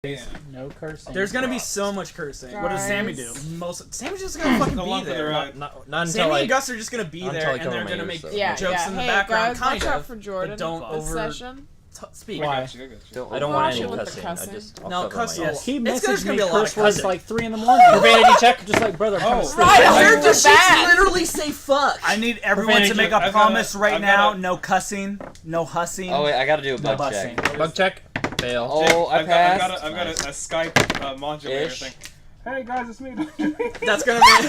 Yeah. No cursing. There's gonna be so much cursing. Guys. What does Sammy do? Sammy's just gonna fucking be there. Not until Sammy and Gus are just gonna be there, until I and cover they're my gonna ears, make so. jokes in the Hey background, guys, kind watch out of. for Jordan But don't this over session. speak. Why? I don't Watch want any it with the cussing. cussing. I'll No, cover cuss my will- ears. He It's messaged gonna me be a lot of curse words cussing. like 3 in the morning. Profanity check, just like brother. Oh. Right, I heard the They're shits bad. literally say fuck. I need everyone to Profanity make check. a I've promise got right a- now. No cussing. No hussing. Oh wait, I gotta do a No bug check. bussing. Bug check. Fail. Oh, I passed. I've got a Skype modulator Ish. thing. Hey guys, it's me. That's gonna be.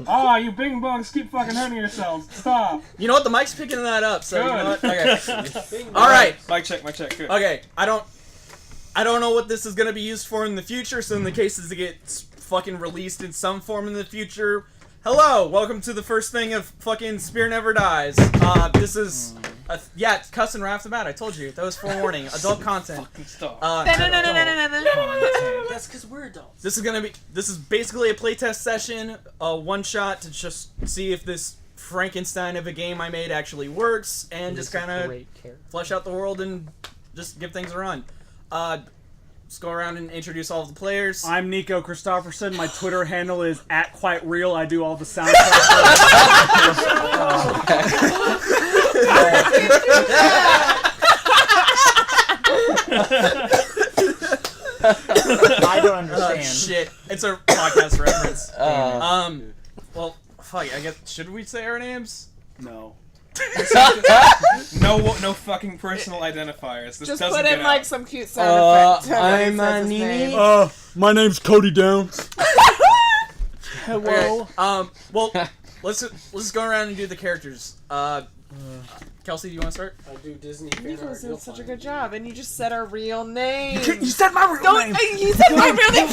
Oh, you bing bugs keep fucking hurting yourselves. Stop. You know what? The mic's picking that up. So you know what? Good. Okay. All right. Mic check. Good. Okay. I don't know what this is gonna be used for in the future. So in the cases it gets fucking released in some form in the future. Hello, welcome to the first thing of fucking Spear Never Dies. This is, cussing right off the bat. I told you that was forewarning. Adult content. Stop. No. That's because we're adults. This is basically a playtest session, a one shot to just see if this Frankenstein of a game I made actually works, and just kind of flesh out the world and just give things a run. Let's go around and introduce all of the players. I'm Nico Christopherson. My Twitter handle is @QuiteReal. I do all the soundtracks. I don't understand. Shit, it's a podcast reference. Well, fuck. I guess should we say our names? No. No fucking personal identifiers. This Just doesn't put in get like out. some cute sound effect. I'm Says his Nini. name. My name's Cody Downs. Hello. Okay. Well, let's go around and do the characters. Kelsey, do you want to start? I'll do Disney. Nicholas did such a good job, and you just said our real name. You said my real name. You said my real name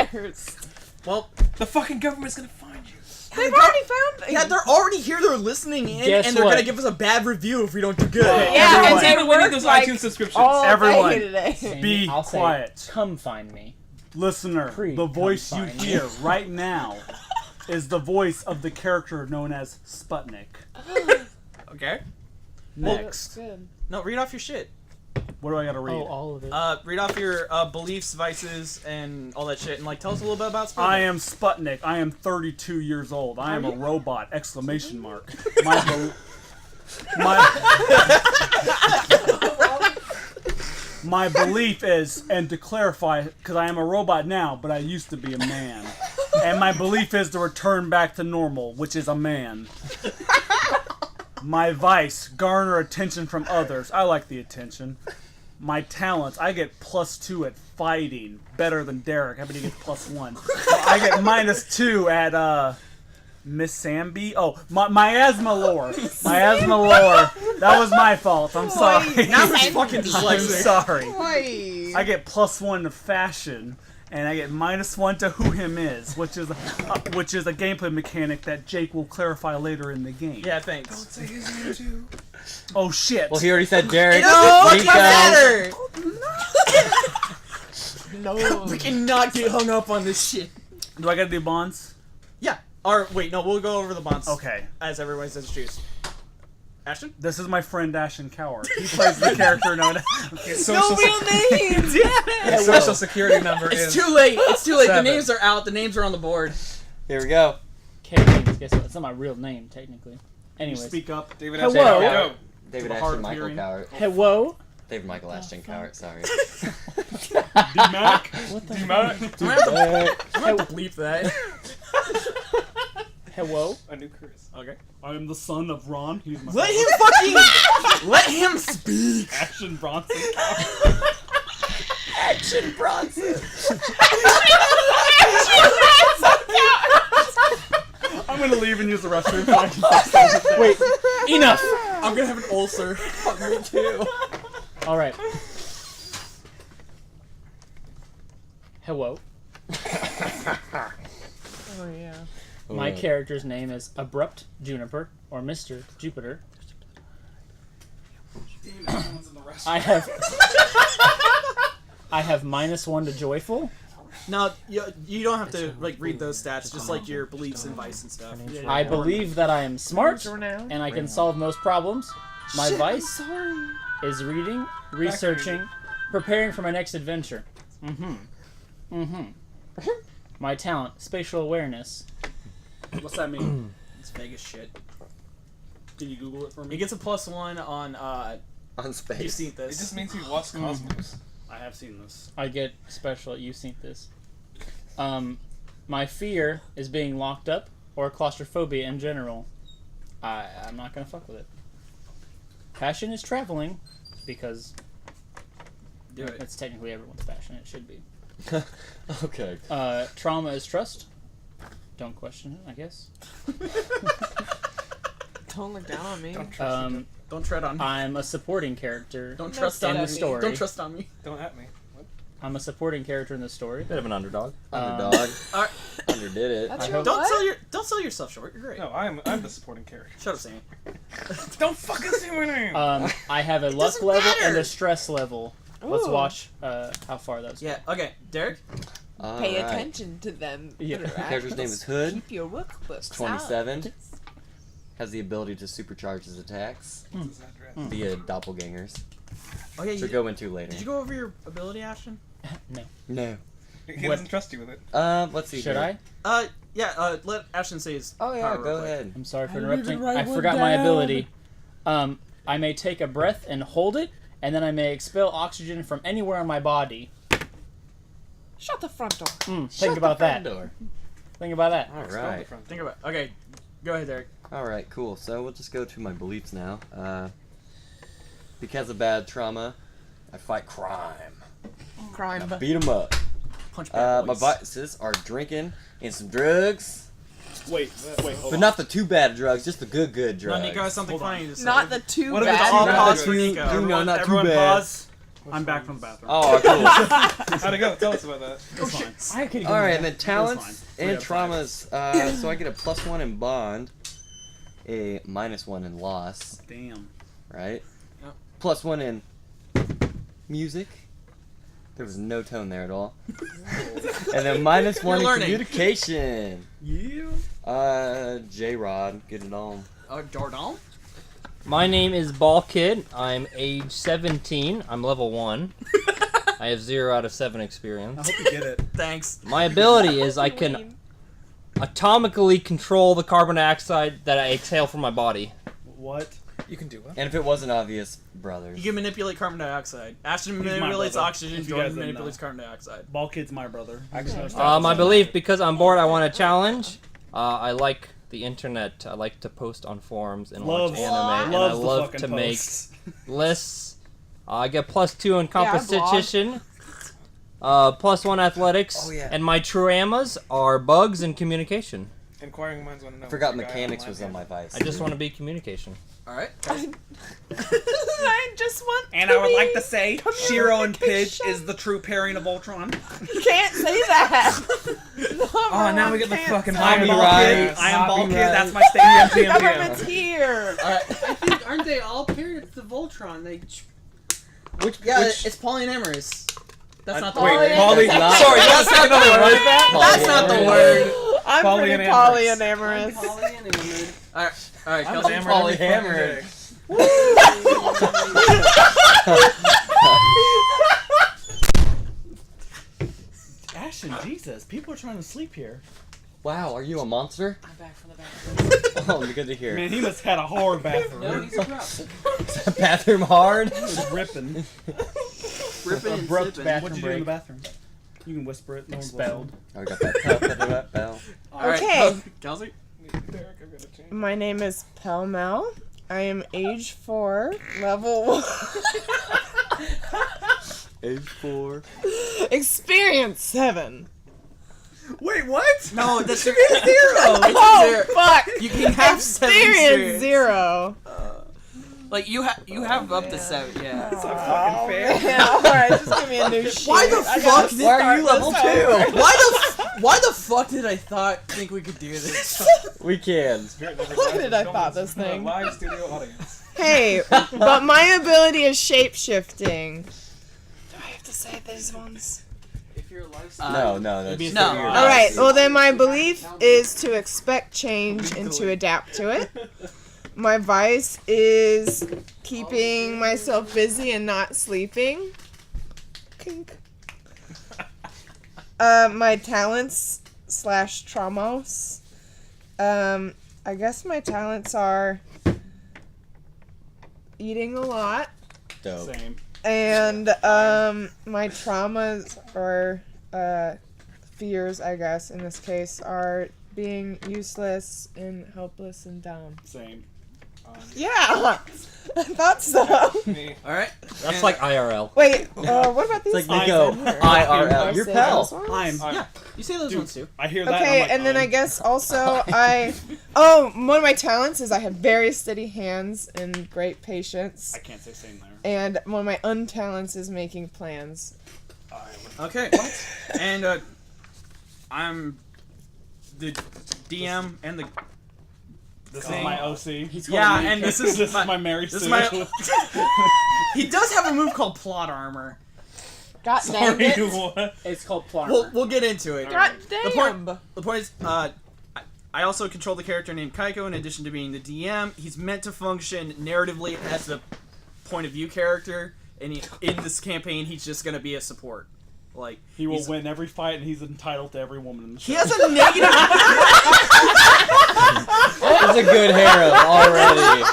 first. Well, The fucking government's gonna find you. They've already found. yeah, they're already here. They're listening in, Guess and they're what? gonna give us a bad review if we don't do good. Yeah, Everyone. and they Even we need worked those like iTunes subscriptions. all Everyone. day today. Be I'll say, quiet. come find me. Listener, Pre- the voice you come find me. hear right now is the voice of the character known as Sputnik. Okay. Next. Good. No, read off your shit. What do I gotta read? Oh, all of it. Read off your beliefs, vices, and all that shit, and like tell us a little bit about Sputnik. I am Sputnik. I am 32 years old. I am a robot! Exclamation mark. My belief is, and to clarify, because I am a robot now, but I used to be a man, and my belief is to return back to normal, which is a man. My vice, garner attention from others. I like the attention. My talents, I get +2 at fighting. Better than Derek. I bet he gets +1. I get -2 at, Miss Samby? Oh, miasma lore. Miasma lore. That was my fault. I'm sorry. Now he's fucking I'm dyslexic. sorry. Oi. I get +1 to fashion, and I get -1 to who him is, which is a gameplay mechanic that Jake will clarify later in the game. Yeah, thanks. Say his name too. Oh shit. Well, he already said Derek. It doesn't fucking Nico. matter. No. We cannot get hung up on this shit. Do I gotta do bonds? Yeah. Or wait, no, we'll go over the bonds. Okay. As everybody says, choose. Ashton. This is my friend Ashton Coward. He plays the character known as. No real names. His social security number It's is. too late. It's too late. 7. The names are out. The names are on the board. Here we go. Okay, guess what? It's not my real name, technically. Anyways. Speak up. David Hello. Ashton. Hello. Go. David hard Ashton of Michael hearing. Cowart. Hello. David Michael Ashton Cowart, sorry. D-Mac. What the D-Mac. I'm gonna have to bleep that. Hello. A new curse. Okay. I am the son of Ron. He's my Let him fucking let him speak. Action Bronson. Action Bronson. I'm gonna leave and use the restroom. Wait. Enough. I'm gonna have an ulcer. Fuck me too. All right. Hello. Oh yeah. My character's name is Abrupt Juniper, or Mr. Jupiter. I have -1 to joyful. No, you don't have to like read those stats. Just like your beliefs and vice and stuff. I believe that I am smart Renowned. and I can solve most problems. My Shit, I'm vice sorry. is reading, researching, Preparing for my next adventure. My talent, spatial awareness. What's that mean? It's Vegas shit. Can you Google it for He me? gets a +1 on. On space. You've seen It this. just means he watched Cosmos. I have seen this. I get special. You've seen this. My fear is being locked up or claustrophobia in general. I'm not gonna fuck with it. Passion is traveling, because Do it. it's technically everyone's passion. It should be. Okay. Trauma is trust. Don't question it, I guess. Don't look down on me. Don't trust me. Don't tread on me. I'm a supporting character. Don't No trust in on the me. story. Don't trust on me. Don't at me. What? I'm a supporting character in the story. Bit of an underdog. Um, Underdog. Alright. Underdid it. That's I your hope- Don't sell yourself short. You're great. No, I'm the supporting character. Shut up, Sammy. Don't fucking say my name. I have a luck doesn't level and matter. a stress level. Let's Ooh. watch how far that's. Yeah. Okay, Derek. Pay Alright. attention to them. Yeah. that are Character's actors. name is Hood. Keep your workbooks 27. out. Has the ability to supercharge his attacks What's his address? via doppelgangers. Oh yeah. Which we'll go into later. Did you go over your ability, Ashton? No. No. He What? doesn't trust you with it. Let's see. Should here. I? Yeah. Let Ashton say his. Oh yeah, power go real quick. ahead. I'm sorry for I need to interrupting. write I one forgot my down. ability. I may take a breath and hold it, and then I may expel oxygen from anywhere on my body. Shut the front door. Think about that. Door. Think about that. All Spell the right. front. Think about. Okay. Go ahead, Derek. All right. Cool. So we'll just go to my beliefs now. Because of bad trauma, I fight crime. Crime. Beat 'em up. Punch bad My boys. vices are drinking and some drugs, Wait, hold but on. not the too bad drugs, just the good No, drugs. Nico has something Hold on. funny to say. Not the two What if it's bad all drugs. Pause for You Nico. know, Everyone, not too everyone bad. pause. I'm back from the bathroom. Oh, cool. How'd it go? Tell us about that. It's fine. I could. All right, and then fine. talents We and have five. traumas. So I get a +1 in bond, a -1 in loss, Damn. right? Yep. +1 in music. There was no tone there at all. And then -1 in learning. communication. Yeah. J-Rod, get it on. Jordan. My name is Ball Kid. I'm age 17. I'm level 1. I have 0 out of 7 I experience. hope you get it. Thanks. My ability is I can atomically control the carbon dioxide that I exhale from my body. What? You can do what? And if it wasn't obvious, brothers. You can manipulate carbon dioxide. Ashton He's my manipulates brother. oxygen. If you Jordan guys didn't manipulates know. carbon dioxide. Ball Kid's my brother. My belief, because I'm bored, I want a challenge. I like the internet. I like to post on forums and Loves- watch anime, and I Loves the love fucking to make posts. lists. I get +2 in Yeah, I blog. competition. +1 athletics. Oh, yeah. And my true ammas are bugs and communication. Inquiring minds want to know. I forgot what's your guy mechanics online was on here. my vice. I just want to be communication. Alright. I just want And to I would be like to say, Shiro and Pidge communication. is the true pairing of Ultron. You can't say that. Oh, now we get the fucking I am Ball Copyright. Kid. I am Ball Kid. Copyright. That's my statement. The government's here. Alright. I think, aren't they all paired to Voltron? They. Which, Yeah, which, it's polyamorous. That's not the Wait, word. Poly. That's not- Sorry, that's not the word. That's not the word. I'm pretty Polyamorous. polyamorous. Alright, I'm Kelsey. polyhammered. Ashton, Jesus, people are trying to sleep here. Wow, are you a monster? I'm back from the bathroom. Oh, good to hear. Man, he must have had a hard bathroom. No, he's abrupt. Bathroom hard. Just ripping. Ripping and Abrupt sipping. bath- What'd you do in the bathroom? You can whisper it. No one's Expelled. Oh, we got that bell. Alright, Okay. Kelsey. Derek, I've got to change. My name is Pell Mell. I am age 4, level 1. Age 4. Experience 7. Wait, what? No, that's your Zero. Oh, fuck! You can have 7 Experience 0. Like you have up to 7. Yeah. That's not fucking fair. Yeah, alright, just give me a new sheet. Why the I fuck gotta did- Why are you start level this 2? over. Why the fuck did I think we could do this? We can. Why did I thought this thing? Live studio audience. Hey, but my ability is shape-shifting. Do I have to say these ones? If you're alive, No, that's it'd be a No. severe- Alright, well then my belief is to expect change and to adapt to it. My vice is keeping myself busy and not sleeping. Kink. My talents / traumos. I guess my talents are eating a lot, Dope. Same. and my traumas or fears, I guess in this case, are being useless and helpless and dumb. Same. Yeah, I thought so. Me. All right. That's like IRL. Wait, what about these? It's like ones Nico, in here? IRL. I'll Your say pal. those ones? I'm. Yeah, you say those Dude. ones too. I hear that. Okay, I'm like, and then I guess also one of my talents is I have very steady hands and great patience. I can't say same there. And one of my untalents is making plans. Okay. And I'm the DM and the. This Thing. is my OC. Yeah, and this is my Mary this Sue. is my. He does have a move called plot armor. God damn Sorry, it! what? It's called Plarmer. We'll get into it. God The damn! point is, I also control the character named Kaiko in addition to being the DM. He's meant to function narratively as the point of view character, and in this campaign, he's just gonna be a support. Like He will he's- win every fight, and he's entitled to every woman in the show. He has a negative. There's a good harem already.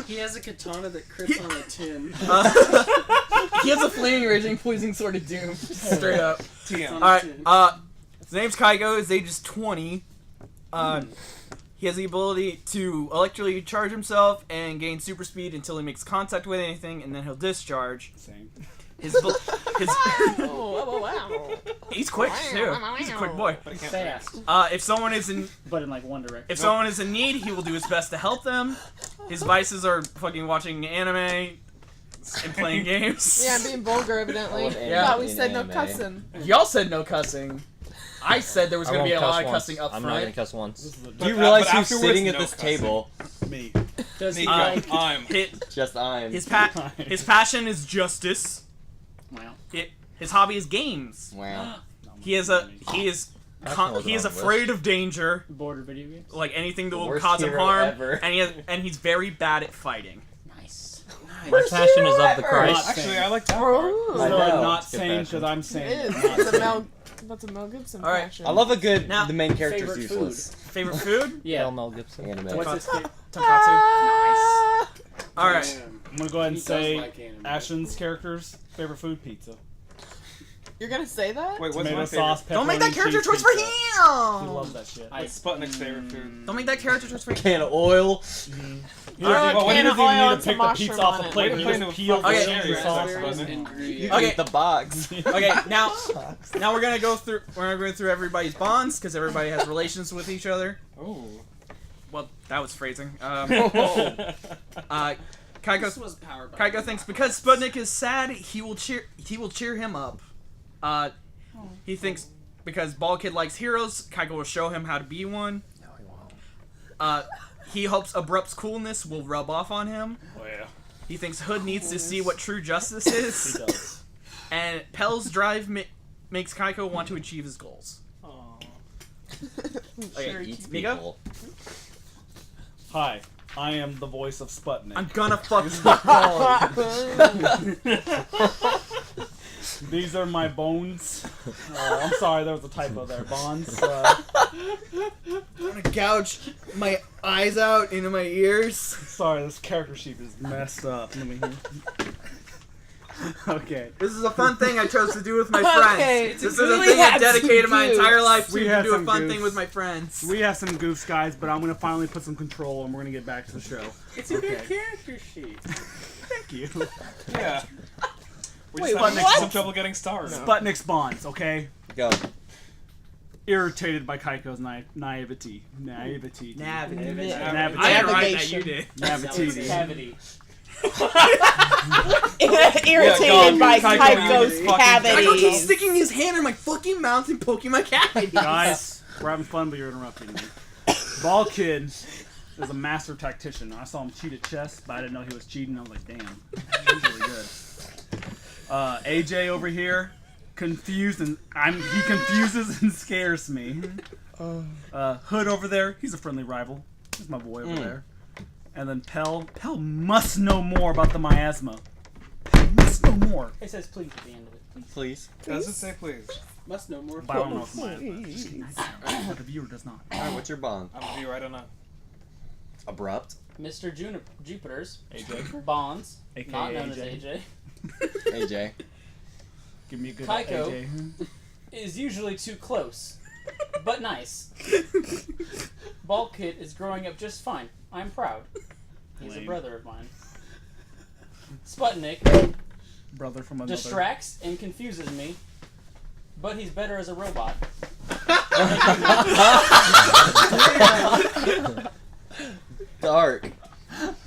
He has a katana that crits on a 10. He has a flaming raging poison sword of doom. Straight up. TM. All right. His name's Kaiko. His age is 20. He has the ability to electrically charge himself and gain super speed until he makes contact with anything, and then he'll discharge. Same. His he's quick too. He's a quick boy. Fast, If someone is in but in like one direction. if someone is in need, he will do his best to help them. His vices are fucking watching anime and playing games. Yeah, being vulgar, evidently. Yeah. Thought we said no cussing. Y'all said no cussing. I said there was I going to won't be a cuss lot of once. cussing up I'm front. not gonna cuss once. This is a Do you realize but who's afterwards, sitting at no this cussing. table? me. Does he Nico, like? I'm. Just I'm. His passion is justice. Wow. His hobby is games. Wow. He is afraid of danger, Border video games. like anything that will Worst cause him hero harm, ever. and he's very bad at fighting. Nice. My passion is of the ever. Christ. Actually, I like that part. Ooh. I So know, not it's good sane fashion. because I'm It sane. is. Not That's a sane. Mel Gibson All right. passion. I love a good. Now- the main character's Favorite useless. Favorite food? Yeah. Mel Gibson. Anime. What's his favorite? Tonkatsu. Ah. All right. Damn. I'm gonna go ahead and He does say like anime. Ashton's character's favorite food: pizza. You're gonna say that? Wait, what's Tomato my sauce, favorite? Don't make that pepperoni, character cheese choice for pizza. He him. loves that shit. What's Sputnik's favorite food? Don't make that character choice for him. Can of oil. He Throw a doesn't, well, he can of doesn't even oil need and to pick some the pizza mushroom off on the it. plate. Way to He play just the peels the fucking chili cherry sauce. Raspberries wasn't and it? gruyere. You Okay. eat the box. Okay, now we're gonna go through everybody's bonds because everybody has relations with each other. Oh. Well, that was phrasing. This Kaiko was powered by Kaiko thinks because Sputnik is sad, he will cheer him up. He thinks because Ball Kid likes heroes, Kaiko will show him how to be one. No, he won't. He hopes Abrupt's coolness will rub off on him. Oh yeah, He thinks Hood needs to see what true justice he is. does. And Pell's drive makes Kaiko want to achieve his goals. Sure, eats Nico? people. Hi, I am the voice of Sputnik. I'm gonna fuck you. These are my bones. I'm sorry, there was a typo there. Bonds. I'm gonna gouge my eyes out into my ears. Sorry, this character sheet is messed up. Let me. Okay. This is a fun thing I chose to do with my Okay, friends. This is a we thing I had some dedicated my goofs. entire life We to had do a some fun goofs. thing with my friends. We have some goofs, guys, but I'm gonna finally put some control, and we're gonna get back to the show. It's a good Okay. character sheet. Thank you. Yeah. We're Wait, just having what? some trouble getting started. Sputnik's bonds, okay? Go. Irritated by Kaiko's naivety. Naivety. Navigating. Naivety. I didn't write that, you did. Naivety. Cavity. Irritated by Kaiko, Kaiko's you fucking- Kaiko keeps cavities. sticking his hand in my fucking mouth and poking my cavity. Guys, we're having fun, but you're interrupting me. Ball Kid is a master tactician. I saw him cheat at chess, but I didn't know he was cheating. I was like, damn, he's really good. AJ over here, confused, and he confuses and scares me. Hood over there, he's a friendly rival. He's my boy over there. And then Pell must know more about the miasma. Pell must Must know more. It says please at the end of it. Please. Does it say please? Must know more. But I don't know if mine. But the viewer does not. All right, what's your bond? I'm a viewer, I don't know. Abrupt. Mr. AJ. Jupiter's Bonds, AKA not known as AJ. AJ, AJ. Give me a good Tycho. AJ. is usually too close, but nice. Bulkhead is growing up just fine. I'm proud. He's a Lame. brother of mine. Sputnik Brother from another. distracts and confuses me, but he's better as a robot. Dark.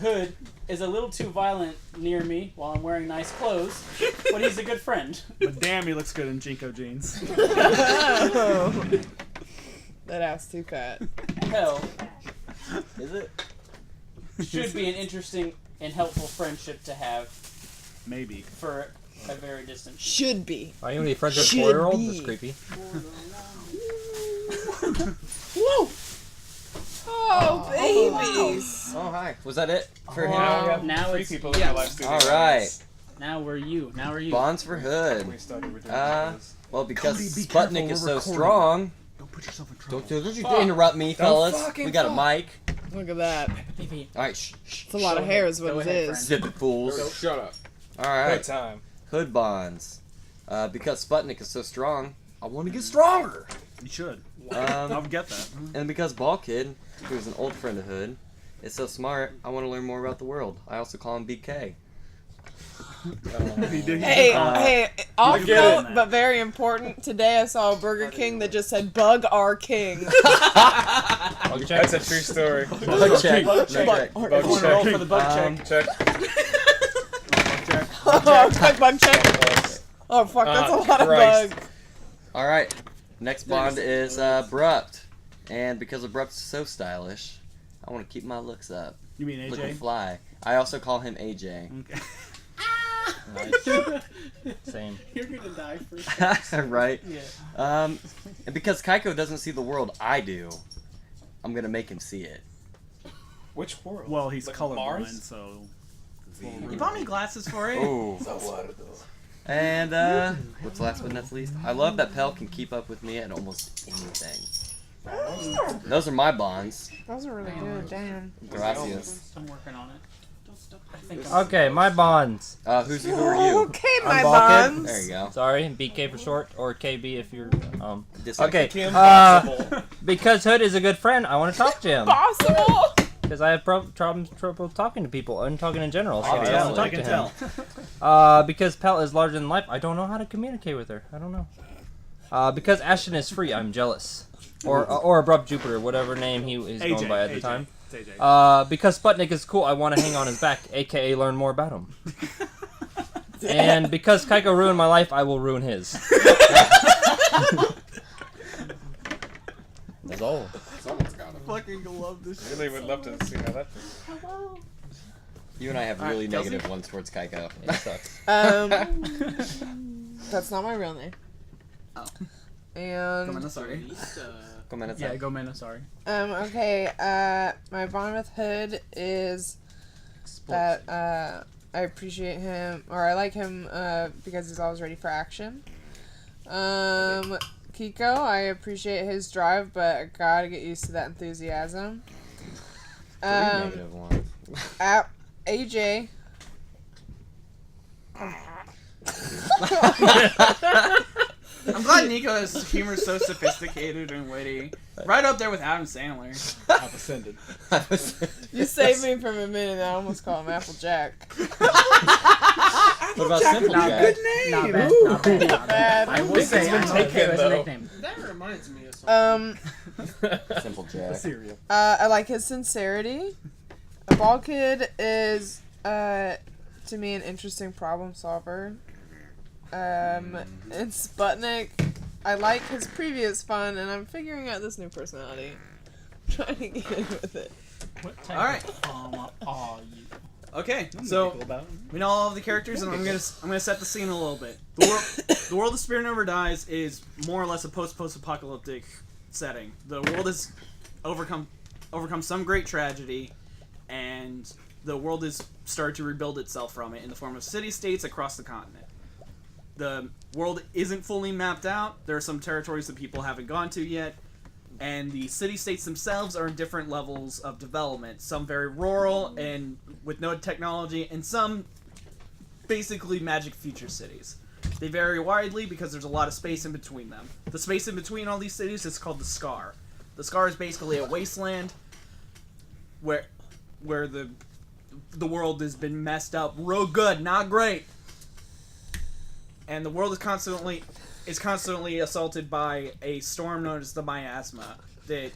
Hood is a little too violent near me while I'm wearing nice clothes, but he's a good friend. But damn, he looks good in Jinko jeans. That ass too fat. Hell Is it? should be an interesting and helpful friendship to have Maybe. for a very distant. Should be. Are you gonna be friends with a Should 4-year-old? be. That's creepy. Woo! Oh, babies! Oh, hi. Was that it for him? Now we have Now three it's people in the live studio. All right. Now we're you. Now we're you. Bonds for Hood. We started with Well, because Cody, be Sputnik careful, is we're so recording. strong. Don't put yourself in trouble. Don't interrupt me, fellas. fucking We got a mic. Look at that. All right, shh. It's a lot of hair is what Go it ahead, is. Zip it, fools. Shut up. All Good right. time. Hood bonds. Because Sputnik is so strong, I want to get stronger. You should. I'll Um, get that. and because Ballkid, who's an old friend of Hood, is so smart, I want to learn more about the world. I also call him BK. Hey, hey, off get it. note, but very important. Today I saw a Burger King that just said "Bug our King." Bug check. That's a true story. Bug check. Bug check. Check. Bug Everyone roll check. for the bug check. Check. Oh, quick bug check. Oh fuck, that's a lot of Christ. bugs. All right. Next bond is Abrupt. And because Abrupt is so stylish, I want to keep my looks up. You mean Looking AJ? fly. I also call him AJ. Okay. Nice. Same. You're gonna die first. Right? Yeah. And because Kaiko doesn't see the world I do, I'm going to make him see it. Which world? Well, he's Like colorblind, Mars? so. You bought me glasses for it. Ooh. And, what's last but not least? I love that Pell can keep up with me at almost anything. Those are my bonds. Those are really good. Damn. Gracias. I'm working on it. Don't stop. I think Okay, my bonds. Who are you? Okay, I'm my Balkan. bonds. There you go. Sorry, BK for short, or KB if you're Dyslexic. Okay. Kim Possible. Because Hood is a good friend, I want to talk to him. Possible. Because I have trouble talking to people and talking in general, so I Obviously. want to I talk can to him. tell. Because Pell is larger than life, I don't know how to communicate with her. I don't know. Because Ashton is free, I'm jealous. Or Abrupt Jupiter, whatever name he is AJ, going by at the AJ. time. It's AJ. Because Sputnik is cool, I want to hang on his back, aka learn more about him. And because Kaiko ruined my life, I will ruin his. That's all. Someone's got him. Fucking love this shit. Really would love to see how that. You and I have All right, really Kelsey? negative ones towards Kaiko. It sucks. That's not my real name. Oh. And Sorry. Come on, it's Yeah, go Mena, sorry. okay. My bond with Hood is that I appreciate him, or I like him because he's always ready for action. Kiko, I appreciate his drive, but I gotta get used to that enthusiasm. Three negative ones. AJ. I'm glad Nico's humor is so sophisticated and witty. Right up there with Adam Sandler. I've ascended. You saved me from a minute. I almost called him Applejack. What about Simple Jack? Not bad. Not bad. Not bad. I will Think say, it's been I like taken, him as a though. nickname. That reminds me of something. Simple Jack. I like his sincerity. A ball kid is, to me, an interesting problem solver. And Sputnik, I like his previous fun, and I'm figuring out this new personality. Trying to get in with it. What type Alright. of are you? Okay, so we know all of the characters, and I'm gonna set the scene a little bit. The world of Spirit Never Dies is more or less a post-apocalyptic setting. The world has overcome some great tragedy, and the world has started to rebuild itself from it in the form of city-states across the continent. The world isn't fully mapped out. There are some territories that people haven't gone to yet, and the city-states themselves are in different levels of development. Some very rural and with no technology, and some basically magic future cities. They vary widely because there's a lot of space in between them. The space in between all these cities is called the Scar. The Scar is basically a wasteland where the world has been messed up real good, not great. And the world is constantly assaulted by a storm known as the miasma. That,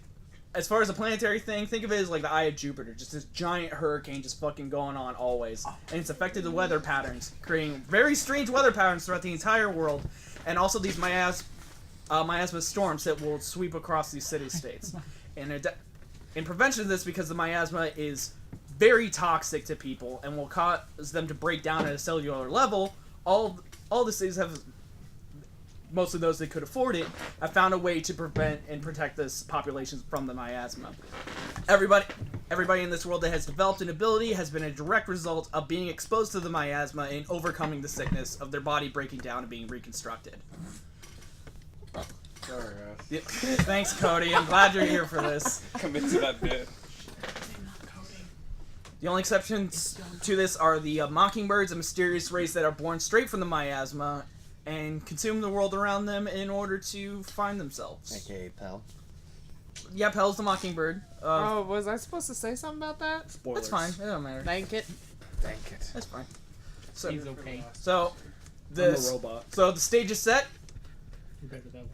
as far as a planetary thing, think of it as like the eye of Jupiter, just this giant hurricane just fucking going on always. And it's affected the weather patterns, creating very strange weather patterns throughout the entire world, and also these miasma storms that will sweep across these city-states. And in prevention of this, because the miasma is very toxic to people and will cause them to break down at a cellular level, all the cities have, mostly those that could afford it, have found a way to prevent and protect this populations from the miasma. Everybody in this world that has developed an ability has been a direct result of being exposed to the miasma and overcoming the sickness of their body breaking down and being reconstructed. Sorry, guys. Yep. Thanks, Cody. I'm glad you're here for this. Commit to that bit. The only exceptions to this are the mockingbirds, a mysterious race that are born straight from the miasma and consume the world around them in order to find themselves. AKA Pell. Yeah, Pell's the mockingbird. Oh, was I supposed to say something about that? Spoilers. That's fine. It don't matter. Thank it. Thank it. That's fine. So, He's okay. so I'm a robot. So the stage is set. You better that one.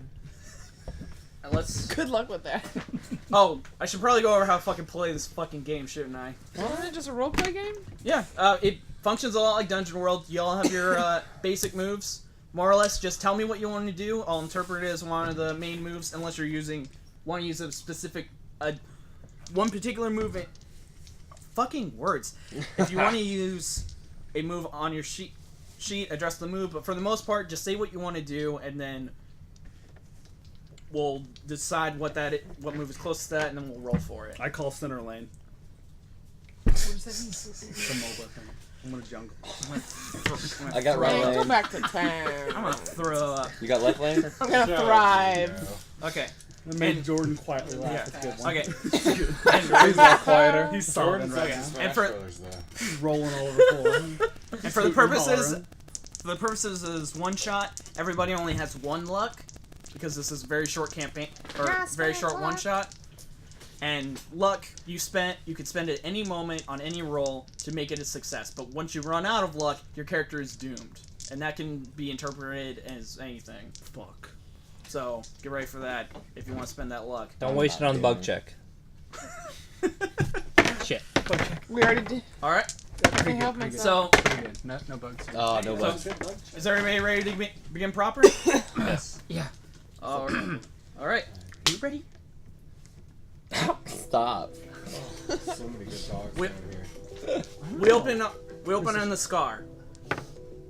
And let's. Good luck with that. Oh, I should probably go over how to fucking play this fucking game, shouldn't I? Isn't it just a roleplay game? Yeah. It functions a lot like Dungeon World. You all have your basic moves. More or less, just tell me what you want to do. I'll interpret it as one of the main moves, unless you're want to use a specific, one particular move. Fucking words. If you want to use a move on your sheet, address the move. But for the most part, just say what you want to do, and then we'll decide what move is closest to that, and then we'll roll for it. I call center lane. What does that mean? The MOBA thing. I'm gonna jungle. I got right Man, go lane. back to town. I'm gonna throw up. You got left lane? I'm gonna thrive. Okay. I made Jordan quietly laugh. Yeah. That's a good one. Okay. He's not quieter. He's sobbing Jordan's right like now. Smash And for- Brothers, though. He's rolling all over the floor. And for the purposes of one shot, everybody only has one luck because this is a very short campaign or Yes, very man, short luck. one shot. And luck you could spend at any moment on any roll to make it a success. But once you run out of luck, your character is doomed, and that can be interpreted as anything. Fuck. So get ready for that if you want to spend that luck. Don't waste it on the bug check. Shit. We already did. All right. I can help myself. So Pretty good. No bugs. Oh, no bugs. is everybody ready to begin proper? Yes. All right. Are you ready? Stop. So many good dogs We- down here. We open on the Scar.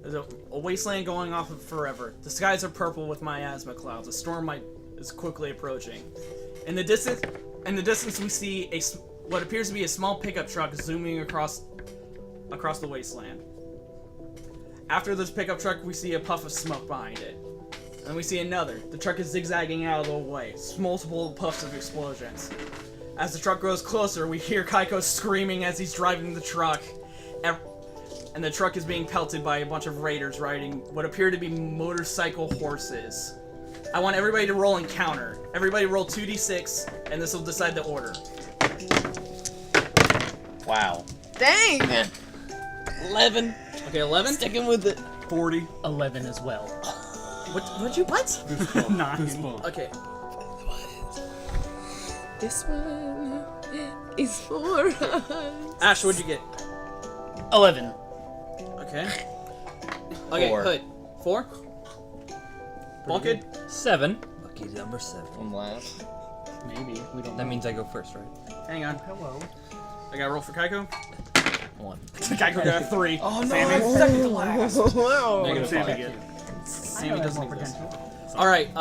There's a wasteland going off of forever. The skies are purple with miasma clouds. A storm is quickly approaching. In the distance, we see what appears to be a small pickup truck zooming across the wasteland. After this pickup truck, we see a puff of smoke behind it. And we see another. The truck is zigzagging out of the way. Multiple puffs of explosions. As the truck grows closer, we hear Kaiko screaming as he's driving the truck. And the truck is being pelted by a bunch of raiders riding what appear to be motorcycle horses. I want everybody to roll encounter. Everybody roll 2d6, and this will decide the order. Wow. Dang! 11. Okay, 11? Sticking with it. 40. 11 as well. What? 9. Okay. This one is for us. Ash, what'd you get? 11. Okay. Okay, 4. Hood. 4? Bulkhead? 7. Lucky number 7. I'm last. Maybe. We don't That know. means I go first, right? Hang on. Hello. I gotta roll for Kaiko. 1. Kaiko got a 3. Oh no! Sammy. Second to last. Wow. Negative Sammy 5. get? Sammy doesn't exist. Alright,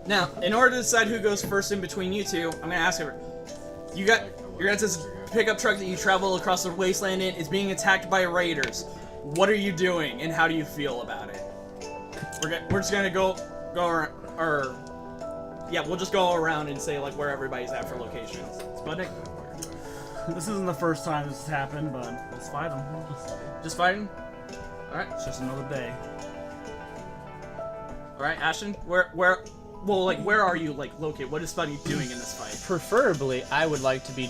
now, in order to decide who goes first in between you two, I'm gonna ask her. You're gonna pickup truck that you travel across the wasteland in is being attacked by raiders. What are you doing, and how do you feel about it? We're just gonna go we'll just go around and say like where everybody's at for locations. Sputnik? This isn't the first time this has happened, but let's fight them. Just fighting? Alright. It's just another day. Alright, Ashton, where are you like located? What is Sputnik doing in this fight? Preferably, I would like to be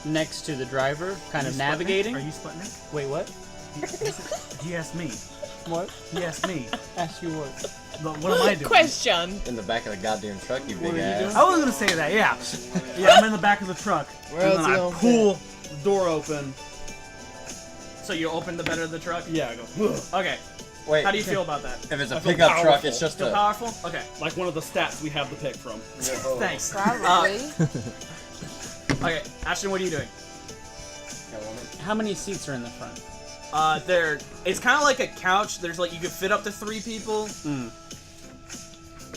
next to the driver, kind of navigating. Are you Sputnik? Wait, what? He asked me. What? He asked me. Ask you what? What am I doing? Question. In the back of the goddamn truck, you big are you ass. I was gonna say that, yeah. Yeah, I'm in the back of the truck. Where and else then you I gonna pull the door open. So you open the bed of the truck? Yeah, I go, ugh. Okay. Wait, How do you feel about that? if it's a I feel pickup truck, powerful. it's just Feel a... powerful? Okay. Like one of the stats we have the pick from. Thanks. Probably. Okay, Ashton, what are you doing? How many seats are in the front? It's kind of like a couch. There's like, you could fit up to 3 people.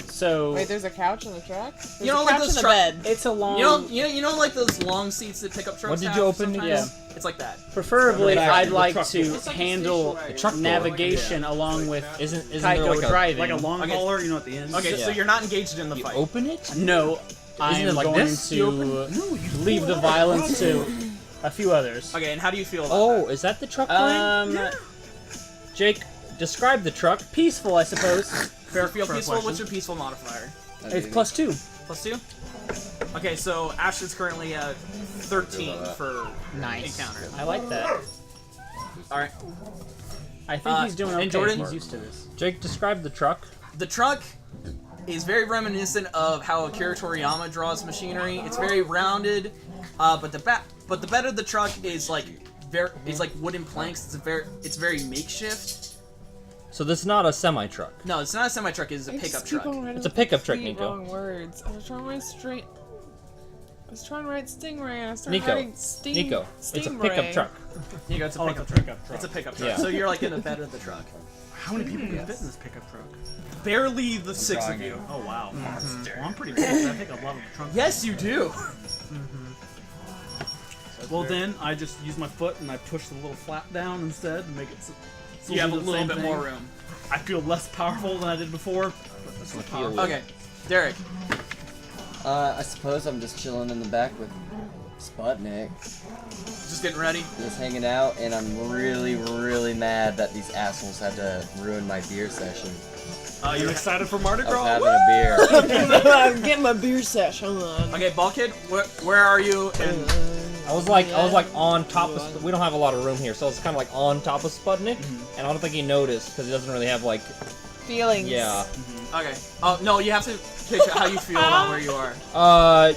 So Wait, there's a couch in the truck? There's You know, a like couch those in the truck- bed. it's a long. You know like those long seats that pickup trucks What did have you open sometimes? again? It's like that. Preferably, The I'd truck like door. to It's like a handle station truck door. navigation along with Isn't there Kaiko like a... driving. Like a long Okay. hauler, you know, at the end. Okay, so Yeah. you're not engaged in the You fight. open it? No, I'm it like going this? to You open- leave the violence to a few others. Okay, and how do you feel about Oh, is that the truck line? Jake, describe the truck. Peaceful, I suppose. that? Feel peaceful? question. What's your peaceful modifier? It's +2. +2? Okay, so Ashton's currently at 13 for Nice. encounter. I like that. Alright. I think he's doing okay. and Jordan? He's used to this. Jake, describe the truck. The truck is very reminiscent of how Akira Toriyama draws machinery. It's very rounded, but the bed of the truck is like wooden planks. It's very makeshift. So this is not a semi-truck. No, it's not a semi truck. It's a pickup truck. It's a pickup truck, 3 Nico. wrong words. I was trying to write straight. I was trying to write stingray and I started Nico. writing steam. Nico, it's a stingray. pickup truck. Nico, it's a Oh, pickup it's a truck. pickup truck. It's a pickup truck. Yeah. So you're like in the bed of the truck. How many people can fit in this pickup truck? Barely the 6 of you. Oh, wow. Well, I'm pretty big. I think a lot of the trunk. Yes, you do. Well, then I just use my foot and I push the little flap down instead and make it so You have a we do the little same bit thing. more room. I feel less powerful than I did before. But that's still powerful. Okay, Derek. I suppose I'm just chilling in the back with Sputnik, Just getting ready. just hanging out, and I'm really, really mad that these assholes had to ruin my beer session. You're excited for Mardi of Gras? having a beer. I'm getting my beer sesh. Hold on. Okay, Bulkhead, where are you? And I was like on top of. We don't have a lot of room here, so it's kind of like on top of Sputnik, and I don't think he noticed because he doesn't really have like. Feelings. Yeah. okay. Oh no, you have to picture how you feel about where you are.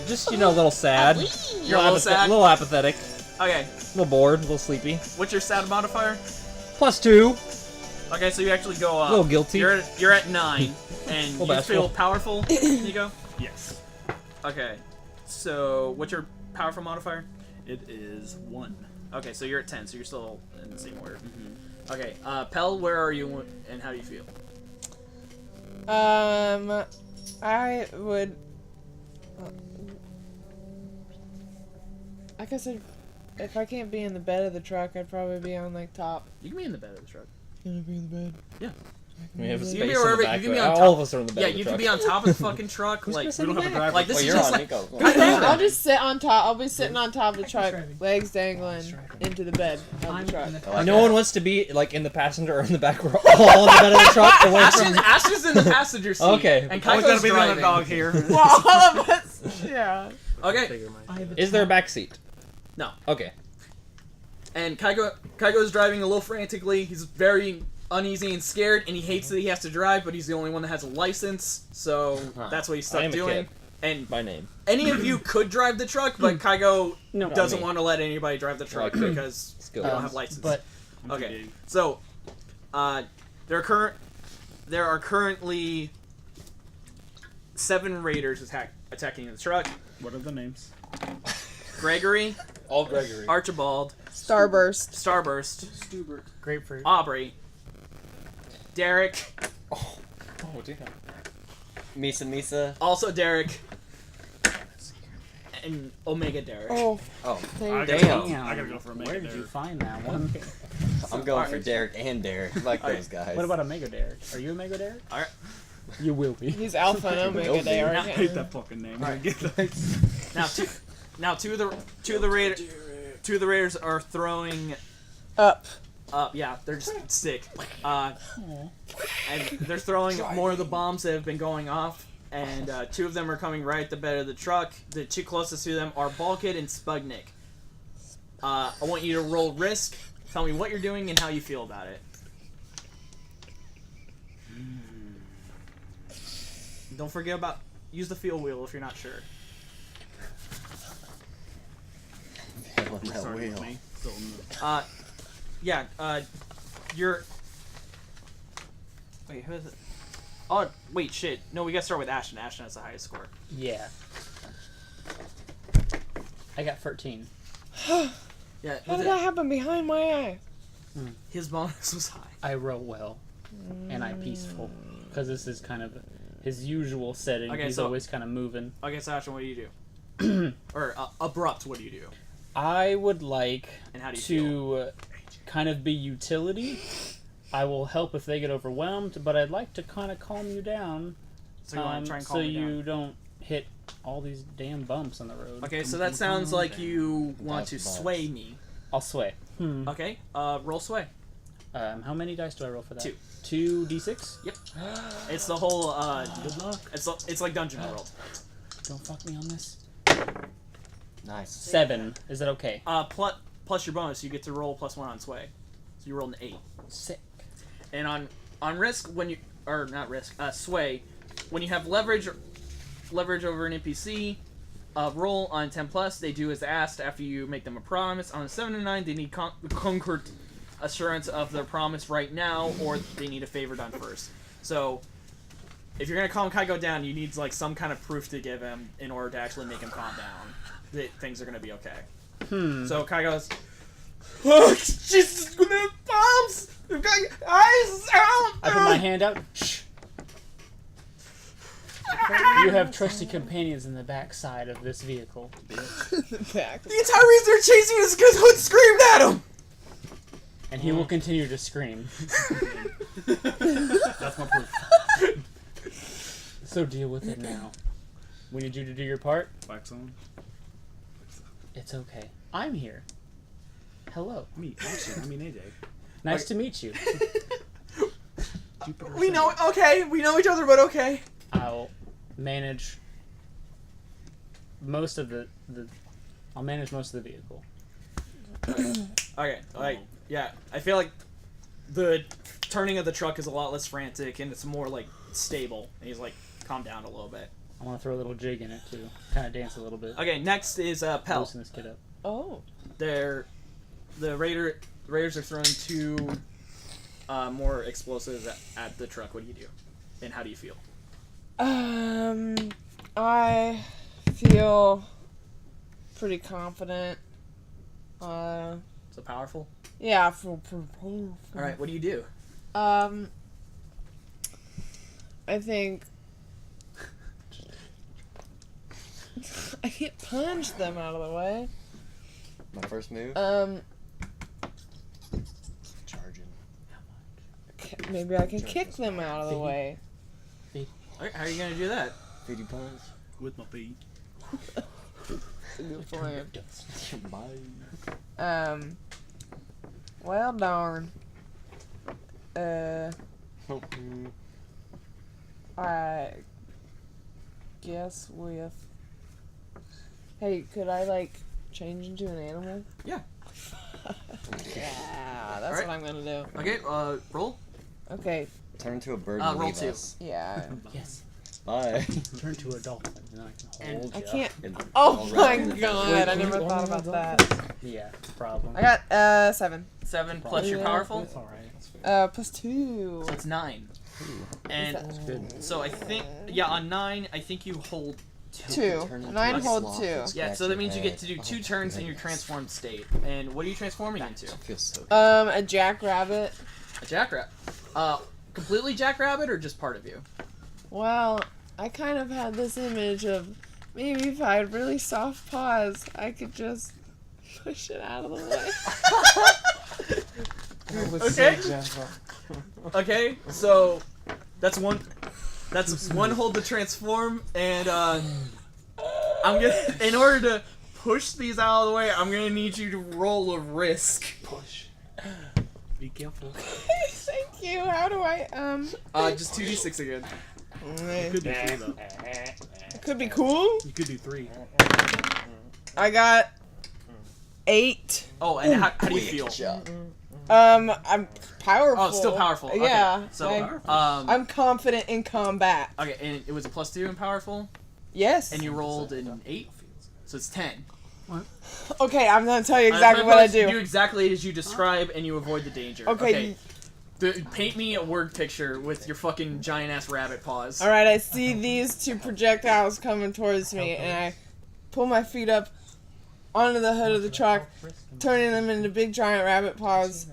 Just a little sad. You're a little sad. A little apathetic. Okay, A little bored. A little sleepy. what's your sad modifier? +2. Okay, so you actually go up. A little guilty. You're at 9, and you Little feel bashful. powerful, Nico. Yes. Okay, so what's your powerful modifier? It is 1. Okay, so you're at 10, so you're still in the same order. Okay, Pell, where are you, and how do you feel? I would. I guess if I can't be in the bed of the truck, I'd probably be on like top. You can be in the bed of the truck. Can I be in the bed? Yeah. We have a You space can be in wherever. the back. You can be of it. on top. All of us are in the bed Yeah, of the you truck. can be on top of the fucking truck. Who's Like, gonna sit in the back? like this Well, is you're just on, like. Nico. I'll just sit on top. I'll be sitting on top of the truck, legs dangling into the bed of the truck. No one wants to be like in the passenger or in the back. We're all in the bed of the truck. Or we're from- Ashton's in the passenger seat. Okay. And Always Kaiko's gotta be the driving. underdog here. Well, all of us. Yeah. Okay. Is there a back seat? No. Okay. And Kaiko's driving a little frantically. He's very uneasy and scared, and he hates that he has to drive, but he's the only one that has a license, so that's what he's I stuck am a doing. kid. And By name. any of you could drive the truck, but Kaiko No, doesn't me. want to let anybody drive the truck because Skill. they don't have license. But Okay, so there are currently 7 raiders attacking the truck. What are the names? Gregory, All Gregory. Archibald, Starburst. Starburst, Stubert. grapefruit. Aubrey, Derek, Oh, damn. Misa Misa. also Derek, and Omega Derek. Oh, Oh, thank damn. I gotta go for a Mega Where did you Derek. find that one? I'm going for Derek and Derek. I like those guys. What about a Mega Derek? Are you a Mega Derek? Alright. You will be. He's Alpha and Omega Will be. Day, I aren't hate you? that fucking name. Alright. Get that. Now two of the Raiders are throwing Up. yeah, they're just sick. And they're throwing more of the bombs that have been going off, and two of them are coming right at the bed of the truck. The two closest to them are Bulkhead and Sputnik. I want you to roll Risk. Tell me what you're doing and how you feel about it. Don't forget about use the feel wheel if you're not sure. Feeling that Starting with wheel. me. Still in the- You're. Wait, who is it? Oh, wait, shit. No, we gotta start with Ashton. Ashton has the highest score. Yeah. I got 13. Yeah, How did that happen behind my eye? his bonus was high. I roll well, and I peaceful, because this is kind of his usual setting. Okay, He's so- always kind of moving. Okay, so Ashton, what do you do? Or abrupt, what do you do? I would like And how do you feel? to kind of be utility. I will help if they get overwhelmed, but I'd like to kind of calm you down, So you want to try and calm so me you down? don't hit all these damn bumps on the road. Okay, so that sounds like you want to Bumps. sway me. I'll sway. Okay, roll sway. How many dice do I roll for that? 2. 2d6? Yep. It's the whole, good luck. It's like Dungeon World. Don't fuck me on this. Nice. 7. Is that okay? Plus your bonus, you get to roll +1 on sway. So you rolled an 8. Sick. And on risk, when you or not risk, sway, when you have leverage over an NPC, roll on 10+. They do as asked after you make them a promise. On a 7 and 9, they need concrete assurance of their promise right now, or they need a favor done first. So, if you're gonna calm Kaigo down, you need like some kind of proof to give him in order to actually make him calm down. That things are gonna be okay. So Kaigo's, oh, Jesus, bombs! Eyes out! I put my hand out. Shh. You have trusty companions in the backside of this vehicle. Back. The entire reason they're chasing us is because Hood screamed at him! And he will continue to scream. That's my proof. So deal with it now. We need you to do your part. Wax on. It's okay. I'm here. Hello. Me, Ashton. I mean AJ. Nice to meet you. We know each other, but okay. I'll manage most of the I'll manage most of the vehicle. Okay, yeah, I feel like the turning of the truck is a lot less frantic and it's more like stable. And he's like, calm down a little bit. I want to throw a little jig in it too. Kind of dance a little bit. Okay, next is Pell. Loosen this kid up. Oh. The Raiders are throwing 2 more explosives at the truck. What do you do? And how do you feel? I feel pretty confident. So powerful? Yeah, I feel pretty powerful. Alright, what do you do? I think I can't punch them out of the way. My first move? Charging. Maybe I can kick them out of the way. Alright, how are you gonna do that? 50 punch. With my feet. Good plan. Bye. Well, darn. I guess with. Hey, could I like change into an animal? Yeah. Yeah, that's Alright. what I'm gonna do. Okay, roll. Okay, Turn into a bird and roll leave 2. us. yeah. Yes. Bye. Turn to a dolphin, and I can hold I ya. can't. And Oh all my right. god, I never thought about that. Yeah, problem. I got 7. 7 plus your Yeah. powerful. It's alright. Plus 2. So it's 9. And That's Good. so I think, yeah, on 9, I think you hold 2. Turn into 9 a hold sloth 2. and Yeah, scratch so that your means you head. get to do 2 Oh, turns in your goodness. transformed state. And what are you transforming into? It feels so good. A jackrabbit. A jackrabbit. Completely jackrabbit or just part of you? Well, I kind of had this image of maybe if I had really soft paws, I could just push it out of the way. Okay. Okay, so that's one hold to transform, and I'm gonna, in order to push these out of the way, I'm gonna need you to roll a risk. Push. Be careful. Thank you. How do I Just 2d6 again. You could do 3 though. It could be cool. You could do 3. I got 8. Oh, and how do you feel? I'm powerful. Oh, it's still powerful. Okay. Yeah. So, I'm confident in combat. okay, and it was a +2 in powerful, Yes. and you rolled an 8, so it's 10. Okay, I'm gonna tell you exactly what I do. Do exactly as you describe, and you avoid the danger. Okay. Paint me a word picture with your fucking giant ass rabbit paws. All right, I see these 2 projectiles coming towards me, and I pull my feet up onto the hood of the truck, turning them into big giant rabbit paws,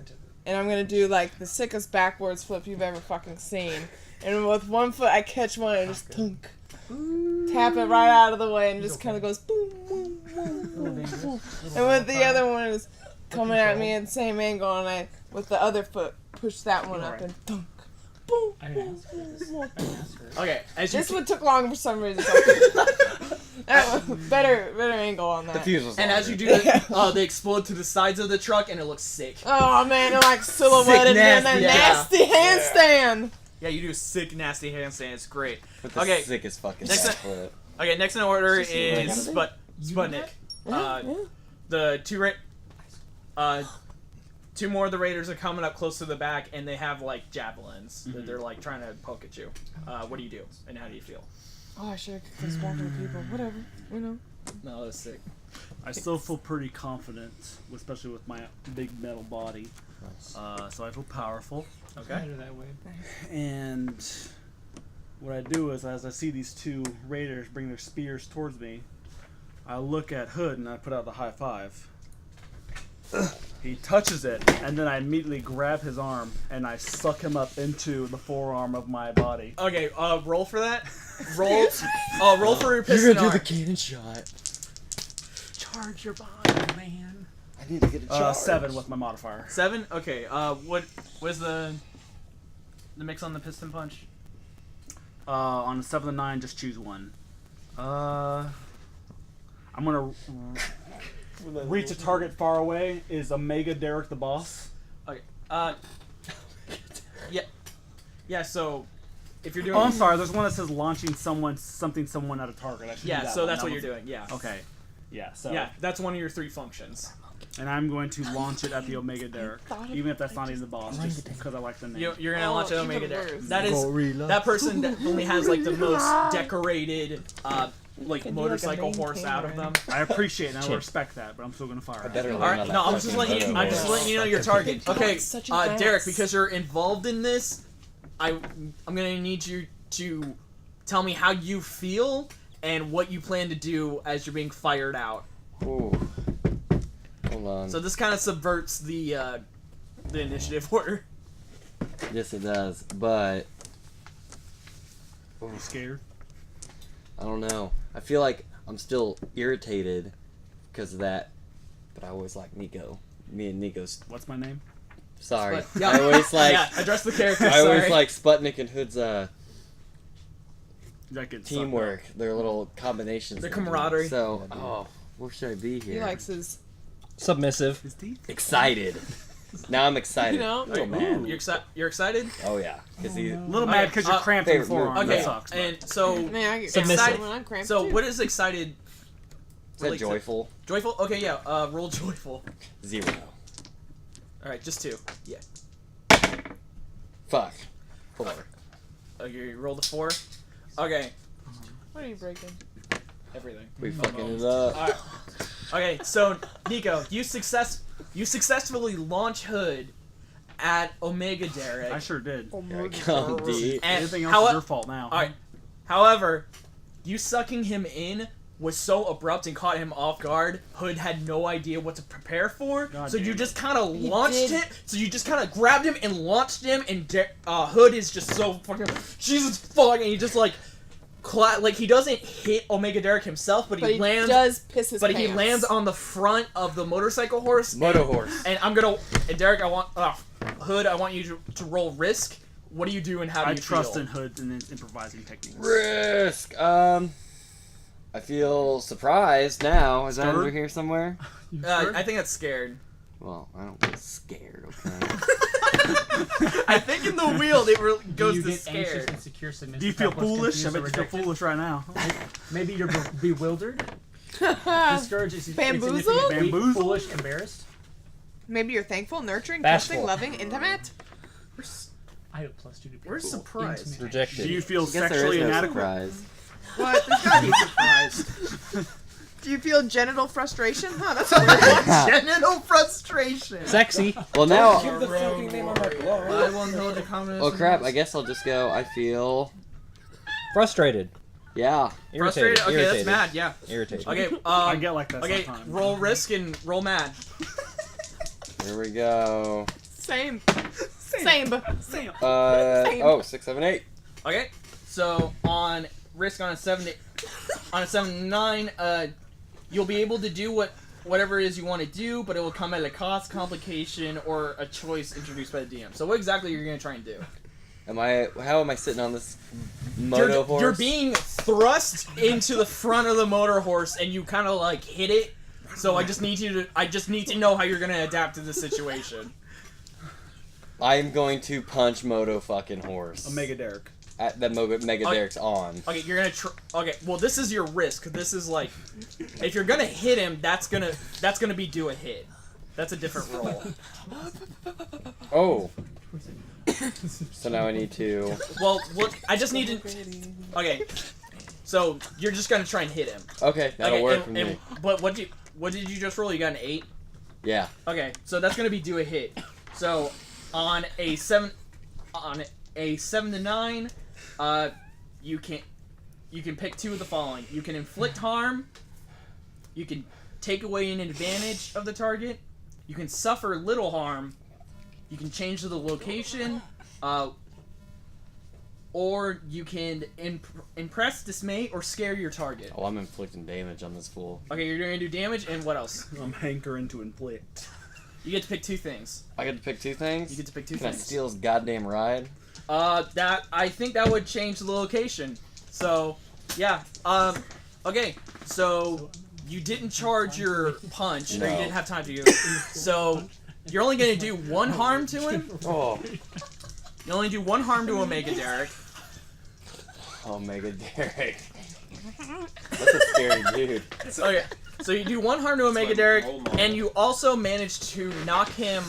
and I'm gonna do like the sickest backwards flip you've ever fucking seen. And with one foot, I catch one and just thunk, tap it right out of the way, and it just kind of goes boom, boom, boom, boom, boom. And with the other one is coming at me at the same angle, and I, with the other foot, push that one up and thunk. Boom, boom, boom, boom. Okay, as you This one took long for some reason. That one, better angle on that. and as you do it, they explode to the sides of the truck, and it looks sick. Oh man, they're like silhouetted in a nasty, nasty handstand. Yeah, you do a sick, nasty handstand. It's great. With the Okay. sickest fucking Next backflip. Okay, next in order is Sputnik. The 2 more of the raiders are coming up close to the back, and they have like javelins that they're like trying to poke at you. What do you do, and how do you feel? Oh, I should have kicked this back to the people. Whatever, you know. No, that's sick. I still feel pretty confident, especially with my big metal body. So I feel powerful. Okay. And what I do is, as I see these 2 raiders bring their spears towards me, I look at Hood and I put out the high 5. He touches it, and then I immediately grab his arm and I suck him up into the forearm of my body. Okay, roll for that. Roll. Roll for your piston arm. cannon shot. Charge your body, man. I need to get a charge. 7 with my modifier. 7. Okay. What is the mix on the piston punch? On a 7 to 9, just choose one. I'm gonna reach a target far away. Is Omega Derek the boss? Okay. Yeah. So, if you're doing. Oh, I'm sorry. There's one that says launching someone at a target. I should do Yeah. that So one. that's That what you're one's- doing. Yeah. Okay. Yeah. So. Yeah. That's one of your 3 functions. And I'm going to launch it at the Omega Derek, even if that's not even the boss, just because I like the name. You're gonna launch it on Omega even Derek. worse. That is that person definitely has like the most decorated like Can do, like, a motorcycle main horse out of camera. them. I appreciate it and I respect that, but I'm still gonna fire. better it. learn All right, how that no, I'm just fucking letting you. motor I'm just works. letting you know your target. Okay, Such an ass. Derek, because you're involved in this, I'm gonna need you to tell me how you feel and what you plan to do as you're being fired out. Ooh. Hold on. So this kind of subverts the initiative order. Yes, it does, but You scared? I don't know. I feel like I'm still irritated because of that, but I always like Nico. Me and Nico's. What's my name? Sorry. Yeah. I always like. Yeah, address the character. I always sorry. like Sputnik and Hood's That gets teamwork, their little combinations. Their they do. camaraderie. So, where should I be He here? likes his. Submissive. His teeth? Excited. Now I'm excited. You know? Little man. You're excited? Oh yeah, because he. A little mad because you're cramped in the favorite forearm. Okay, That sucks. but- and so Man, I get Submissive. excited when I'm cramped so too. what is excited? Is that relate to- joyful? Joyful? Okay, yeah. Roll joyful. 0. All right, just 2. Yeah. Fuck. 4. Okay, you rolled a 4. Okay, What are you breaking? everything. We fucking it up. All right. Okay, so Nico, you successfully launch Hood at Omega Derek. I sure did. Here I come, D. And Anything else is how- your fault now. All right. However, you sucking him in was so abrupt and caught him off guard. Hood had no idea what to prepare for, God so damn you it. just kind of launched did. it. So you just kind of grabbed him and launched him, and Hood is just so fucking Jesus fuck, and he just like like he doesn't hit Omega Derek himself, but he lands. does piss his But pants. he lands on the front of the motorcycle horse. Moto horse. And Derek, I want Hood. I want you to roll risk. What do you do and how do I you trust feel? in Hood and his improvising techniques. Risk. I feel surprised now. Is that Scared? under here somewhere? I think that's scared. Well, I don't feel scared. Okay. I think in the wheel it goes Do you to get anxious scared. and secure, submissive, Do you feel helpless, foolish? I confused, bet or you feel rejected? foolish right now. Maybe you're bewildered, discouraged, Bamboozled? insignificant, weak, Bamboozled? foolish, embarrassed. Maybe you're thankful, nurturing, Bashful. trusting, loving, intimate. I have +2 to people. We're surprised. Intimate. Rejected. Do you feel I guess there sexually is no inadequate? surprise. What? There's gotta be surprise. Do you feel genital frustration? Huh, that's weird. Genital frustration. Sexy. Well, now. Give the fucking name on my glove. I will indulge a comment. Oh crap! I guess I'll just go. I feel. Frustrated. Yeah. Irritated. Frustrated. Okay, Irritated. that's mad. Yeah. Irritated. Okay. I get like that Okay. sometimes. Roll risk and roll mad. Here we go. Same. Same. Oh, 6, 7, 8. Okay. So on risk on a 7-9, you'll be able to do whatever it is you want to do, but it will come at a cost, complication, or a choice introduced by the DM. So what exactly are you gonna try and do? How am I sitting on this moto horse? You're being thrust into the front of the motor horse, and you kind of like hit it. So I just need to know how you're gonna adapt to the situation. I'm going to punch Moto fucking horse. Omega Derek. At the Mega Okay. Derek's on. Okay, you're gonna okay, well this is your risk. This is like, if you're gonna hit him, that's gonna be do a hit. That's a different roll. Oh. So now I need to. Well, look, I just need to. Okay, so you're just gonna try and hit him. Okay, that'll Okay, work for me. But what did you just roll? You got an 8. Yeah. Okay, so that's gonna be do a hit. So on a 7 to 9, you can pick 2 of the following. You can inflict harm. You can take away an advantage of the target. You can suffer little harm. You can change the location, or you can impress, dismay, or scare your target. Oh, I'm inflicting damage on this fool. Okay, you're gonna do damage, and what else? I'm hankering to inflict. You get to pick 2 things. I get to pick 2 things? You get to pick 2 Can I things. steal his goddamn ride? I think that would change the location. So, yeah. Okay, so you didn't charge your punch, or No. you didn't have time to use it. So you're only gonna do 1 harm to him. Oh. You only do 1 harm to Omega Derek. Omega Derek. That's a scary dude. Okay, so you do 1 harm to Omega Derek, and you also manage to knock him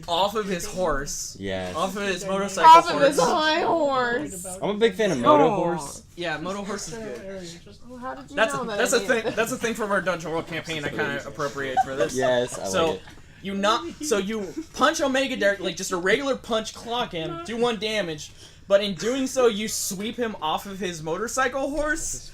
off of his horse. Yes. Off of his motorcycle Off horse. of his high horse. I'm a big fan of Moto Horse. Yeah, Moto Horse is good. Well, how did you That's know a, that that's I a thing. needed? That's a thing from our Dungeon World campaign. I kind of appropriate for this. Yes, I So like it. you punch Omega Derek, like just a regular punch, clock him, do 1 damage, but in doing so you sweep him off of his motorcycle horse,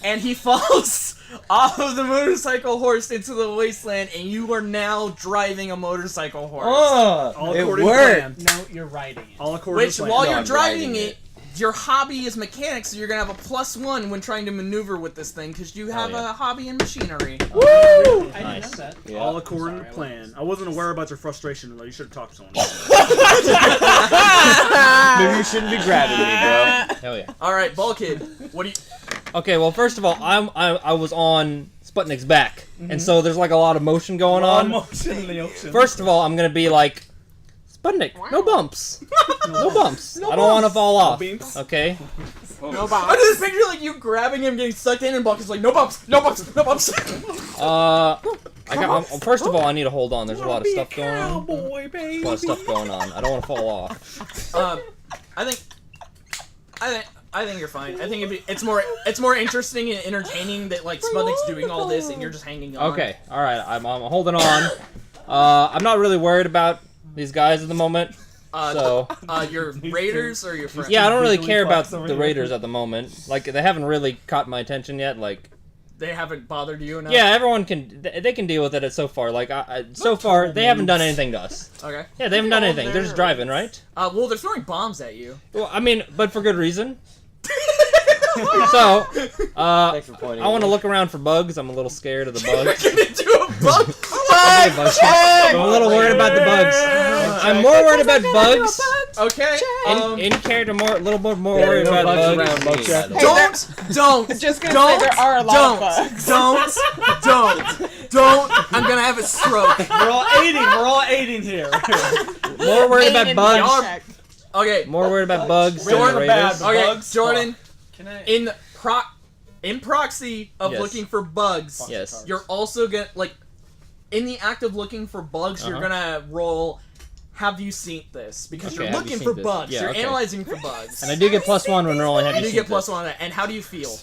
and he falls off of the motorcycle horse into the wasteland, and you are now driving a motorcycle horse. Oh, All it according worked. to plan. No, you're riding it. All according Which, to plan. while No, you're I'm driving riding it, your hobby is mechanics, so you're gonna have a +1 when trying to maneuver with this thing, because you have yeah. a hobby in machinery. I didn't Nice. know that. Yeah. All according to plan. I wasn't aware about your frustration, though. You should have talked to someone. Maybe you shouldn't be grabbing me, bro. Hell yeah. All right, Bulkhead, what do you? Okay, well, first of all, I was on Sputnik's back, and so there's like a lot of motion going on. Motion in the ocean. First of all, I'm gonna be like, Sputnik, no bumps, no bumps. I don't want to fall off. beams. Okay. No I box. just picture like you grabbing him, getting sucked in, and Buck is like, no bumps, no bumps, no bumps. First of all, I need to hold on. There's a lot of stuff going on. Cowboy, baby. A lot of stuff going on. I don't want to fall off. I think you're fine. I think it's more interesting and entertaining that like Sputnik's doing all this and you're just hanging on. Okay, all right. I'm holding on. I'm not really worried about these guys at the moment. So Your raiders or your friends? yeah, I don't really care about Fox over the here. Raiders at the moment. Like they haven't really caught my attention yet. Like They haven't bothered you enough. yeah, everyone can they can deal with it so far. Like so far they haven't done anything to us. Okay. Yeah, they haven't done anything. They're just driving, right? Well, they're throwing bombs at you. Well, I mean, but for good reason. So, Thanks for pointing. I want to look around for bugs. I'm a little scared of the bugs. Into a bug. I'm a little worried about the bugs. I'm more worried about bugs. Okay. In character, a little bit more worried about bugs. Don't. Just gonna say there are a lot of bugs. Don't. I'm gonna have a stroke. We're all aiding here. More worried about bugs. Check. Okay. More worried about bugs than the Jordan, raiders. bad. Okay, Bugs? Jordan. Can I? In proxy of Yes. looking for bugs, Yes. you're also gonna in the act of looking for bugs, you're Uh-huh. gonna roll. Have you seen this? Because Okay, you're have you looking seen for this? bugs. Yeah, you're okay. analyzing for bugs. And I do get +1 when rolling. Have You you do seen get plus this? one on that. And how do you feel?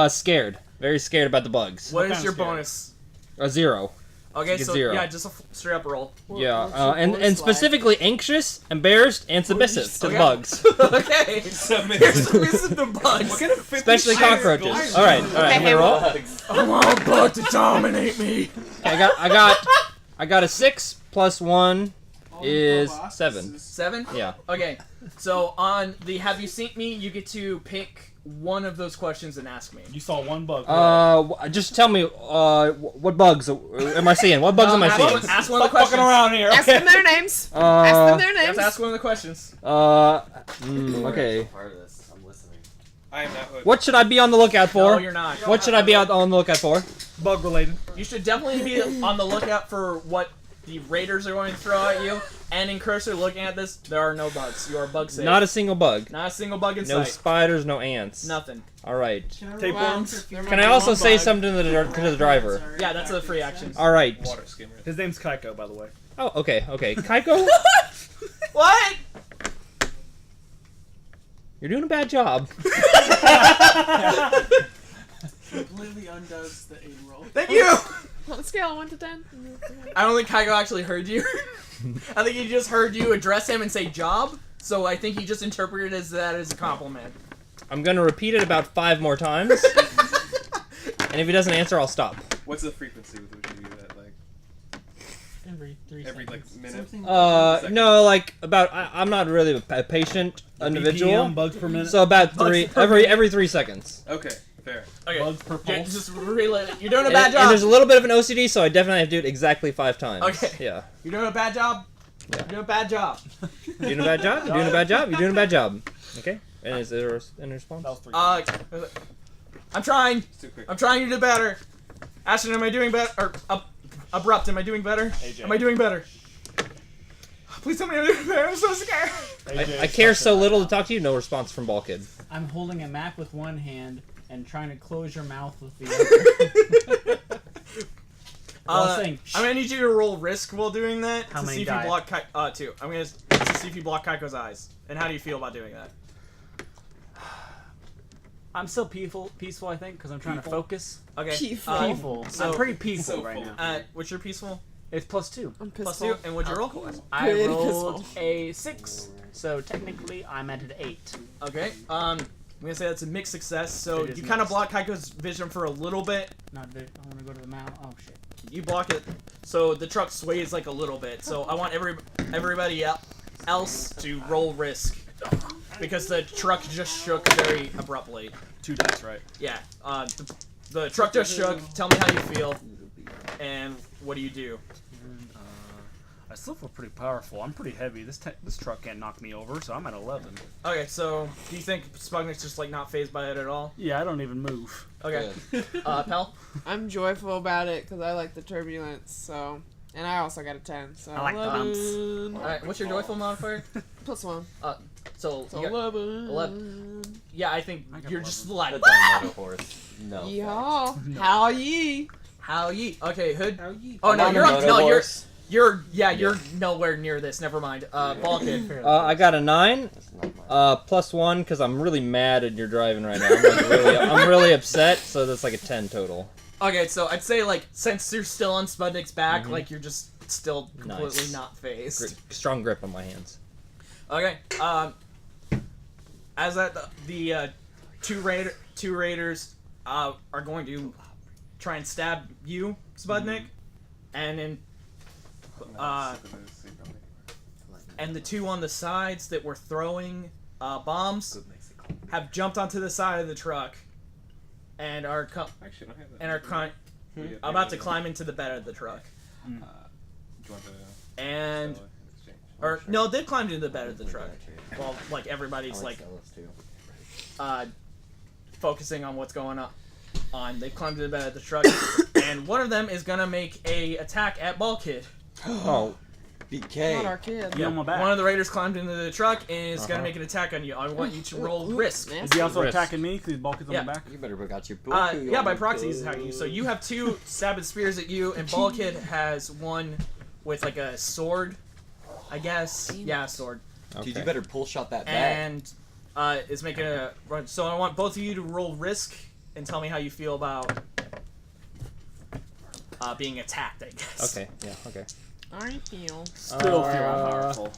Scared. Very scared about the bugs. What kind is of your scared? bonus? A 0. Okay, Get so 0. yeah, just a straight up roll. Yeah, what's your and voice specifically anxious, embarrassed, and submissive to the Okay. bugs, Okay. Here's the bugs. especially cockroaches. All right, I'm gonna roll. I want a bug to dominate me. I got a 6 plus 1 is 7. 7? Yeah. Okay, so on the Have You Seen Me, you get to pick one of those questions and ask me. You saw one bug. Just tell me what bugs am I seeing? What bugs am I ask seeing? one- Ask one of the Stop questions. fucking around here. Ask them their names. Ask them their You have names. to ask one of the questions. Okay. Part of this. I'm listening. I am not hooked. What should I be on the lookout No, for? you're not. What should I be on the lookout for? Bug related. You should definitely be on the lookout for what the raiders are going to throw at you. And in cursor, looking at this, there are no bugs. You are bug safe. Not a single bug. Not a single bug in No sight. spiders, no ants. Nothing. All right. Tapeworms. Can I also say something to the driver? Yeah, that's a free action. All right. Water skimmer. His name's Kaiko, by the way. Oh, okay. Kaiko, What? you're doing a bad job. Completely undoes the aid roll. Thank you! On a scale of 1 to 10. I don't think Kaiko actually heard you. I think he just heard you address him and say job. So I think he just interpreted that as a compliment. I'm gonna repeat it about 5 more times. And if he doesn't answer, I'll stop. What's the frequency with which you do that? Like Every 3 every like minute? No, like about. I'm not really a patient individual. BPM, bugs per minute. So about Bugs 3 per every 3 seconds. Okay, fair. Okay. Bugs per Yeah, pulse. just relay it. You're doing a And, bad and job. there's a little bit of an OCD, so I definitely have to do it exactly 5 times. Okay. Yeah. You're doing a bad job. Yeah. You're doing a bad job. You're doing a bad job. You're doing a bad job. You're doing a bad job. Okay. And is there a response? That was 3. I'm trying. It's too quick. I'm trying to do better. Ashton, am I doing better? Or Abrupt, am I doing better? AJ. Am I doing better? Please tell me I'm doing better. I'm so scared. I care so little to talk to you. No response from Ball Kid. I'm holding a map with one hand and trying to close your mouth with the other. While saying, I'm gonna need you to roll risk while doing that How to many see if die? you block 2. I'm gonna to see if you block Kaiko's eyes. And how do you feel about doing that? I'm still peaceful, I think, because I'm trying to focus. Okay. Peaceful. Peaceful. so- I'm pretty peaceful so right full. now. What's your peaceful? It's +2. I'm Plus pistol. 2. And what'd you roll? I Good rolled pistol. a 6, so technically I'm at an 8. Okay. I'm gonna say that's a mixed success. So It is you kind of mixed. block Kaiko's vision for a little bit. Not that I'm gonna go to the mount. Oh shit. You block it, so the truck sways like a little bit. So I want everybody else to roll risk because the truck just shook very abruptly. 2 dice, right? Yeah. The truck just shook. Tell me how you feel, and what do you do? I still feel pretty powerful. I'm pretty heavy. This truck can't knock me over, so I'm at 11. Okay, so do you think Spugnick's just like not phased by it at all? Yeah, I don't even move. Okay. Pal? I'm joyful about it because I like the turbulence. So, and I also got a 10. So I like bumps. 11 Alright, what's your joyful modifier? plus 1. So, So you got- 11. 11. Yeah, I think I got you're 11. just like, That's on Moto Horse. No. Yeehaw. How ye? how ye? Okay, Hood. How ye? Oh no, I'm you're on up. the No, Moto you're Horse. you're nowhere near this. Never mind. Ball Kid. I got a 9. That's not mine. +1 because I'm really mad and you're driving right now. I'm really upset, so that's like a 10 total. Okay, so I'd say like since you're still on Spudnik's back, like you're just still completely Nice. not phased. Strong grip on my hands. Okay. As that the two raiders are going to try and stab you, Spudnik, and then and the 2 on the sides that were throwing bombs have jumped onto the side of the truck and are Actually, I don't have that. and are about to climb into the bed of the truck. Do you want to And sell it in exchange? or no, they climbed into the bed of the truck. Well, like everybody's I like Stella's too. focusing on what's going on. They climbed to the bed of the truck, and one of them is gonna make a attack at Ballkid. Oh, BK. Not our kid. Yeah, on my back. One of the raiders climbed into the truck and is gonna make an attack on you. I want you to roll risk. Is he also Risk. attacking me because his bulk is on Yeah. my back? You better got your Yeah, by proxy he's attacking you. So you have 2 stabbing spears at you, and Ballkid has one with like a sword, I guess. Yeah, a sword. Dude, you okay. better pull shot that back. And is making a run. So I want both of you to roll risk and tell me how you feel about being attacked, I guess. Okay, yeah, okay. I feel. Still feel powerful.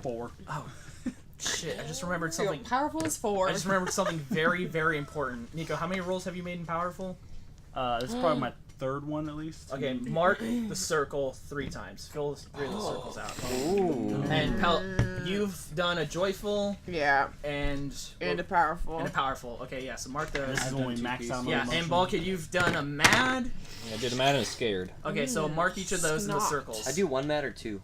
4. Shit, I just remembered something. Powerful as 4. I just remembered something very, very important. Nico, how many rolls have you made in Powerful? This is probably my 3rd one at least. Okay, mark the circle 3 times. Fill 3 of the circles out. Ooh. And Pel, you've done a joyful Yeah. and And a powerful. and a powerful. Okay, yeah. So mark those. This is when we max out my Yeah, emotion. and Bulkhead, you've done a mad. Yeah, dude, I'm mad and scared. Okay, so mark each of those in the Snot. circles. I do 1 mat or 2.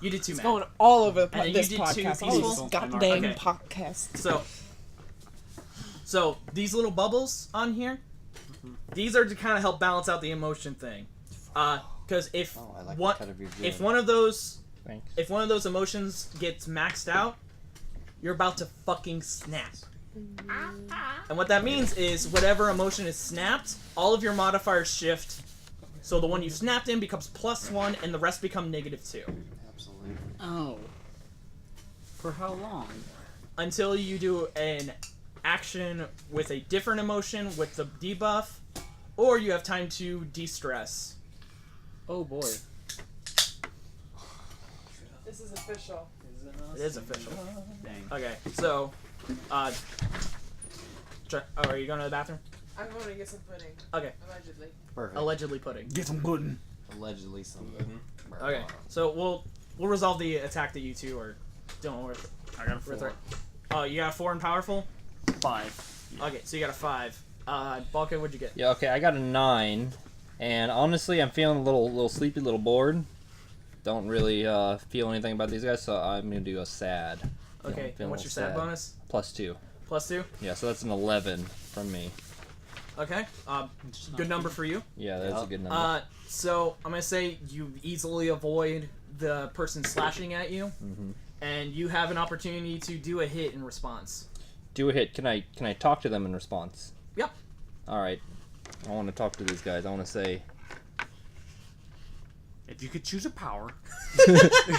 You did 2 It's mad. going all over And then you this did 2 podcast. All peaceful. these goddamn Okay. podcasts. So these little bubbles on here, these are to kind of help balance out the emotion thing. Because if Oh, I like one the cut of your if jib. one of those Thanks. if one of those emotions gets maxed out, you're about to fucking snap. And what that means is whatever emotion is snapped, all of your modifiers shift. So the one you snapped in becomes +1, and the rest become -2. Absolutely. Oh. For how long? Until you do an action with a different emotion with the debuff, or you have time to de-stress. Oh boy. This is official. It is official. Dang. Okay, so, are you going to the bathroom? I'm going to get some pudding. Okay, Allegedly. Perfect. allegedly pudding. Get some pudding. Allegedly something. Okay, so we'll resolve the attack that you two are dealing with. I got a 4. Oh, you got a 4 in powerful? 5. Okay, so you got a 5. Balkan, what'd you get? Yeah, okay, I got a 9, and honestly, I'm feeling a little sleepy, a little bored. Don't really feel anything about these guys, so I'm gonna do a sad. Okay, feeling and a what's your little sad bonus? +2. +2? Yeah, so that's an 11 from me. Okay, good number for you. Yeah, that's a good number. So I'm gonna say you easily avoid the person slashing at you, and you have an opportunity to do a hit in response. Do a hit. Can I talk to them in response? Yep. All right. I want to talk to these guys. I want to say, If you could choose a power,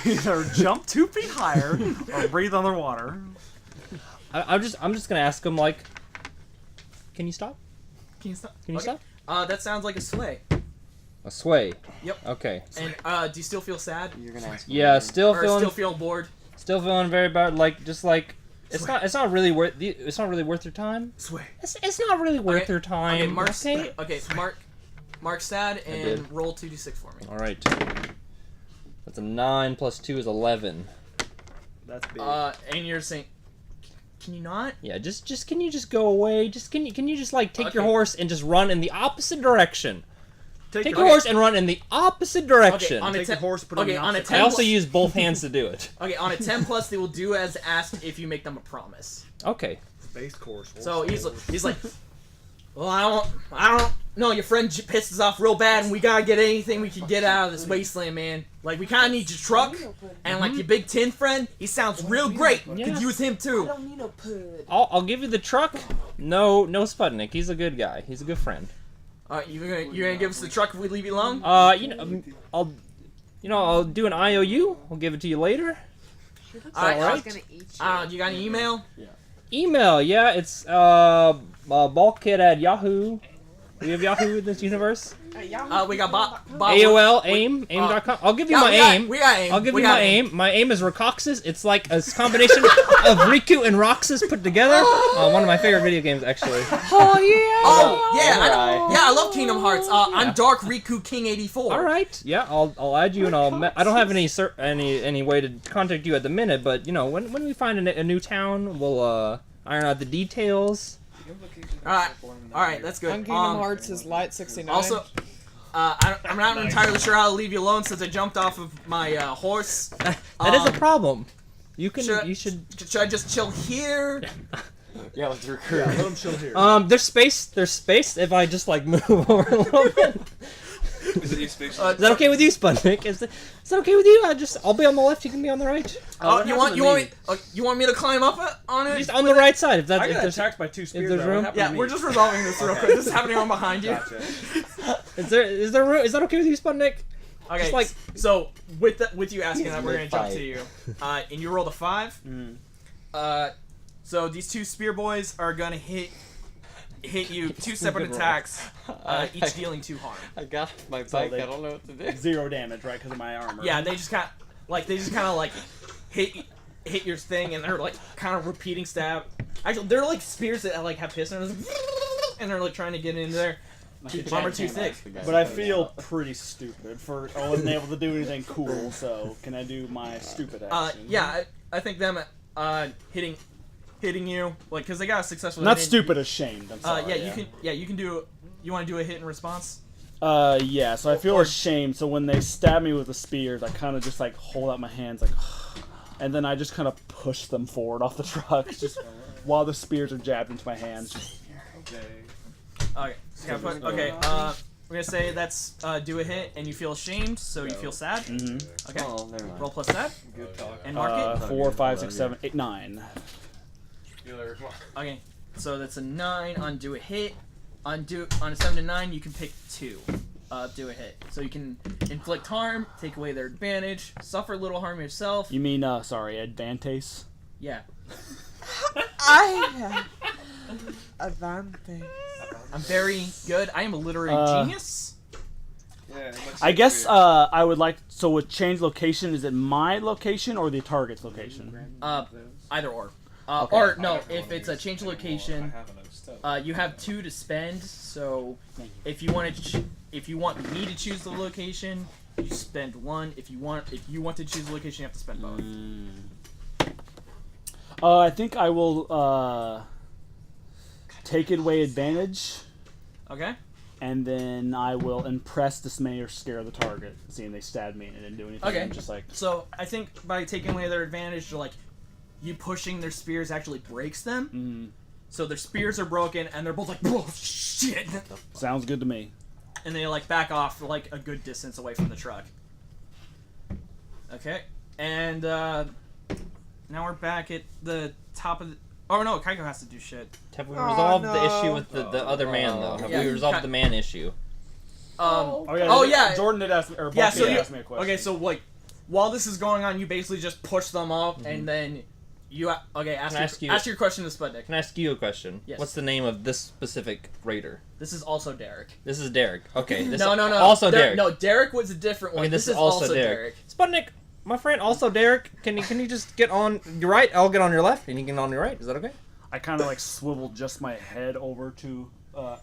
either jump 2 feet higher or breathe underwater. I'm just gonna ask them like, can you stop? Can you stop? Can you Okay. stop? That sounds like a sway. A sway. Yep. Okay. And do you still feel sad? You're gonna ask. Yeah, still Or feeling still feel bored? very bad. Like just like it's not really worth their time. Sway. It's not really worth Okay. their time. Okay, Mark. Okay. Okay, Mark sad and did. roll 2d6 for me. All right. That's a 9 plus 2 is 11. That's big. And you're saying, can you not? Yeah, just can you just go away? Can you just like take your Okay. horse and just run in the opposite direction? Take your- your horse and run in the opposite direction. Okay, on a Take the 10 horse, put it on okay, the on a opposite 10 I also plus- use both hands to do it. Okay, on a 10 plus, they will do as asked if you make them a promise. Okay. Base course. So he's like, well, I don't know. Your friend pisses off real bad, and we gotta get anything we can get out of this wasteland, man. Like, we kind of need your truck, and like your Big Tin friend, he sounds real great. Yeah. Could use him I too. don't need no pud. I'll give you the truck. No Sputnik. He's a good guy. He's a good friend. You're gonna give us the truck if we leave you alone? I'll do an IOU. I'll give it to you later. Alright, all I was right. gonna eat you. You got an email? Email, yeah, it's bulkhead at Yahoo. We have Yahoo in this universe. We got Bob. AOL, AIM.com. I'll give you my AIM. We got AIM. I'll give you my AIM. My AIM is Rocoxis. It's like a combination of Riku and Roxas put together. One of my favorite video games, actually. Oh yeah. Oh yeah, I love Kingdom Hearts. I'm Dark Riku King 84. All right. Yeah, I'll add you, and I don't have any way to contact you at the minute, but you know, when we find a new town, we'll iron out the details. All right, that's good. On Kingdom Hearts is Light 69. Also, I'm not entirely sure how to leave you alone since I jumped off of my horse. That is a problem. You should. Should I just chill here? Yeah, let's recruit. Yeah, let him chill here. There's space if I just like move over a little bit. Is it space? Is that okay with you, Sputnik? Is that okay with you? I'll be on the left. You can be on the right. You want me to climb up on it? Just on the right side. If I if got there's attacked by 2 spears. there's though. room? What happened Yeah, to me? we're just resolving this real quick. This is happening on behind you. Gotcha. is there room? Is that okay with you, Sputnik? Okay, Just like- so with you asking that, we're gonna jump to you. And you rolled a 5. So these 2 spear boys are gonna hit you 2 separate attacks, each dealing 2 harm. I got my bike. I don't know what to do. 0 damage, right? Because of my armor. Yeah, they just kind of hit your thing, and they're like kind of repeating stab. Actually, they're like spears that like have pistons, and they're like trying to get in there. Armor too thick. But I feel pretty stupid for I wasn't able to do anything cool. So can I do my stupid action? Yeah, I think them hitting you like because they got a successful. Not stupid, ashamed. I'm sorry. You can do. You want to do a hit in response? Yeah. So I feel ashamed. So when they stab me with the spears, I kind of just like hold out my hands like, and then I just kind of push them forward off the truck, just while the spears are jabbed into my hands. Just, Okay. We're gonna say that's do a hit, and you feel ashamed, so you feel sad. mm-hmm. Okay. Oh, never mind. Roll plus sad. Good talk. And mark it. 4, 5, 6, 7, 8, 9. Okay. So that's a 9 on do a hit. On a 7 to 9, you can pick 2. Do a hit. So you can inflict harm, take away their advantage, suffer little harm yourself. You mean advantage? Yeah. I advantage. I'm very good. I am a literary genius. Yeah, I guess I would like. So with change location, is it my location or the target's location? Either or. Okay. Or no, if it's a change location, you have 2 to spend. So if you want me to choose the location, you spend 1. If you want to choose the location, you have to spend both. I think I will take away advantage. Okay. And then I will impress, dismay, or scare the target, seeing they stabbed me and didn't do anything. Okay. I'm just like. So I think by taking away their advantage, like you pushing their spears actually breaks them. So their spears are broken, and they're both like, "Whoa, shit!" Sounds good to me. And they like back off like a good distance away from the truck. Okay, and now we're back at the top of the. Oh no, Kaiko has to do shit. Have we resolved the issue with the other man though? Have we resolved the man issue? Yeah. Jordan did ask me, or Yeah, so asked me a question. Okay, so like while this is going on, you basically just push them off, and then you ask your question to Sputnik. Can I ask you a question? Yes. What's the name of this specific raider? This is also Derek. This is Derek. Okay. This No. Also Derek. No, Derek was a different one. Okay, this is also Derek. Sputnik, my friend, also Derek. Can you just get on your right? I'll get on your left, and you get on your right. Is that okay? I kind of like swivel just my head over to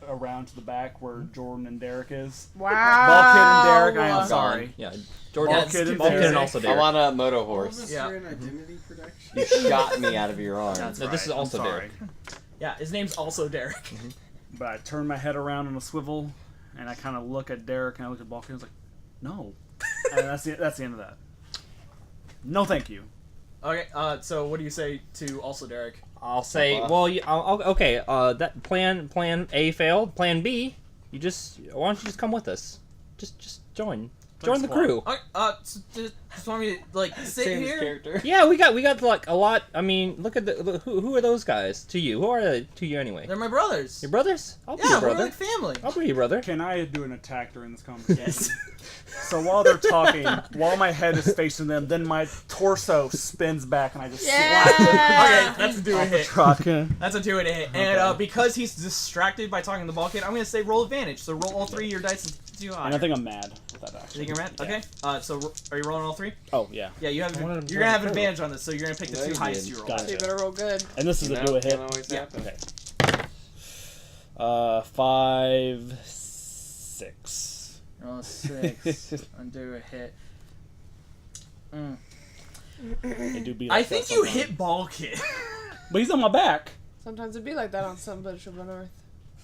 around to the back where Jordan and Derek is. Wow. Bulkhead and Derek, I am sorry. Yeah, Jordan, Bulkhead and Bulkhead and Derek. also I Derek. want a moto horse. Is Yeah. there an identity protection? You shot me out of your arm. That's No, this is I'm also sorry. Derek. Yeah, his name's also Derek. But I turn my head around on a swivel, and I kind of look at Derek, and I look at Bulkhead, and I was like, no. And that's the end of that. No, thank you. Okay, so what do you say to also Derek? I'll say, well, okay. That plan A failed. Plan B, why don't you just come with us? Just join. Join the crew. Just want me to like sit Same here. character. Yeah, we got like a lot. I mean, look at who are those guys to you? Who are they to you anyway? They're my brothers. Your brothers? I'll be Yeah, your we're brother. like family. I'll be your brother. Can I do an attack during this conversation? So while they're talking, while my head is facing them, then my torso spins back and I just slap Okay, that's a 2 off the hit. truck. That's a 2 hit. And because he's distracted by talking to the ball kid, I'm gonna say roll advantage. So roll all 3 of your dice and do higher. And I think I'm mad with that You actually. think you're mad? Okay. So are you rolling all 3? Oh yeah. Yeah, you have. I wanted to You're gonna have roll. advantage on this, so you're gonna pick the Yeah, 2 you highest did. you roll. Got You better roll good. And this is a do a hit. Yeah. Okay. 5, 6. Roll a 6. Undo a hit. It do be I like think that you sometimes. hit ball kid. But he's on my back. Sometimes it'd be like that on some but Sugar North.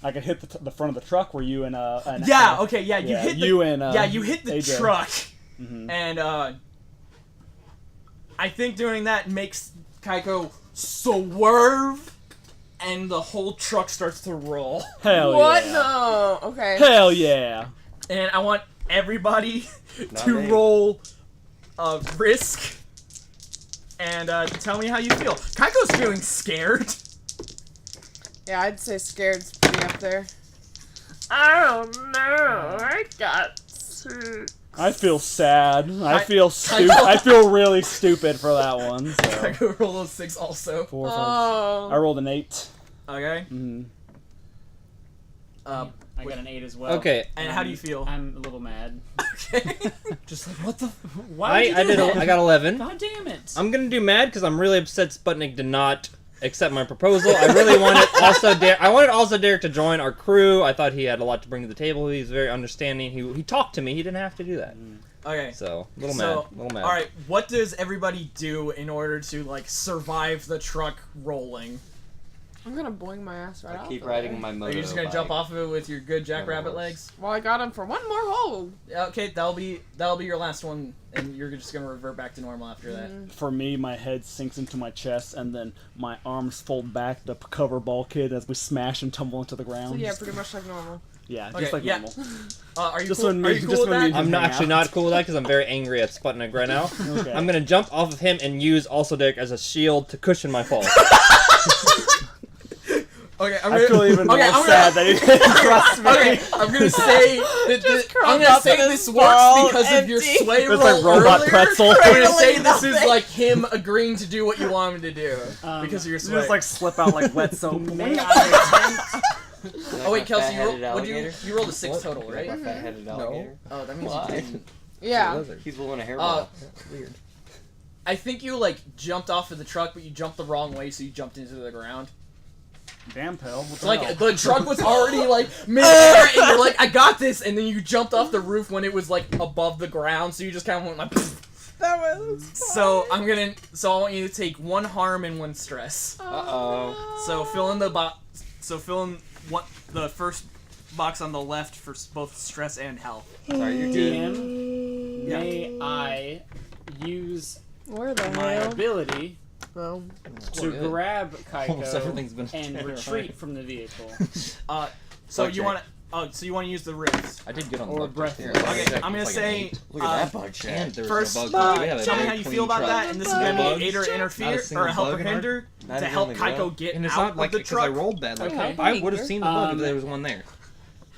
I could hit the front of the truck where you and Yeah. Okay. Yeah. You yeah, hit the. you and you hit the AJ. truck, Mhm. and I think doing that makes Kaiko swerve, and the whole truck starts to roll. Hell What? yeah. No. Okay. Hell yeah. And I want everybody Not to me. roll risk and tell me how you feel. Kaiko's feeling scared. Yeah, I'd say scared's pretty up there. I don't know. I got sick. I feel sad. I I- feel stupid. I feel really stupid for that one. So. Kaiko rolled a 6 also. 4, 5. Oh. I rolled an 8. Okay. Mm-hmm. I got an 8 as well. Okay. And how do you feel? I'm a little mad. Okay. Just like, what the? Why would you I do did. that? I got 11. God damn it! I'm gonna do mad because I'm really upset Sputnik did not accept my proposal. I really wanted also Derek to join our crew. I thought he had a lot to bring to the table. He's very understanding. He talked to me. He didn't have to do that. Okay. So a little So, mad. all right, what does everybody do in order to like survive the truck rolling? I'm gonna boing my ass right off. I keep of riding there. my Are motor. you just gonna jump off of it with your good jackrabbit horse. legs? Well, I got him for one more hole. Yeah, okay, that'll be your last one, and you're just gonna revert back to normal after that. For me, my head sinks into my chest, and then my arms fold back to cover ball kid as we smash and tumble into the So ground. yeah, pretty much like normal. Yeah, Okay, just like yeah. normal. Are you Just cool? when me- Are you cool just with when me- that? I'm not hang actually out. not cool with that because I'm very angry at Sputnik right now. Okay. I'm gonna jump off of him and use also Derek as a shield to cushion my fall. Okay, I feel even more I'm sad that he didn't trust me. Okay, I'm gonna say that I'm curled gonna up say in this his works ball, because of your empty. sway It's roll like robot earlier. pretzel. I'm gonna say Cradling this is nothing. like him agreeing to do what you want him to do because of your You sway. just like slip out like wet soap. May I Oh wait, Kelsey, you Fat-headed rolled, alligator? you rolled a 6 total, Like right? a fat-headed alligator. Oh, that means Why? you didn't. Yeah. He's blowing a hairball. Weird. I think you like jumped off of the truck, but you jumped the wrong way, so you jumped into the ground. Damn, Pell. What the Like hell? the truck was already like mid-air, and you're like, I got this, and then you jumped off the roof when it was like above the ground, so you just kind of went like. That was. So I want you to take 1 harm and 1 stress. Uh-oh. So fill in the box. So fill in the first box on the left for both stress and health. Sorry, you're good. DM? Yeah. May I use Where the my hell? ability Oh. to good. grab Almost everything's Kaiko been and terrifying. retreat from the vehicle? So Bug you check. want to? Oh, so you want to use the ribs? I did get on the Or bug breath check. work. Okay, Check I'm gonna was like an say. 8. Look at that bug check. And there's First, no bugs. We have a tell me very how you clean feel about truck. that, and this is No gonna bugs. be aid or Not a interfere single or help bug or in our- hinder Not to even help the Kaiko grill. get And it's out not like of the because I truck. rolled bad. Like Okay. I would have seen the bug if Um, there was one there.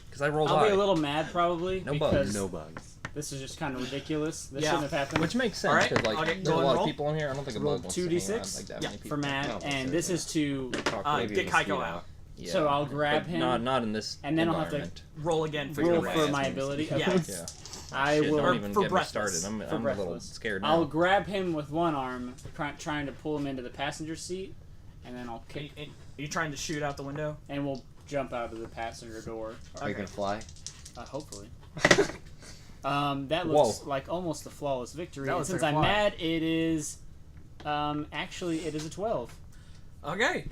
Because I rolled I'll be high. a little mad probably No bugs. because No bugs. this is just kind of ridiculous. This Yeah. shouldn't have happened. Which makes sense Alright, because like okay, there's go a and lot roll. of people in here. I don't think a Roll bug wants to hang 2d6? around like that Yeah, many people. for Matt, No, and that's this is to Maybe get a Kaiko mosquito. out. Yeah. So I'll grab But him Not in this. and then I'll have to environment. Roll again for roll your for rest. my ability. Yeah. Okay. Yeah. I Shit, will. don't even for get me breathless. started. For I'm a little breathless. scared now. I'll grab him with one arm, trying to pull him into the passenger seat, and then I'll kick, Are you trying to shoot out the window? and we'll jump out of the passenger door. Are you gonna fly? Hopefully. That looks Whoa. like almost a flawless victory. That And looks since like a I'm fly. mad, it is. Actually, it is a 12. Okay.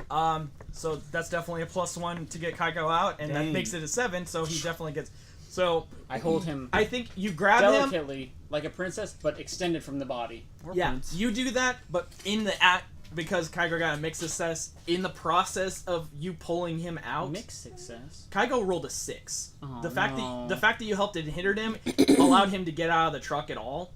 So that's definitely a +1 to get Kaiko out, and that Dang. makes it a 7. So he definitely gets. So I hold him I think you grab him. delicately, like a princess, but extended from the body. Yeah, you do that, but in the because Kygo got a mixed success, in the process of you pulling him out, Mixed success. Kygo rolled a 6. Oh, the fact no. that you helped and hindered him allowed him to get out of the truck at all.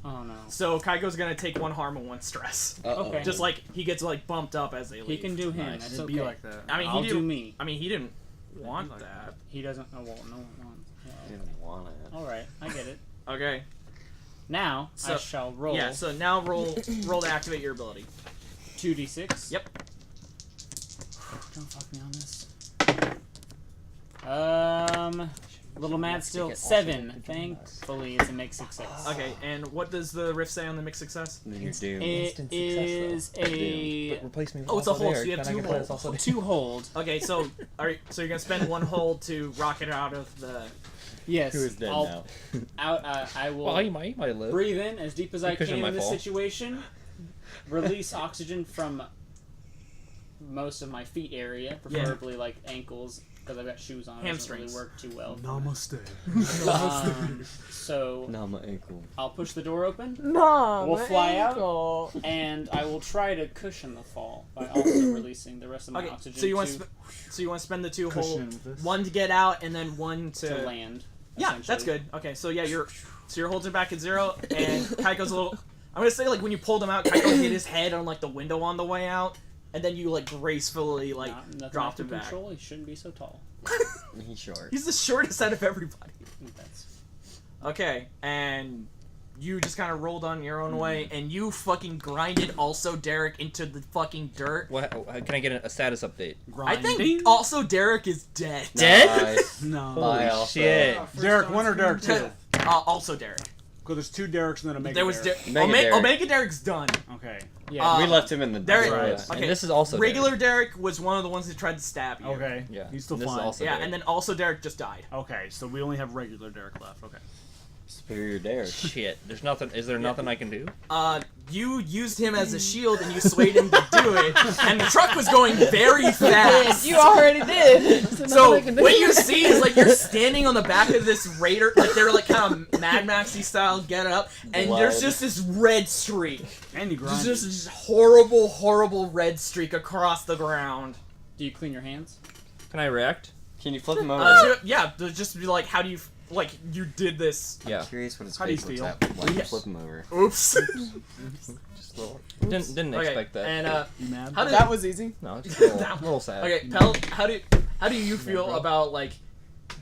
Oh no. So Kygo's gonna take 1 harm and 1 stress. Okay. Just like he gets like bumped up as they leave. He can do him. Nice. It's It'd okay. be like that. I mean, I'll he do didn't. me. I mean, he didn't want that. He doesn't. Oh well, no one wants. I didn't want it. All right, I get it. Okay. Now I So- shall roll. Yeah. So now roll to activate your ability. 2d6. Yep. Don't fuck me on this. Little mad still. 7. Thankfully, it's a mixed success. Okay. And what does the riff say on the mixed success? Then you're doomed. It is a Replace me with Oh, it's a also hold. So Derek, you have then I 2 can play as holds. also 2 hold. Okay. So so you're gonna spend 1 hold to rocket out of the. Yes. Who is dead I'll now? I will Well, he might live. breathe in as deep as I Because of can my in this fall. situation. Release oxygen from most of my feet area, preferably like ankles, because I've got shoes on. It doesn't really Hamstrings. work too well. Namaste. So Now my ankle. I'll push the door open, No, We'll my fly out. ankle. and I will try to cushion the fall by also releasing the rest of my Okay. oxygen So you want to to spend the 2 Cushion hold. with this. 1 to get out, and then 1 to land. Yeah, that's essentially. good. Okay, so yeah, your holds are back at 0, and Kaiko's a little. I'm gonna say like when you pulled him out, Kaiko hit his head on like the window on the way out, and then you like gracefully like Nothing dropped to him back. control. He shouldn't be so tall. He's short. He's the shortest out of everybody. That's Okay, and you just kind of rolled on your own way, and you fucking grinded also Derek into the fucking dirt. What? Can I get a status update? I think also Derek is dead. Dead? Nice. No. Bye, Holy also. shit. Derek 1 or Derek 2? Also Derek. Because there's 2 Dereks and then Omega There was Derek. Omega Derek. Omega Derek's done. Okay. yeah. We left him in the Derek- dirt. Right. Okay. And this is also Regular Derek was one of the ones that tried to stab you. Okay. Yeah. He's still This is fine. also Yeah, Derek. and then also Derek just died. Okay, so we only have regular Derek left. Okay. Superior Derek. Shit. There's nothing. Is there nothing I can do? You used him as a shield and you swayed him to do it, and the truck was going very fast. You already did. So nothing I can do. what you see is like you're standing on the back of this Raider, like they're like kind of Mad Maxy style get up, and there's Blood. just this red streak, And you grind. just this horrible, horrible red streak across the ground. Do you clean your hands? Can I react? Can you flip him over? Yeah, to just be like, how do you like you did this? Yeah. Curious what his How do you face looks feel? at while you Yes. flip him over. Oops. Just a little. Didn't Okay, expect that. and You mad? how did That was easy. No, it's a little, That- little sad. okay, Pel, how do you feel bro. about like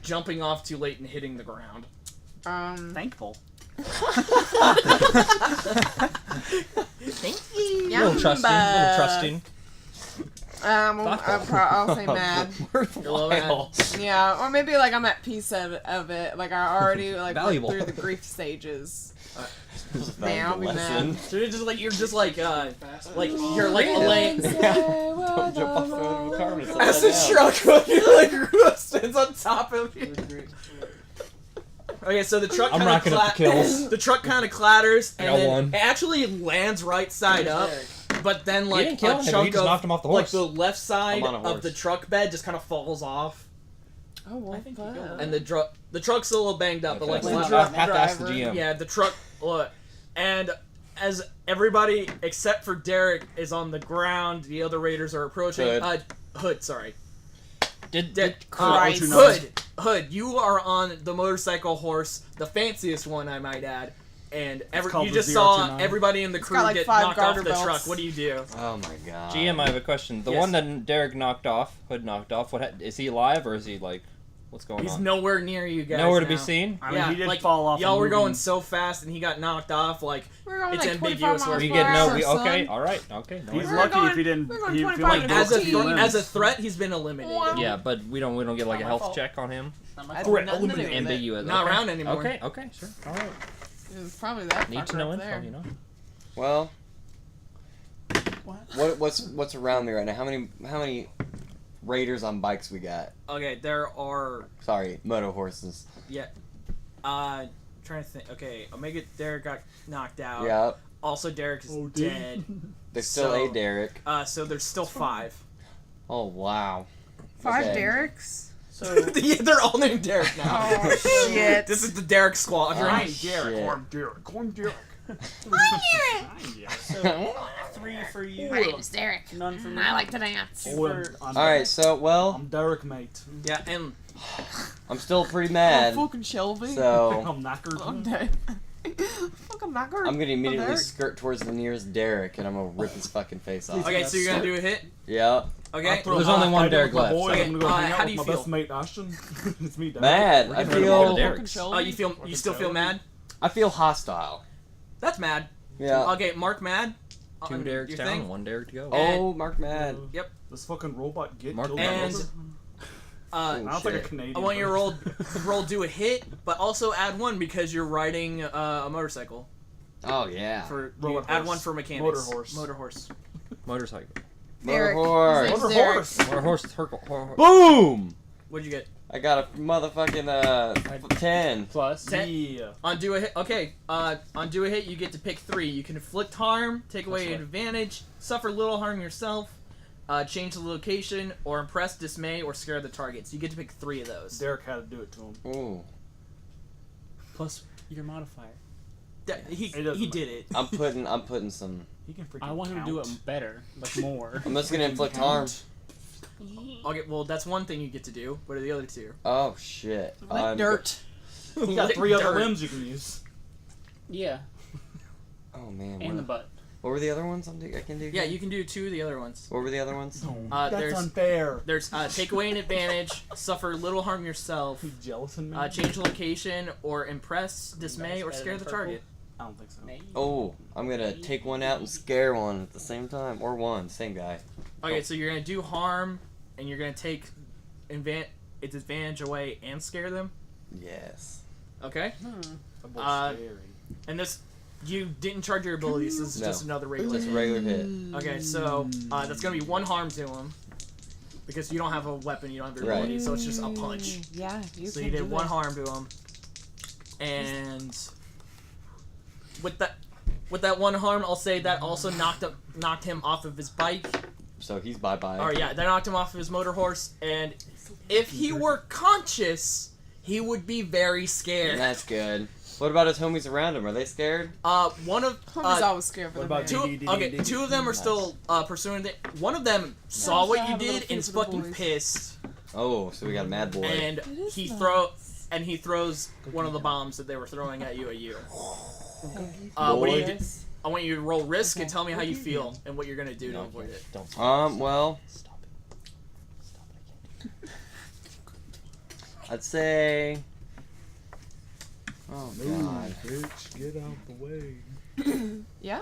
jumping off too late and hitting the ground? Thankful. Thank you. A little trusting. A little trusting. I'll say mad. You're a little mad. Yeah, or maybe like I'm at peace of it. Like I already like went Valuable. through the grief stages. Just a Now I'll be lesson. mad. So you're just like you're like laying Don't jump off the hood of a car when it's as the upside down. truck like stands on top of you. Okay, so the truck I'm kind racking up the kills. The truck kind of clatters, I and got then one. it actually lands right side up. But then like didn't kill a him, he chunk just of knocked him off the like horse. the left side I'm on a of the horse. truck bed just kind of falls off, Oh, well, think you fuck. go. and the truck's a little banged up, but like Okay. the left- truck Have to ask the driver. GM. yeah, the truck. And as everybody except for Derek is on the ground, the other raiders are approaching. Hood, sorry. Did Christ. Hood, you are on the motorcycle horse, the fanciest one, I might add. And called you the just saw 029. everybody in the crew got, like, get 5 knocked off garter the belts. truck. What do you do? Oh my god. GM, I have a question. The Yes. one that Derek knocked off, Hood knocked off. Is he alive or is he like, what's going He's on? nowhere near you guys. Nowhere to be now. seen. I mean, Yeah, he did like, fall off. y'all and were going moving. so fast, and he got knocked off. Like We're going It's like 25 ambiguous miles where We per get no. hour, We son. okay. All right. Okay. No He's worries. lucky going- if he didn't. we're going He 25 feel like minutes. as a broke his as a limbs. threat, he's been eliminated. Yeah, but we don't get like a Not my health fault. check on him. I had nothing to do with it. Ambiguous. Not okay. around anymore. Okay. Okay. Sure. All right. It was probably that Need to fucker know up info. there. You know. Well, what's around me right now? How many raiders on bikes we got? Okay, there are. Sorry, moto horses. Trying to think. Okay, Omega Derek got knocked out. Yeah, Also, Derek is dead. there's still So- a Derek. So there's still 5. Oh wow. 5 Okay. Derek's? So Yeah, they're all named Derek now. Oh, shit. This is the Derek squad. Ah, Derek. shit. I'm Derek. I'm Derek. So 3 for you. My name's Derek. None for me. I like to dance. Alright, so, well, I'm Derek, mate. Yeah, and I'm still pretty mad. Fucking Shelby. So, I'm knackered. I'm dead. Fucking knackered. I'm gonna immediately Derek. skirt towards the nearest Derek and I'm gonna rip his fucking face off. okay, so you're gonna do a hit. Yeah. Okay. There's only one Derek left. Boys, Okay, I'm gonna go hang out how with do you my feel? best mate Ashton. It's me, Derek. Mad. I feel. Fucking Shelby. You still feel mad? I feel hostile. That's mad. Yeah. Okay, Mark mad. Two On Derek's your down, thing. one Derek to go. Oh, Mark mad. This fucking robot get Mark killed. and- Oh, Sounds like a shit. Canadian. I want you to roll do a hit, but also add 1 because you're riding a motorcycle. Oh, yeah. For Motor add horse. 1 for mechanics. Motor horse. Motor horse. Motorcycle. Derek. Motor horse. His name's Motor Derek. horse. Motor horse. Boom! What'd you get? I got a motherfucking 10. Plus. 10. Yeah. On do a hit. Okay. On do a hit, you get to pick 3. You can inflict harm, take away That's an advantage, suffer little harm yourself, change the location, or impress, dismay, or scare the targets. You get to pick 3 of those. Derek had to do it to him. Ooh. Plus your modifier. He It doesn't did it. I'm putting some. He can freaking I want him to do it better, like more. I'm just gonna inflict harm. Okay, well that's one thing you get to do. What are the other 2? Oh shit. I'm Dirt. You got 3 other Dirt. limbs you can use. Yeah, Oh man. and the butt. What were the other ones I can do? Yeah, you can do 2 of the other ones. What were the other ones? That's there's unfair. there's take away an advantage, suffer little harm yourself, He's jealous of me. change the location, or impress, dismay, or scare the target. I don't think so. Oh, I'm gonna take one out and scare one at the same time, or one, same guy. Okay, so you're gonna do harm, and you're gonna take its advantage away and scare them. Yes. Okay, That boy's scary. and this you didn't charge your abilities. This is No. just another regular. Just a regular hit. Okay, so that's gonna be 1 harm to him because you don't have a weapon, you don't have your Right. ability, so it's just a punch. Yeah, you So can you did do 1 this. harm to him, and with that 1 harm, I'll say that also knocked him off of his bike. So he's bye-bye. Or yeah, that knocked him off of his motor horse, and if he were conscious, he would be very scared. That's good. What about his homies around him? Are they scared? One of Homie's always scared for the about man. you? 2 of them are still pursuing it. One of them saw what you did and is fucking pissed, Oh, so we got a mad boy. and is he nice. throws one of the bombs that they were throwing at you. What do you do? I want you to roll risk and tell me how you feel and what you're gonna do to avoid it. Well, I'd say. Oh god. Bitch, get out the way. Yeah?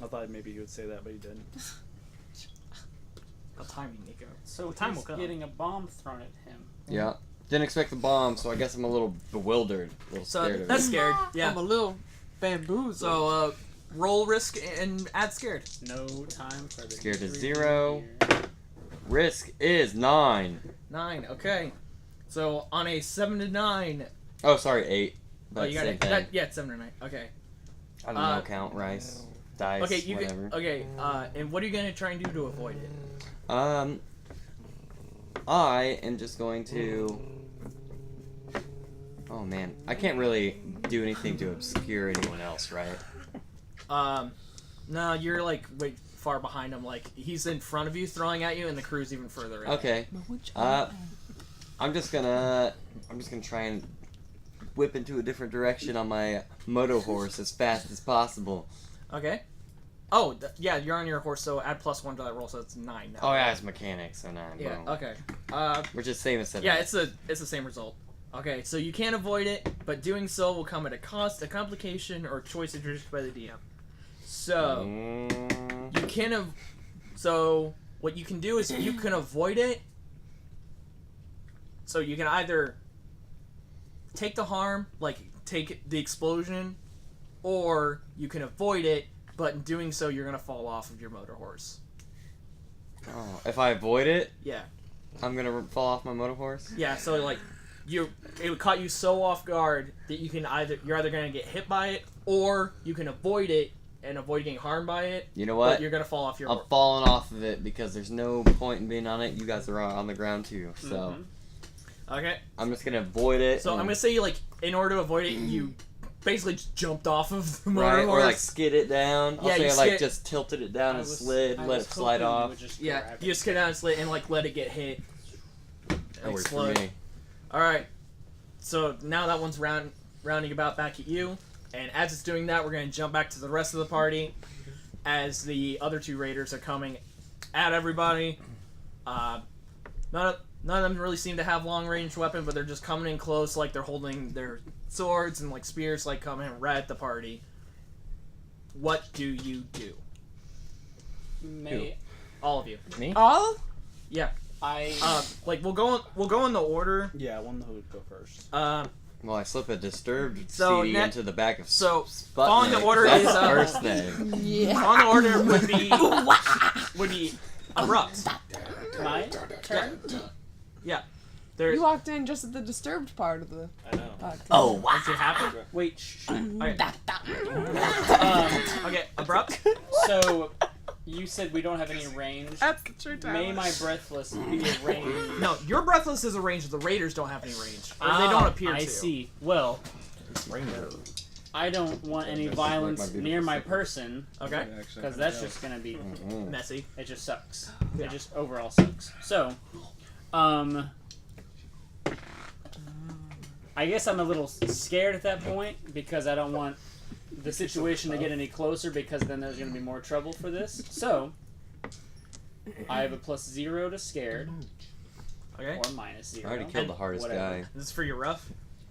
I thought maybe he would say that, but he didn't. How timing, Nico. So Time he's will come. getting a bomb thrown at him. Yeah. Didn't expect the bomb, so I guess I'm a little bewildered, a little So scared of that's it. scared. I'm Yeah. a little bamboozled. So roll risk and add scared. No time for the Scared is degree 0. here. Risk is 9. 9. Okay. So on a 7 to 9. Oh, sorry, 8. Oh, That's you got the same it. thing. Yeah, it's 7 to 9. Okay. I don't know, count, rice, dice, Okay. You whatever. get. Okay. And what are you gonna try and do to avoid it? I am just going to. Oh man, I can't really do anything to obscure anyone else, right? No, you're like way far behind him. Like he's in front of you, throwing at you, and the crew's even further out. Okay. I'm just gonna try and whip into a different direction on my moto horse as fast as possible. Okay. Oh, yeah, you're on your horse, so add +1 to that roll, so it's 9 now. Oh yeah, it's mechanics, so 9. Yeah. Boom. Okay. Which is same as 7. Yeah, it's the same result. Okay, so you can't avoid it, but doing so will come at a cost, a complication, or choice introduced by the DM. So you can so what you can do is you can avoid it. So you can either take the harm, like take the explosion, or you can avoid it, but in doing so you're gonna fall off of your motor horse. Oh, if I avoid it, Yeah. I'm gonna fall off my motor horse. Yeah, so like it caught you so off guard that you're either gonna get hit by it or you can avoid it and avoid getting harmed by it. You know what? But you're gonna fall off your I'm horse. falling off of it because there's no point in being on it. You guys are on the ground too, so Okay. I'm just gonna avoid it. So I'm and- gonna say like in order to avoid it, you basically just jumped off of the motor Right, horse. or like skid it down. Yeah, I'll you say like skid- just tilted it down and slid, I let was it slide hoping you off. would just Yeah, grab you it. just skid down and slid and like let it get hit. That works explode. for me. Alright, so now that one's rounding about back at you, and as it's doing that, we're going to jump back to the rest of the party as the other two raiders are coming at everybody. None of them really seem to have long-range weapon, but they're just coming in close, like they're holding their swords and like spears, like coming right at the party. What do you do? All of you. Me? All? Yeah. I Like we'll go in the order. Yeah, one who would go first. Well, I slip a disturbed So CD ne- into the back of so, Sputnik. following the order That's is, the first thing. Yeah. On the order would be abrupt. my turn. Yeah. There. You walked in just at the disturbed part of the I know. podcast. Oh, wow. Does it happen? Wait. Shh. Okay. Abrupt. So you said we don't have any range. That's the true time. May my breathless be a range? No, your breathless is a range. The raiders don't have any range. Or they don't appear to. I see. Well, I don't want any violence near my person Okay. because that's just gonna be. Messy. It just sucks. Yeah. It just overall sucks. So, I guess I'm a little scared at that point because I don't want the situation to get any closer because then there's going to be more trouble for this. So, I have a +0 to scared Okay. or -0. I already killed the hardest whatever. guy. This is for your rough.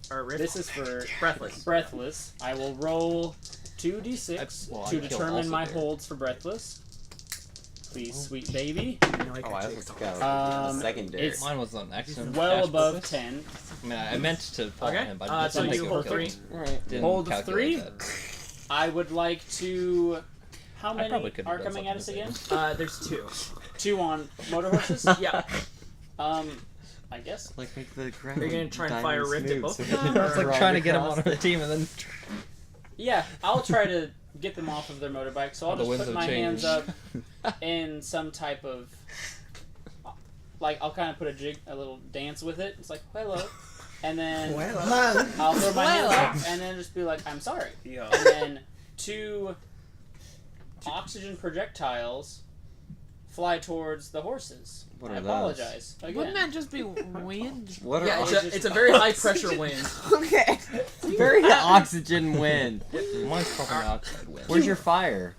Or riff. This is for breathless. breathless. I will roll 2d6 Well, I to killed determine also my there. holds for breathless. Please, sweet baby. Oh, I was a secondary. It's Mine was an excellent. well dash above purpose. 10. I mean, I meant to follow Okay. him, but I So didn't you think hold it 3. didn't Hold of calculate 3. that. I would like to. How many probably could've are done coming at us something again? There's 2. 2 on motor horses. Yeah. I guess. Like make the ground. Are you gonna try and fire rift at both of them? I was like trying to get him on our team, and then Yeah, I'll try to get them off of their motorbike. So I'll The just winds put have my hands changed. up in some type of. Like I'll kind of put a little dance with it. It's like hello, and then I'll throw my hands up and then just be like I'm sorry, Yeah. and then 2 oxygen projectiles fly towards the horses. What I are those? apologize again. Wouldn't that just be wind? What are Yeah, oxygen? it's a very high pressure wind. Okay. Very oxygen wind. mine's carbon dioxide wind. Where's your fire?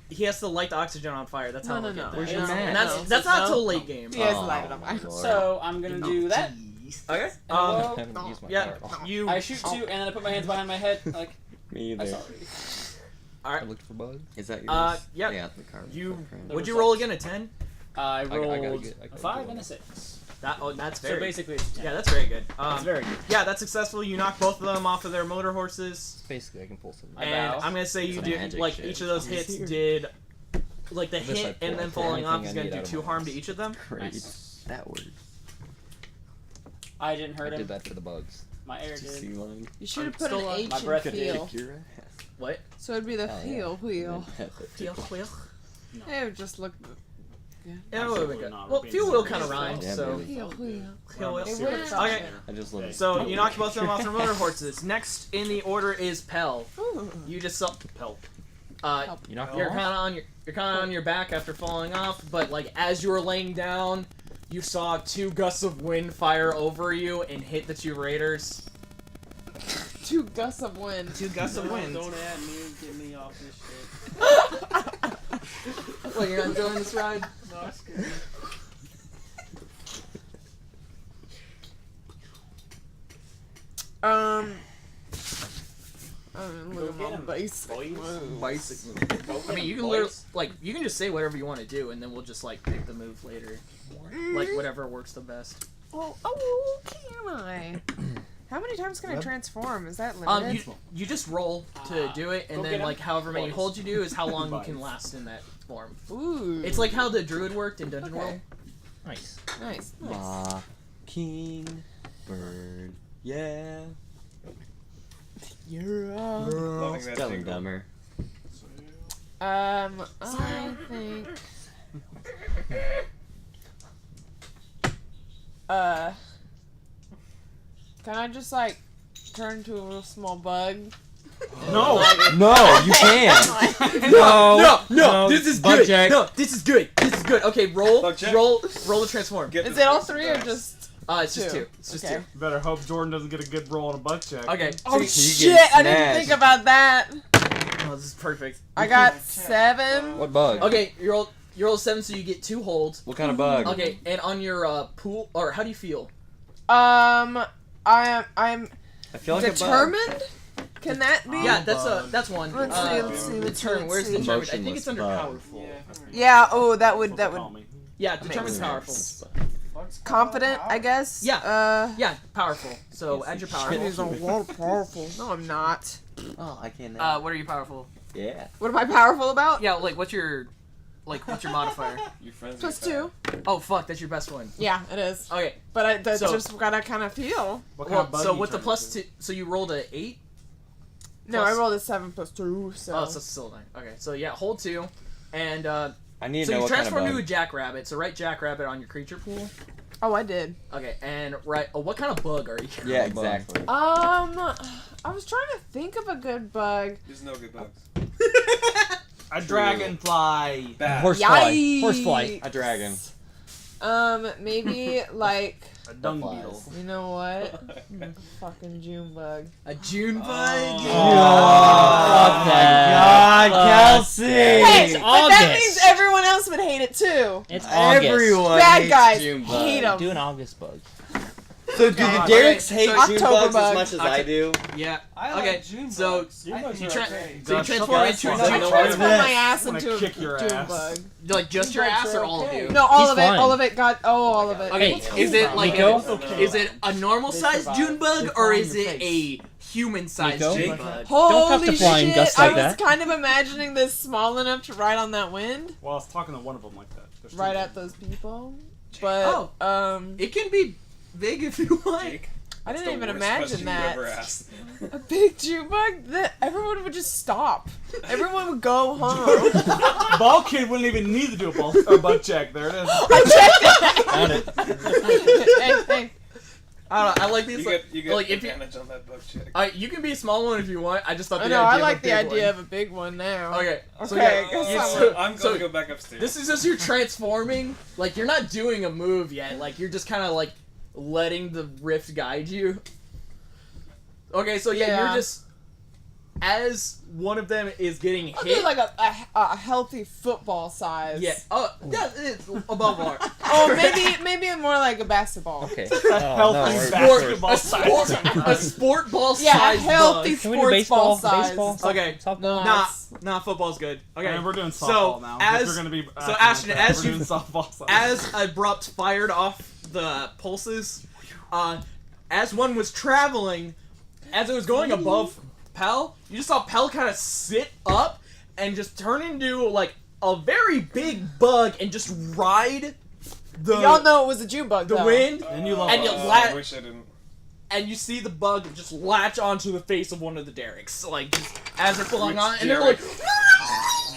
He has to light the oxygen on fire. That's how No, he'll no, get no. that. Where's your man? And that's not till late game. He has lighted up. Lord. So I'm gonna do that. Okay. I haven't used my Yeah. power at all. You. I shoot 2 and then I put my hands behind my head like Me I'm either. sorry. I looked for bugs. Is that yours? Yep. Yeah, the carbon You. footprint. Would you roll again a 10? I gotta rolled get- I gotta a 5 do and it. a 6. That's So very. basically it's a 10. Yeah, that's very good. That's very good. Yeah, that's successful. You knock both of them off of their motor horses, Basically, I can pull some. I and bow. I'm gonna say you Some did magic like shit. each of those hits did. Like the This I hit pull. and then I pull falling off anything is I gonna need do out of 2 my harm to hands. each of them. Great. Nice. That works. I didn't I hurt did him. that for the bugs. My air Sea did. line. You should have I'm put an still H my in breath feel. Kick your ass. What? So it'd be the Oh, yeah. heel wheel. Feel wheel. It would just look. Yeah, Absolutely good. not. Well, We're being feel wheel serious. kind of rhymes, Yeah, so. baby. Heel wheel. Heel wheel. It would Okay. I just love it. So you knocked both of them off their motor horses. Next in the order is Pell. Ooh. You just saw Pell. You knocked You're me kind off? of on your back after falling off, but like as you were laying down, you saw 2 gusts of wind fire over you and hit the 2 raiders. 2 gusts of wind. 2 gusts of wind. Don't add me and get me off this shit. Wait, you're not doing this ride? No, it's good. Look at get my him, base. Bicycle. Go I mean, you can boys. literally, like, you can just say whatever you want to do, and then we'll just like pick the move later, like whatever works the best. Oh, can I? How many times can I transform? Is that You limited? you just roll to do it, and Go then get 'em, like however many boys. holds you do is how long you can Boys. last in that form. Ooh. It's like how the druid worked in Dungeon World. Okay. Nice. Nice. King bird. Yeah. You're Loving that Dumb and jingle. dumber. I think. Can I just like turn into a real small bug? No. No, you can't. No, this is Bug good. check. No, this is good. This is good. Okay, roll Bug check. roll the transform. Get Is the it all first 3 or dice. just It's just two? two. It's just Okay. Better hope Jordan doesn't get a good roll on a bug check. two. Okay. Oh so shit! I didn't think about that. oh, this is perfect. I got 7. What bug? Okay, you roll 7, so you get 2 holds. What kind of bug? Okay, and on your pool, or how do you feel? I'm I feel like determined. Can that be? Yeah, that's one. Let's see. Let's see. Let's see. Determined. Where's Let's see. determined? I think it's under Motionless powerful. Yeah. Oh, that would Call me. Yeah, determined Makes powerful. confident, I guess. Yeah. Yeah, powerful. So add your He's a powerful. lot powerful. No, I'm not. Oh, I can't. What are you powerful? Yeah. What am I powerful about? Yeah, what's your modifier? Your friends Plus are 2. Oh fuck, that's your best one. Yeah, it is. Okay. But that's So- just what I kind of feel. What Well, kind of bug so you with the turn plus into? 2, so you rolled a 8. No, Plus- I rolled a 7 plus 2, so. Oh, so still 9. Okay, so yeah, hold 2, and I need to so know you what kind of transform bug. into a jackrabbit. So write jackrabbit on your creature pool. Oh, I did. Okay, and write. Oh, what kind of bug are you? Yeah, exactly. I was trying to think of a good bug. There's no good bugs. A dragonfly. Bad. Horsefly. Horsefly. A dragon. Maybe like, A dung Flies. beetle. you know what? Fucking June bug. A June bug. Oh my God, Kelsey! Hey, It's but that August. means everyone else would hate it too. It's August. Everyone Bad hates guys June hate bug. 'em. Do an August bug. So do the God. Derricks hate So- June October bugs bug. as much as I do? Yeah. I Okay, like June so bugs. you I think you they're tra- okay. so you God, transform shut into up. a No, I you june know what? transform my ass I'm into gonna a kick your June ass. bug. Like just your ass or all of you? No, all He's of it. fine. All of it got. Oh, all of it. Okay, is it like Nico? is it a normal sized survive. June bug They or fly in is your it a human sized Nico? June Jake? bug? Holy talk to flying shit! gusts I like was that. kind of imagining this small enough to ride on that wind, Well, I was talking to one of them like that. There's two right of at them. those people. But It can be big if you like. Jake, I that's didn't the even worst imagine question that. you've ever asked. A big June bug, that everyone would just stop. Everyone would go home. Ball Kid wouldn't even need to do a bug check. There it is. I checked it. Hey. I don't know. I like You these. get like if you, advantage on that bug check. you can be a small one if you want. I just thought I the know. idea I like the of a big idea one. of a big one now. Okay. So Okay, yeah, guess you- I'm- so- I'm so going to go back upstairs. this is just you transforming. Like you're not doing a move yet. Like you're just kind of like letting the rift guide you. Okay, so yeah, Yeah. you're just as one of them is getting I'll hit. do like a healthy football size. yeah. Yeah. It's above our. Oh, maybe more like a basketball. Okay. Healthy we're- basketball a size. sport, a sport ball Yeah, a size healthy bug. Can we do sports ball baseball? size. Baseball? Okay. Softball? Nah, football's good. Okay, And we're doing softball so now. as You're gonna be so acting Ashton, like that. as We're you doing softball size. as Abrupt fired off the pulses, as one was traveling, as it was going above Pell, you just saw Pell kind of sit up and just turn into like a very big bug and just ride the Y'all know it was a June bug. the though. wind, and you love and you us. la- I wish I didn't. and you see the bug just latch onto the face of one of the Derricks, like just as they're flying Which on, and they're Derrick? like,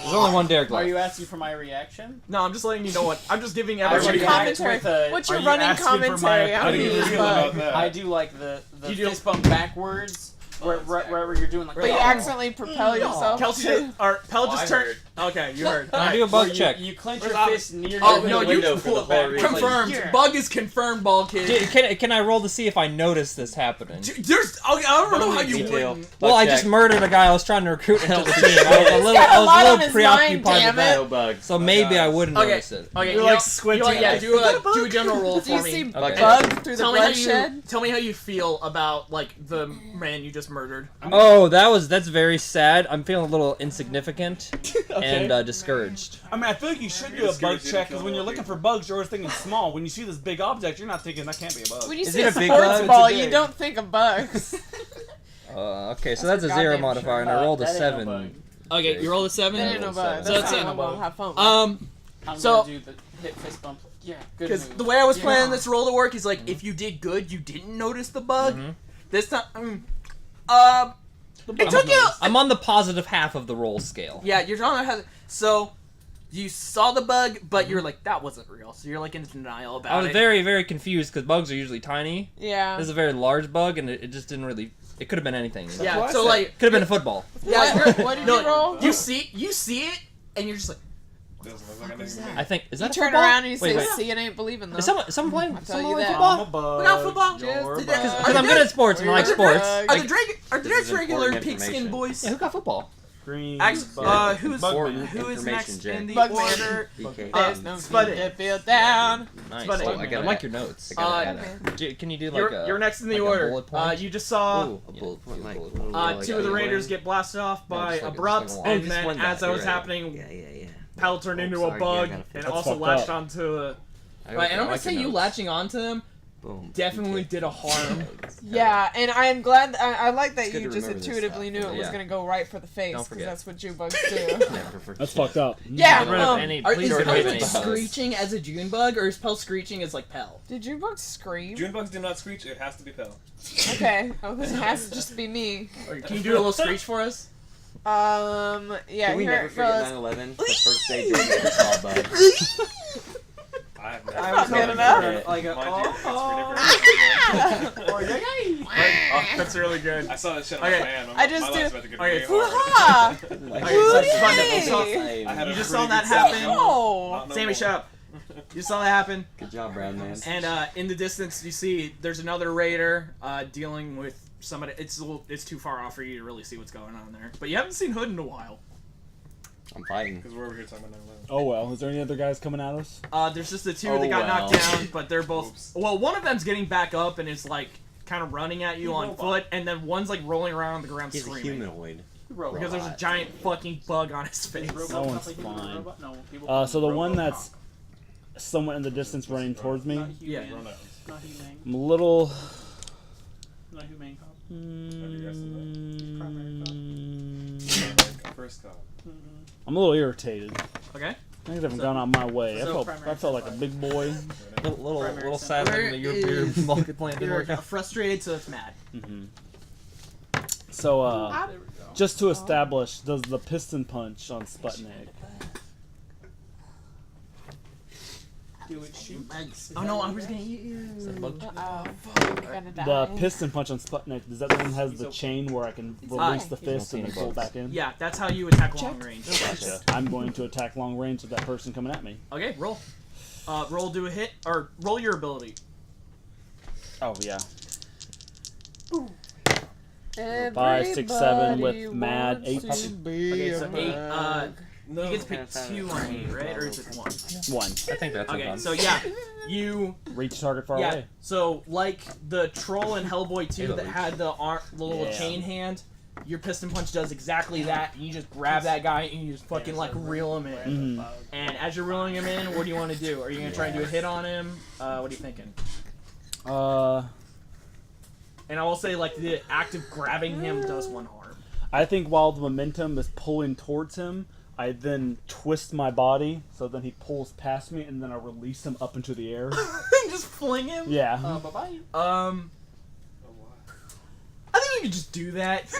There's only one Derek Are left. you asking for my reaction? no, I'm just letting you know what. I'm just giving What's your everybody. react commentary? with a- What's Are your you running asking for my commentary on opinion? How do you these feel bugs? about that? I do like the You do- fist bump backwards, where you're doing like. But you accidentally propel yourself. Kelsey, or Pell Oh, just I turned. heard. Okay, you heard. Can I do a bug Where check? You clench Where's your Ovid? fist near Oh the no, you window for the whole reason. confirmed. Yeah. Bug is confirmed, ball kid. Can I roll to see if I notice this happening? There's. Okay, I don't know how you Detail. wouldn't. Well, I check. just murdered a guy I was trying to recruit into the team. I was a little, got a lot on I was his a little preoccupied mind, with damn that. No bugs. So maybe I wouldn't Okay. notice it. Okay, You're you like know- squinting. you know, yeah, like, do a general roll Do you for see me. Okay. bugs through the Tell me how bloodshed? you tell me how you feel about like the man you just murdered. Oh, that's very sad. I'm feeling a little insignificant and discouraged. I mean, I feel like you should do a Just bug curious, you check kill because when you're all looking people. for bugs, you're always thinking small. When you see this big object, you're not thinking that can't be a bug. When you Is see it a a big sports bug? ball, It's a you big. don't think of bugs. Okay, so That's that's a a 0 goddamn modifier, and I rolled a That ain't no 7. bug. Okay, you roll a 7. That ain't no bug. So That's that's not it. no bug. Have fun with. I'm So- gonna do the hit fist bump. Yeah, good Because move. the way I was planning Yeah. this roll to work is like if you did good, you didn't notice the bug. Mhm. This time, It took you. I'm on the positive half of the roll scale. yeah, you're trying to have. So you saw the bug, but you're like that wasn't real. So you're like in denial about I was it. very, very confused because bugs are usually tiny. Yeah. This is a very large bug, and it just didn't really It could have been anything. You know? Yeah, so like Could have been a football. yeah, What did you roll? you see it, and you're just like, Doesn't look like anything. I think is You that a turn football? around and you Wait, say, wait. "See, it ain't believing though." Is someone playing? I'll tell Someone you playing that. football? we got football. Just Because I'm good at sports and I like sports. Are the This Dregs is regular important pigskin information. boys? Yeah, who got football? Green. Who's Important who is information, next Jay. in the Bugman. order? BK. There's no Spud to feel down. Nice. But Oh, I I like your notes. Can you do like You're next in the like a order. bullet point? You just saw Ooh, a bullet point, like, two of the Raiders get blasted off by just like- Abrupt, just like a- and Oh, then just one as guy, that was you're right. happening, Yeah. Pal turned into a sorry, yeah, I bug gotta and fix That's also fucked latched up. onto a. I Right, and I'm gonna like say your you notes. latching onto him Boom. definitely did a harm. Yeah, and I am glad. I like that It's good you to just remember this intuitively stuff. knew it was Yeah. gonna go right for the face Don't because forget. that's what June-bugs do. Never forget. That's fucked up. Yeah, Get rid of any. Are, Please is get rid of Pell any. screeching as a June bug, or is Pell screeching as like Pell? Did June-bugs scream? June bugs do not screech. It has to be Pell. Okay, well, this has to just be me. Or can you do a little screech for us? Yeah, Can we here never it forget goes. 9/11? The first day George ever saw Bud. I have I was Good gonna enough. like a Mind you, it's three different. Oh, that's really good. I saw that shit on Okay, my fan. I just my do- life's about to get Okay, way hard. Ha! Okay, so it's fun that you saw- Yay! I had You a just pretty saw that good happen. session. Oh! Not no Sammy, more. shut up. You saw that happen, Good job, Brad, man. and in the distance you see there's another raider dealing with somebody. It's too far off for you to really see what's going on there. But you haven't seen Hood in a while. I'm fighting. Because we're over here talking about 9/11. Oh well. Is there any other guys coming at us? There's just the two Oh, that got well. knocked down, but they're both. Oops. Well, one of them's getting back up and is like kind of running at you You on robot. foot, and then one's like rolling around on the ground He's a screaming humanoid. because there's a giant fucking bug on his face. That one's fine. No, people So the one that's somewhat in the distance running towards me, not Yeah. human. Pronouns. Not humane. I'm a little. Not humane cop. First call. I'm a little irritated. Okay. Things haven't gone on my way. so I felt like a big boy. Little sad Where that your is- market plan didn't You're work out. frustrated, so it's mad. So, There we go. just to establish, does the piston punch on Sputnik? Do it shoot. Oh no, I was gonna eat you. Oh, fuck, you're gonna die. The piston punch on Sputnik, does that the one has the chain where I can release the fist and then pull it back in? Yeah, that's how you attack long range. Gotcha. I'm going to attack long range with that person coming at me. Okay, roll. Roll, do a hit, or roll your ability. Oh yeah. 5, 6, 7 with Everybody mad wants 8. to be Okay, a so 8. bug. You get to pick 2 on 8, right? Or is it 1? 1. I think that's Okay, fun. so yeah, you Reach target far yeah. away. So like the troll in Hellboy 2 that Italy. had the little Yeah. chain hand, your piston punch does exactly that. You just grab that guy and you just fucking like reel him in. Mhm. And as you're reeling him in, what do you want to do? Are you gonna try and do a hit on him? What are you thinking? And I will say like the act of grabbing him does 1 harm. I think while the momentum is pulling towards him, I then twist my body so then he pulls past me and then I release him up into the air. Just fling him. Yeah. Bye-bye. I think you could just do that.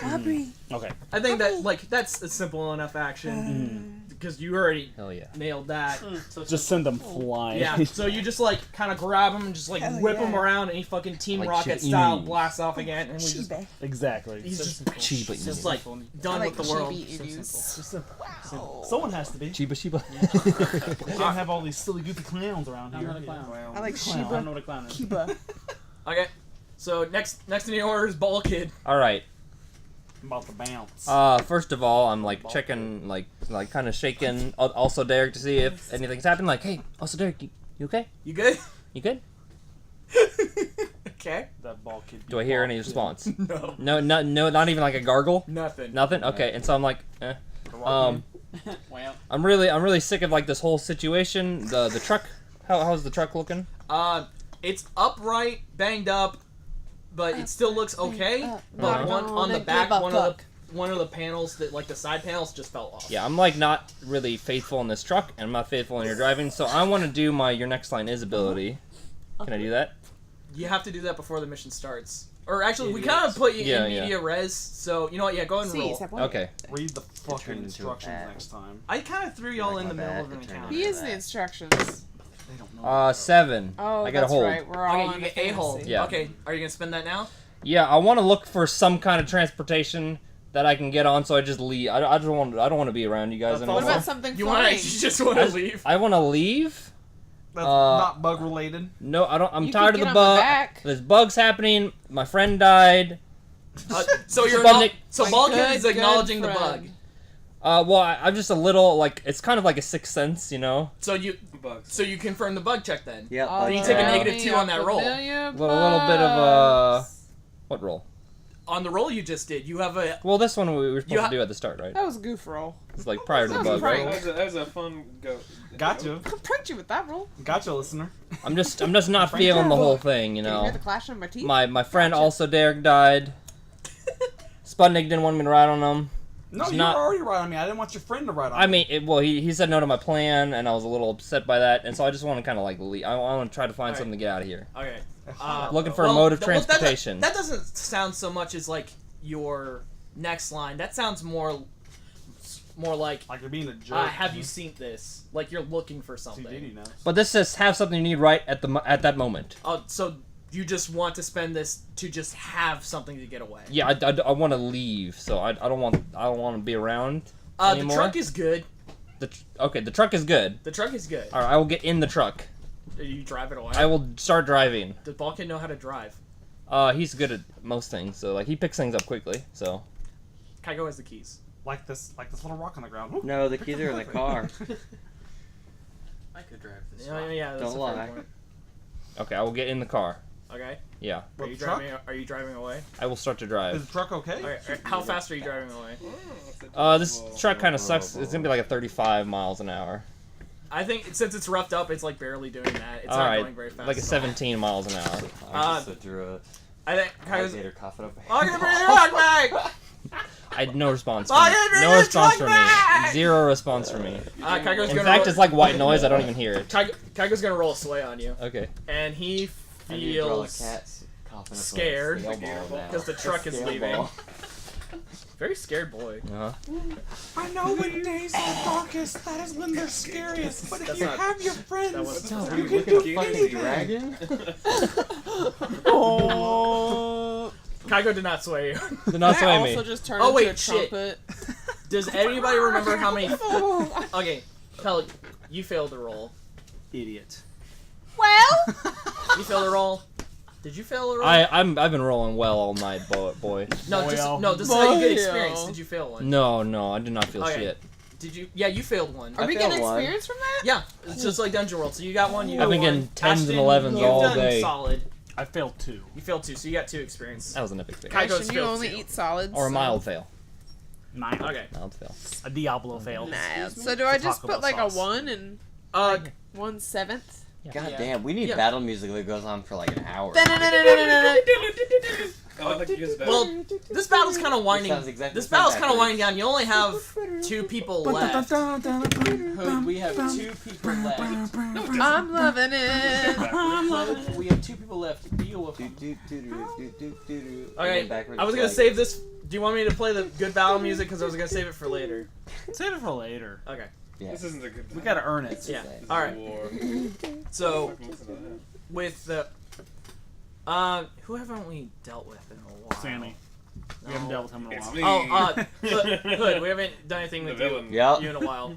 Okay. I think that like that's a simple enough action because you already Hell yeah. nailed that. So Just send them flying. Yeah, so you just like kind of grab him and just like whip him around, and he fucking Team Like Rocket Chiba style Inu. blasts off again, and we just Exactly. he's just Chiba just Inu. like done with the world. Just simple. Someone has to be. Shiba. We can't have all these silly goofy clowns around I'm here. not a clown. I like I don't Shiba. know what a clown is. Kiba. Okay, so next in the order is Ball Kid. All right. I'm about to bounce. First of all, I'm like checking, like kind of shaking. Also, Derek, to see if anything's happened. Like, hey, also Derek, you okay? You good? You good? Okay. That ball kid. Do I hear any response? No. No, not even like a gargle. Nothing. Nothing. Okay, and so I'm like, Well, I'm really sick of like this whole situation. The truck. How's the truck looking? It's upright, banged up, but it still looks okay. But Uh-huh. one on the Don't back, give a one of the panels that like the side panels just fell off. Yeah, I'm like not really faithful in this truck, and I'm not faithful in your driving. So I want to do my your next line is ability. Can I do that? You have to do that before the mission starts. Or actually, we kind of put you Yeah, in yeah. media res, so you know what? Yeah, go ahead and roll. Okay. Read the fucking turned into a instructions bat. next time. I kind of threw y'all Like in the my middle bat, of an it turned encounter. He is the instructions. They don't know. 7. Oh, I got a that's hold. right. We're all Okay, on you the get a hold. fantasy. Yeah. Okay, are you gonna spend that now? Yeah, I want to look for some kind of transportation that I can get on, so I just leave. I don't want to be around you guys anymore. What about something You flying? just want to leave? I want to leave. That's not bug related. No, I don't. I'm You tired could of the get on the bug. back. There's bugs happening. My friend died. So you're Sputnik- so My Balkan is good acknowledging the friend. bug. Well, I'm just a little like it's kind of like a sixth sense, you know. So you Bugs. confirm the bug check then. Yeah. All you bug take a check. negative around 2 me, on that a roll. familiar Little bit of bugs. what roll? On the roll you just did, you have a Well, this one we were supposed You to do at the start, right? That was a goof roll. It's like prior to the That was bug, a prank. right? That was a fun go. Gotcha. I pranked you with that roll. Gotcha, listener. I'm just not feeling the whole thing, you Can you hear know. the clashing of my teeth? My friend Gotcha. also Derek died. Sputnik didn't want me to ride on him. No, It's you not- were already right on me. I didn't want your friend to ride on I me. mean, he said no to my plan, and I was a little upset by that, and so I just want to kind of like leave. I want to try to find Alright. something to get out of here. okay. Looking for a Well, mode of th- well, transportation. That doesn't sound so much as like your next line. That sounds more like Like you're being a jerk. have you seen this? Like you're looking for See, something. did he know? But this says have something you need right at that moment. Oh, so you just want to spend this to just have something to get away. Yeah, I want to leave, so I don't want to be around The anymore. truck is good. the truck is good. The truck is good. All right, I will get in the truck. You drive it away. I will start driving. Does Balkan know how to drive? He's good at most things, so like he picks things up quickly. So Kaigo has the keys. Like this little rock on the ground. Ooh. No, the keys are in the car. I could drive this. Yeah, that's Don't a fair lie. point. okay, I will get in the car. Okay. Yeah, Are What, you the truck? driving? Are you driving away? I will start to Is drive. the truck okay? Okay. How fast are you driving away? This truck kind of sucks. It's gonna be like a 35 miles an hour. I think since it's roughed up, it's like barely doing that. It's All not right, going very fast. like a 17 miles an hour. I just sit through a I think Kaigo's. alligator coughing up. Oh, give me your truck back! I had no response. Oh, From yeah, me. No bring response your from truck back! me. Zero response from me. Kaigo's In gonna fact, roll, it's like white noise. I don't even hear it. Kaigo's gonna roll a sway on you, Okay. and he I need to draw a feels cat's coughing up a scared scale ball now. because the truck is Scale leaving. ball. Very scared boy. Uh-huh. I know when days are darkest, that is when they're scariest. But if That's you not- have your that friends, wasn't- you Look can at do a fucking anything. dragon. Oh. Kaigo did not sway you. Do not I sway also me. just turned Oh, into wait, a shit. trumpet. Does anybody remember how many? Oh. Okay, Pel, you failed the roll. Idiot. Well, You failed the roll. Did you fail the roll? I've been rolling well all night, boy. no, Boyo. no. This is how you get Boyo. experience. Did you fail one? No, I did not feel Okay. shit. Did you? Yeah, you failed one. are we failed getting one. experience from that? Yeah, it's just like Dungeon World. So you got one. You I've got been one. getting 10s and Ashton, 11s you've all done day. Solid. I failed 2. You failed 2, so you got 2 experience. That was an epic fail. Kaigo's Ashton, you failed only 2. eat solids. Or a so- mild fail. 9. Okay. Mild fail. A Diablo fail. Nah. So do I just Taco put like Bell a sauce. 1 and Uh, 1/7? God Yeah. damn, we need Yeah. battle music that goes on for like an hour. Oh, I think you guys better. well, this battle's kind of winding. sounds exactly This the same battle's kind of backwards. winding down. You only have 2 people left. Hood, we have 2 people left. I'm loving it. Hood, we have 2 people left. Deal with Do, them. do, do, do, do, do, do, do. Okay, And then backwards I was is gonna like- save this. Do you want me to play the good battle music? Because I was gonna save it for later. Save it for later. Okay. Yeah. This isn't a good. We gotta earn it. Yeah. This is All right. War. So Listen to that. with the who haven't we dealt with in a while? Sammy. We No. haven't dealt with him in a It's while. me. Hood. We haven't done anything The with you, villain. Yep. you in a while.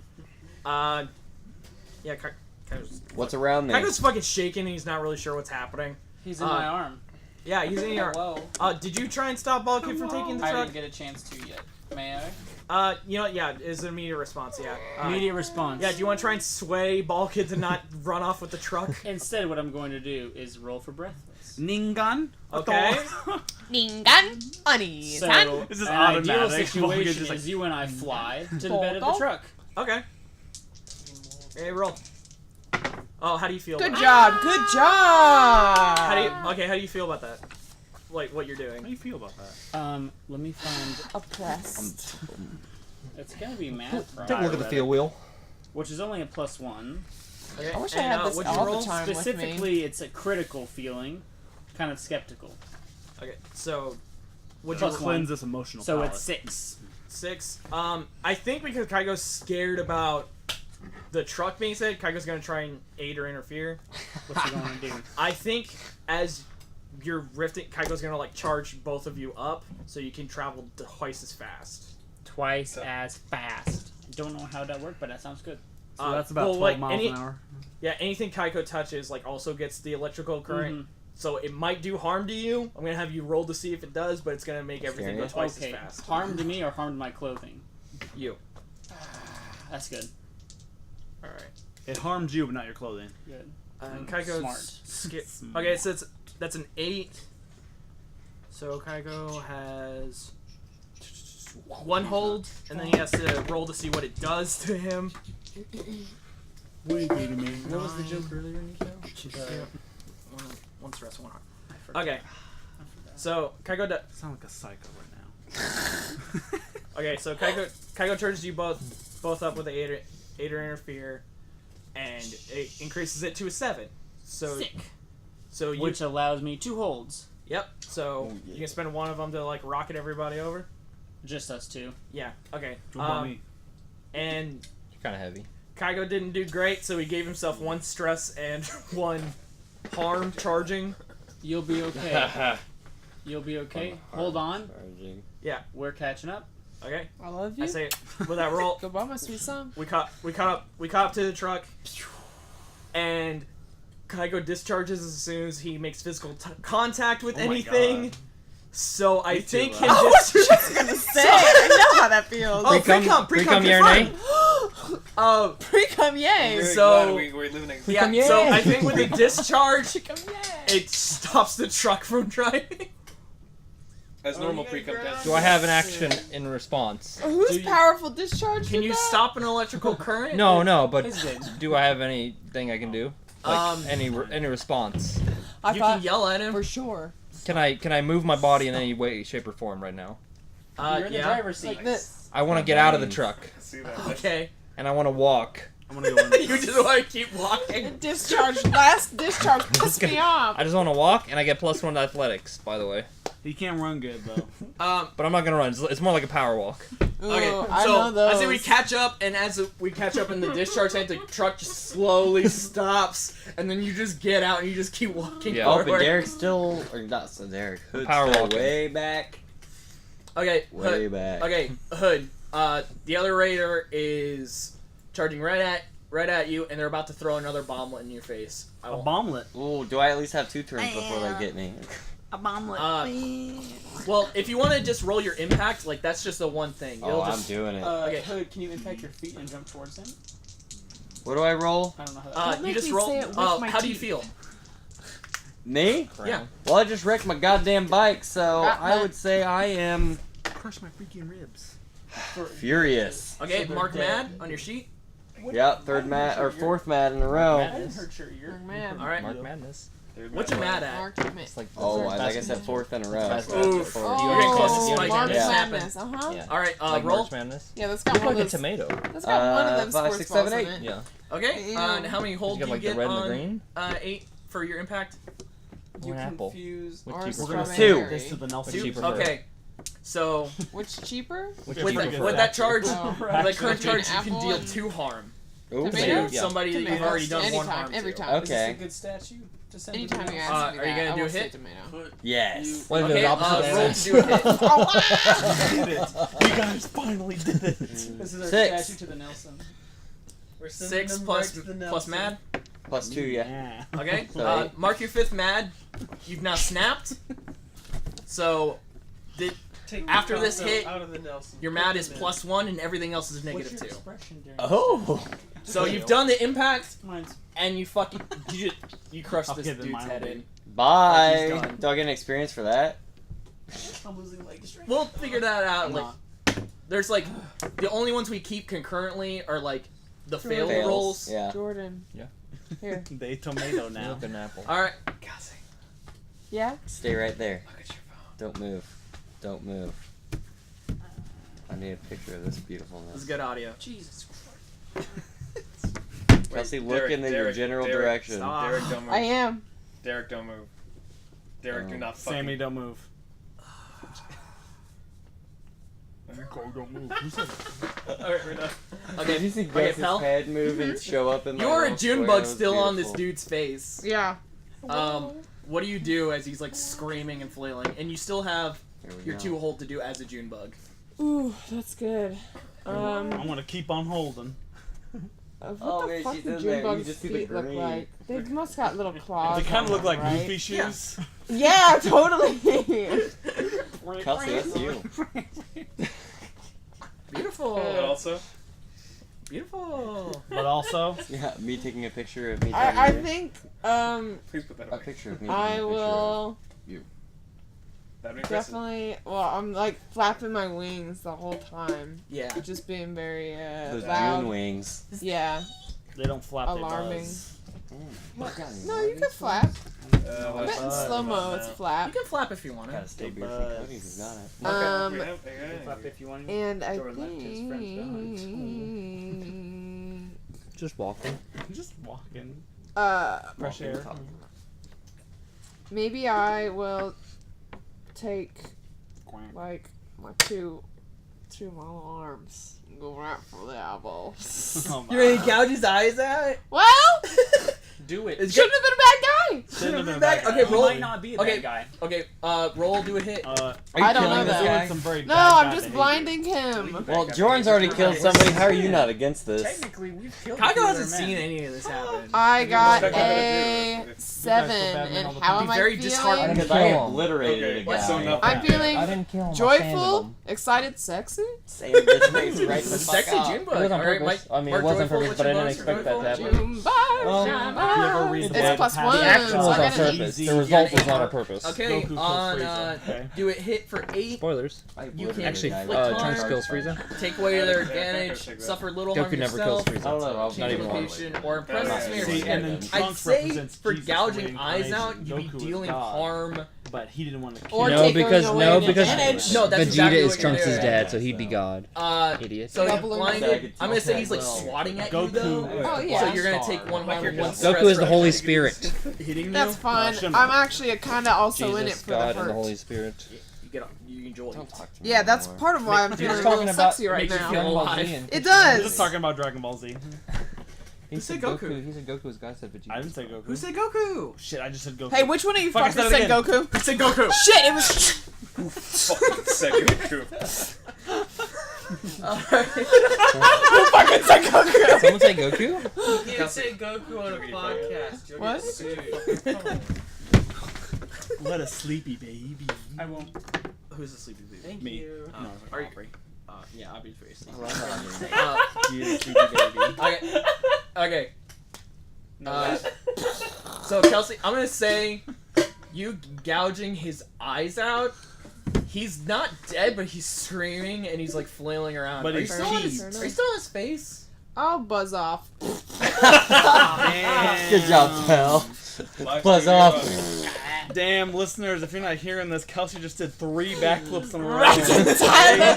Yeah. Kaigo's What's around me? Kaigo's fucking shaking. And he's not really sure what's happening. He's in my arm. Yeah, he's in your. Hello. Did you try and stop Balkan from taking the I truck? didn't get a chance to yet. May I? You know, yeah, it's an immediate response. Yeah. Immediate response. Yeah. Do you want to try and sway Balkan to not run off with the truck? Instead, what I'm going to do is roll for breathless. Ningan? Okay. Ningan, honey. So, This is an ideal automatic. situation Just like- is you and I fly to the bed of the truck. Okay. Hey, roll. Oh, how do you feel? Good about job. Good job. How do you? Okay, how do you feel about that? Like what you're How do doing? you feel about that? Let me find. Oppressed. It's gonna be math, Take a look at the field wheel. which is only a +1. Okay. I wish I and, had this what'd you all roll? the time with me. Specifically, it's a critical feeling, kind of skeptical. Okay, so would you Plus roll? Cleanse this emotional So palate. it's 6. 6. I think because Kaigo's scared about the truck being said, Kaigo's gonna try and aid or interfere. What you gonna do? I think as you're rifting. Kaiko's gonna like charge both of you up, so you can travel twice as fast. Twice as fast. Don't know how that worked, but that sounds good. So that's about 12 miles an hour. Yeah, anything Kaiko touches like also gets the electrical current. So it might do harm to you. I'm gonna have you roll to see if it does, but it's gonna make everything go twice as fast. Harm to me or harm to my clothing? You. That's good. All right. It harms you, but not your clothing. Good. And Kaiko's Smart. Okay, so that's an 8. So Kaiko has 1 hold, and then he has to roll to see what it does to him. Wait a minute. What was the joke earlier, Nico? One stress, 1 harm. Okay. So Kaiko does. Sound like a psycho right now. Okay, so Kaiko charges you both up with the 8 or interfere, and it increases it to a 7. So Sick. So you, Which allows me 2 holds. Yep. So you can spend one of them to like rocket everybody over. Just us 2. Yeah. Okay. What about me? And You're kind of heavy. Kaiko didn't do great, so he gave himself 1 stress and 1 harm charging. You'll be okay. You'll be okay. Hold on. Yeah. We're catching up. Okay. I love you. I say it with that roll. Goodbye, my sweet son. We caught up to the truck, and Kaiko discharges as soon as he makes physical contact with anything. God. So I think him I was just gonna say, I know how that feels. Oh, pre-cum Pre-cum confirmed. Pre-cum yay. So we're living. yeah, so I think with the discharge, Pre-cum yay. it stops the truck from driving. As normal pre-cum test. Do I have an action in response? Who's powerful discharge? Can did you that? stop an electrical current? No, but It's good. do I have anything I can do? Like any response? I You thought can yell at him. for sure. Can I move my body in any way, shape, or form right now? You're in the Yeah. driver's seat. Like this. I want to get out of the truck See that? Okay. and I want to walk. I'm gonna go in. You just want to keep walking. Last discharge pissed me off. I just want to walk, and I get +1 to athletics, by the way. He can't run good though. But I'm not gonna run. It's more like a power walk. Okay, Ooh, I so know those. I say we catch up, and as we catch up in the discharge tank, the truck just slowly stops, and then you just get out and you just keep walking Yeah. Oh, forward. but Derek's still, or not so Derek. Hood's Power still walking. way back. Okay, Way Hood. back. Okay, Hood. The other raider is charging right at you, and they're about to throw another bomblet in your face. I A will- bomblet. Ooh, do I at least have 2 turns before they get me? A bomblet. Well, if you want to just roll your impact, like that's just the one thing. Oh, You'll I'm just, doing it. Okay. Hood, can you impact your feet and jump towards him? What do I roll? I don't know how that Don't you make just me roll. say it with my How do you teeth. feel? Me? Yeah. Well, I just wrecked my goddamn bike, so Got I that. would say I am Crush my freaking ribs. furious. Okay, So they're mark dead. mad on your sheet. Yep, 4th mat in a row. That didn't hurt your ear. Man. All right. Mark Madness. What you mad at? Mark me. It's like Oh, third like I said, basketball. 4th in a row. Oof. Oh, You're getting close to Yeah. spike March damage. Madness. Uh-huh. Yeah. All right, Like roll. March Madness. Yeah, that's got It's one like of a those. tomato. That's got one of them 5, sports 6, balls 7, in 8. it. Yeah. Okay, Ew. and how many hold You do get you like the get red and the on green. 8 for your impact? One apple. Confused. Which Or cheaper? We're gonna strawberry. this to the Nelson. Which Two? you prefer? Okay, so Which cheaper? Which with, you the, prefer? with that charge, Oh. with that current charge, you Apple can deal and- 2 harm Ooh. Tomato? to somebody that you've Tomato. already done 1 Anytime, harm every to. time. Is this a Okay. good statue to send Anytime you to ask are me you that, gonna I do a will say hit? tomato. Yes. What if Okay, it's opposite roll ends? to do a hit. Oh, ah! did it. You guys finally did it. This is our 6. statue to the Nelson. We're sending 6 them plus right to the plus Nelson. mad. Plus 2, yeah. Okay, So 8. mark your 5th mad. You've now snapped. So, Take After the this Nelson hit, out of the Nelson. your mad is +1 and everything else is What's negative your 2. expression during Oh. So you've done the impact Mine's and you crushed I'll this give it dude's mine head will in. be. Bye. He's done. Do I get an experience for that? I'm losing leg strength. We'll figure that out. I'm Like, there's like the only ones we keep concurrently are like the fail Fails. rolls. Yeah. Jordan. Yeah. Here. They tomato now. Look at an apple. All right. Yeah? Stay right there. Look at your phone. Don't move. Don't move. I need a picture of this beautifulness. This is good audio. Jesus Christ. Kelsey, look in your general direction. Stop. Derek, don't move. I am. Derek, don't move. Derek, do Oh. not fucking. Sammy, don't move. don't move. Alright, we're done. Okay, did you see Gus's pal. head move and show up in my You're a little June square? bug That was still on this beautiful. dude's face. Yeah. what do you do as he's like screaming and flailing, and you still have your go. 2 hold to do as a June bug? Ooh, that's good. I'm gonna keep on holding. What the man, fuck she do does June that. You bugs' just see the feet look green. like? They must got little claws. They kind of on look like them, right? goofy shoes. Yeah, totally. Kelsey, that's you. Beautiful. But also, Beautiful. But also, Yeah, me taking a picture of me. I taking think please put that a away. picture of me. I taking a picture will That'd be impressive. definitely. Well, I'm like flapping my wings the whole time, Yeah. just being very of those loud. June wings. Yeah. they don't flap. Alarming. They buzz. What? No, you can flap. Well, I bet in buzz, slow mo buzz, it's no. flap. You can flap if you want Gotta to. stay beer buzz. free. Cody, who's got it? Um, okay, okay. Flap if you want. and I Door left is French think Just walking. Just walking. Fresh air. maybe I will take Quack. like my two long arms and go right for the eyeballs. Oh my. You're gonna gouge his eyes out? Well, Do it. It's shouldn't have been a bad guy. Shouldn't have been a back. bad Okay, guy. He roll. might not be a Okay. bad guy. Okay, roll, do a hit. Are you I don't killing know this that. guy? Doing some very No, bad I'm guy just behavior. blinding him. Well, Jordan's already killed somebody. How are you not against this? Technically, we've killed. Kago two hasn't other seen men. any of this happen. I got What am I gonna a do? 7, Batman and all the how time. am Be I very feeling? disheartened. Because I obliterated Okay, a what's guy. so enough? I'm feeling didn't kill him. joyful, excited, sexy. Saying this face right the Sexy fuck June up. bug. It was on Alright, purpose. Mike, I mean, Mark it wasn't Joyful, purpose, what's but I your didn't bonus? expect that to happen. Jumbo, If you ever read the It's book, +1. The action was I on got an purpose. easy- The result was Yeah, not on purpose. Okay, Goku kills on Frieza, okay. do it hit for 8. Spoilers. I You obliterated can a Actually, guy flick with harm. Trunks kills Frieza. Take away their Yeah, advantage, take that. suffer little harm Goku never kills yourself, Frieza. I don't know. change Not even location, or Yeah, impress me or See, and then I'd Trunks say represents for Jesus' gouging eyes out, reincarnation. you'd be Goku is dealing God. harm. But he didn't want to kill. Or No, taking because away no, an because advantage. No, that's Vegeta exactly is what you're Trunks' doing. dad, so he'd be God. Idiot. So you're Doubling blinded. I'm gonna say he's like Well, swatting at Goku. you though. Oh, yeah. So you're gonna take 1 harm and 1 stress. Goku is the for Holy Spirit. hitting you. That's fine. shouldn't I'm have. actually kind of also in it Jesus, for God, the and the hurt. Holy Spirit. You enjoy it. Don't talk to me Yeah, that's anymore. part of why I'm feeling a talking little about- sexy right makes you now. feel alive. It We're just does. talking about Dragon Ball Z. He said Goku? He said Goku was God, said Vegeta. I didn't say Goku. Who said Goku? Shit, I just said Goku. Hey, which one of you Fuck, I fuckers said it said again. Goku? Who said Goku? Shit, it was. Fucking second Goku. Who fucking said Goku? Someone say Goku? You can't say Goku on a podcast. You'll What? get sued. Let us sleepy baby. I won't. Who's the sleepy baby? Thank Me. you. No, Are you- Aubrey. Yeah, I'll be very sleepy. I love that. You the sleepy baby. Okay. Okay. No. So Kelsey, I'm gonna say, you gouging his eyes out. He's not dead, but he's screaming and he's like flailing around. But are you he's still on his, cheesed. Are you still on his face? I'll buzz off. Good job, pal. Life Buzz to you, off. Damn, listeners, if you're not hearing this, Kelsey just did 3 backflips in a row. That's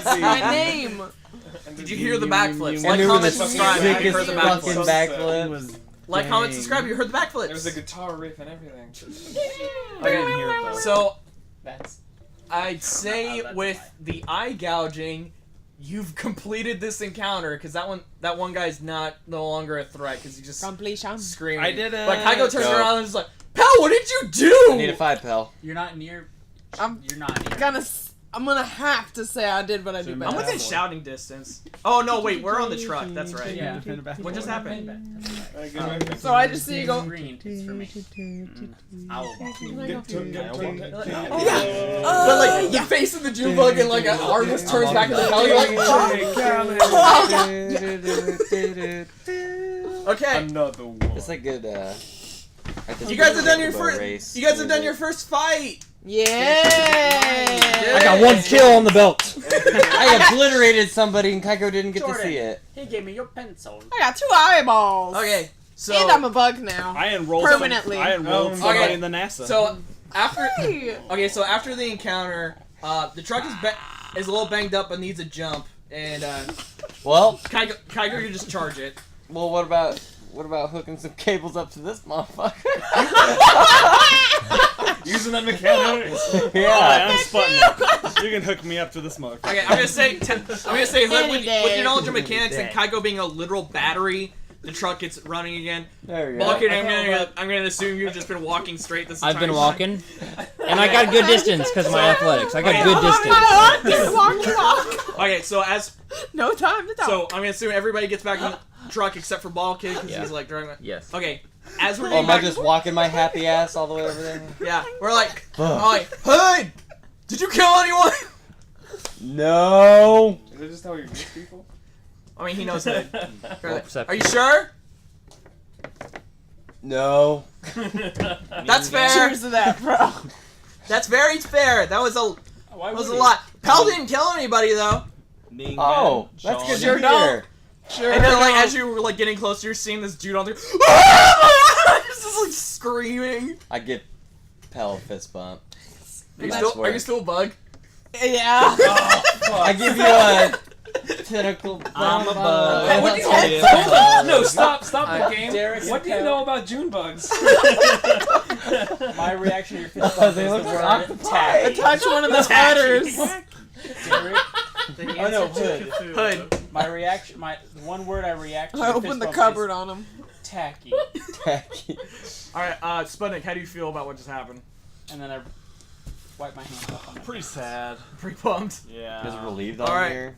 Crazy. my name. Did you hear the backflips? And Like, there comment, was the subscribe. You sickest heard the fucking backflips. backflip. It was Like, comment, dang. subscribe. You heard the There was a backflips. guitar riff and everything. I didn't hear it though. So That's. I'd say that's with fine. the eye gouging, you've completed this encounter because that one guy's no longer a threat because he just Completion. screaming. I did it. Like Kaigo turns Go. around and is like, "Pal, what did you do?" I need a 5, pal. You're not near. I'm You're not near. I'm gonna have to say I did what I do I'm best. I'm within shouting distance. Oh no, wait, we're on the truck. That's right. Yeah. What just happened? So I just see you go. Green. It's for me. Ow. Yeah. But like the face of the June bug and like an arm just turns back in the belly. Like, okay. Another one. It's like good. You guys have done your first. race. You guys have done your first fight. Yeah. I got 1 kill on the belt. I obliterated somebody and Kaiko didn't get to Jordan. see it. He gave me your pencil. I got 2 eyeballs. Okay. So And I'm a bug now. I enrolled Permanently. I enrolled somebody Okay. in the NASA. so after Hey. okay, so after the encounter, the truck is a little banged up and needs a jump, and Well, Kyger can just charge it. well, what about hooking some cables up to this motherfucker? Using that mechanics. yeah, I'm Sputnik. You can hook me up to this motherfucker. Okay, I'm gonna say like, Any with day. your knowledge of mechanics and Kygo being a literal battery, the truck gets running again. There you go. Balkid, I'm gonna assume you've just been walking straight this I've entire been time. walking, and I got good distance because of my athletics. I got good distance. Walk. Okay, so No time to talk. so I'm gonna assume everybody gets back in the truck except for Balkid because Yeah. he's like driving. Yes. Okay, as we're Oh, getting am I back, just walking my happy ass all the way over there? yeah, we're like, hey, did you kill anyone? No. Is it just how you meet people? I mean, he knows that. perception. Are you sure? No. That's fair. Cheers to that, bro. That's very fair. That was a Why that was a would he? lot. Pal didn't kill anybody though. Oh, that's good Sure to don't. hear. Sure. And then like as you were like getting closer, you're seeing this dude on there, just like screaming. I give Pell a fist bump. Are you still a bug? Yeah. I give you a tentacle. I'm a bug. bug. No, stop the game. Derek What do you and know about June bugs? My reaction to your fist bump They is look the like word octopi. tacky. Touch one of the udders. Derek, the Oh no, answer to hood. Hood. my reaction, the one word I react to I your opened fist the bump cupboard is on him. tacky, Tacky. All right, Sputnik, how do you feel about what just happened? and then I wipe my hands off on my Pretty face. sad. Pretty pumped. Yeah. You guys relieved All on right. here.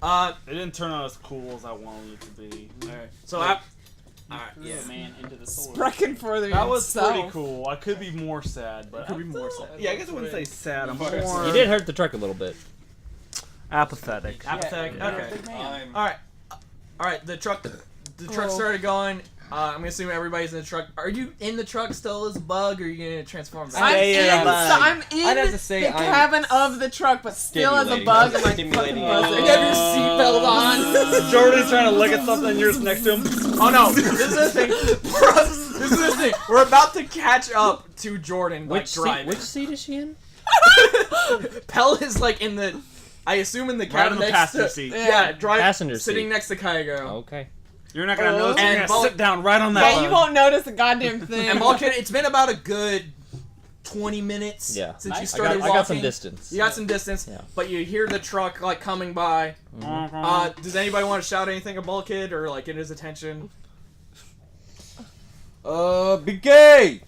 It didn't turn out as cool as I wanted it to be. All right. So Threw a man into the sword. Sprechen for the That was pretty itself. cool. I could be more sad, but could be more sad. Yeah, I guess I wouldn't say sad. I'm more You did hurt the truck a little bit. apathetic. Apathetic. Yeah, you're a Okay. big man. All right. The truck started going. I'm gonna assume everybody's in the truck. Are you in the truck still as a bug, or are you gonna transform back? I'm in I'd have to say the I'm cabin of the truck, but still as a stimulating. bug and like Stimulating. fucking buzzing. And you have your seatbelt on. Jordan's trying to look at something and you're just next to him. Oh no! This is the thing. This is the thing. We're about to catch up to Jordan, like driving. Which seat is she in? Pell is like in the. I assume in the Right cabin in the next passenger to. seat. Yeah, Passenger sitting seat. next to Kygo. Okay. You're not gonna notice. And You're gonna Bal- sit down right on that. Yeah, bug. you won't notice a goddamn thing. And Balkan, it's been about a good 20 minutes Yeah. since you Nice. started I walking. got some distance. You got some distance, Yeah. but you hear the truck like coming by. Does anybody want to shout anything at Bulkhead or like get his attention? Be gay!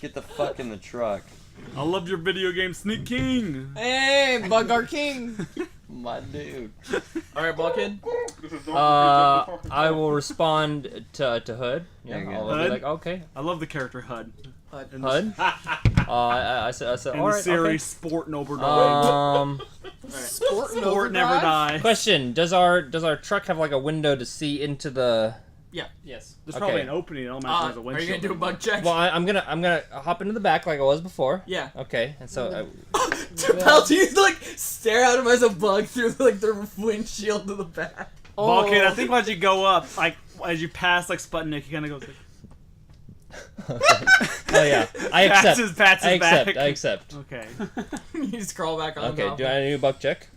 Get the fuck in the truck. I love your video game, Sneak King. Hey, Bug our king. My dude. All right, Bulkhead. I will respond to Hood. There you Yeah, go. I'll be Hood? like, okay. I love the character HUD. Hood. I said, In all the right. series Okay. Sport and Overdrive. Sport never die. Question: Does our truck have like a window to see into the? Yes. There's Okay. probably an opening. I don't imagine there's a Are windshield. you gonna do a bug check? Well, I'm gonna hop into the back like I was before. Yeah. Okay, and so Dude, Pell, do you like stare at him as a bug through like the windshield to the back? Bulkhead, I think as you go up, like as you pass like Sputnik, you kind of go. oh yeah, I accept. Pats his back. I accept. Okay. You just crawl back on. Okay, top. do I do a buck check?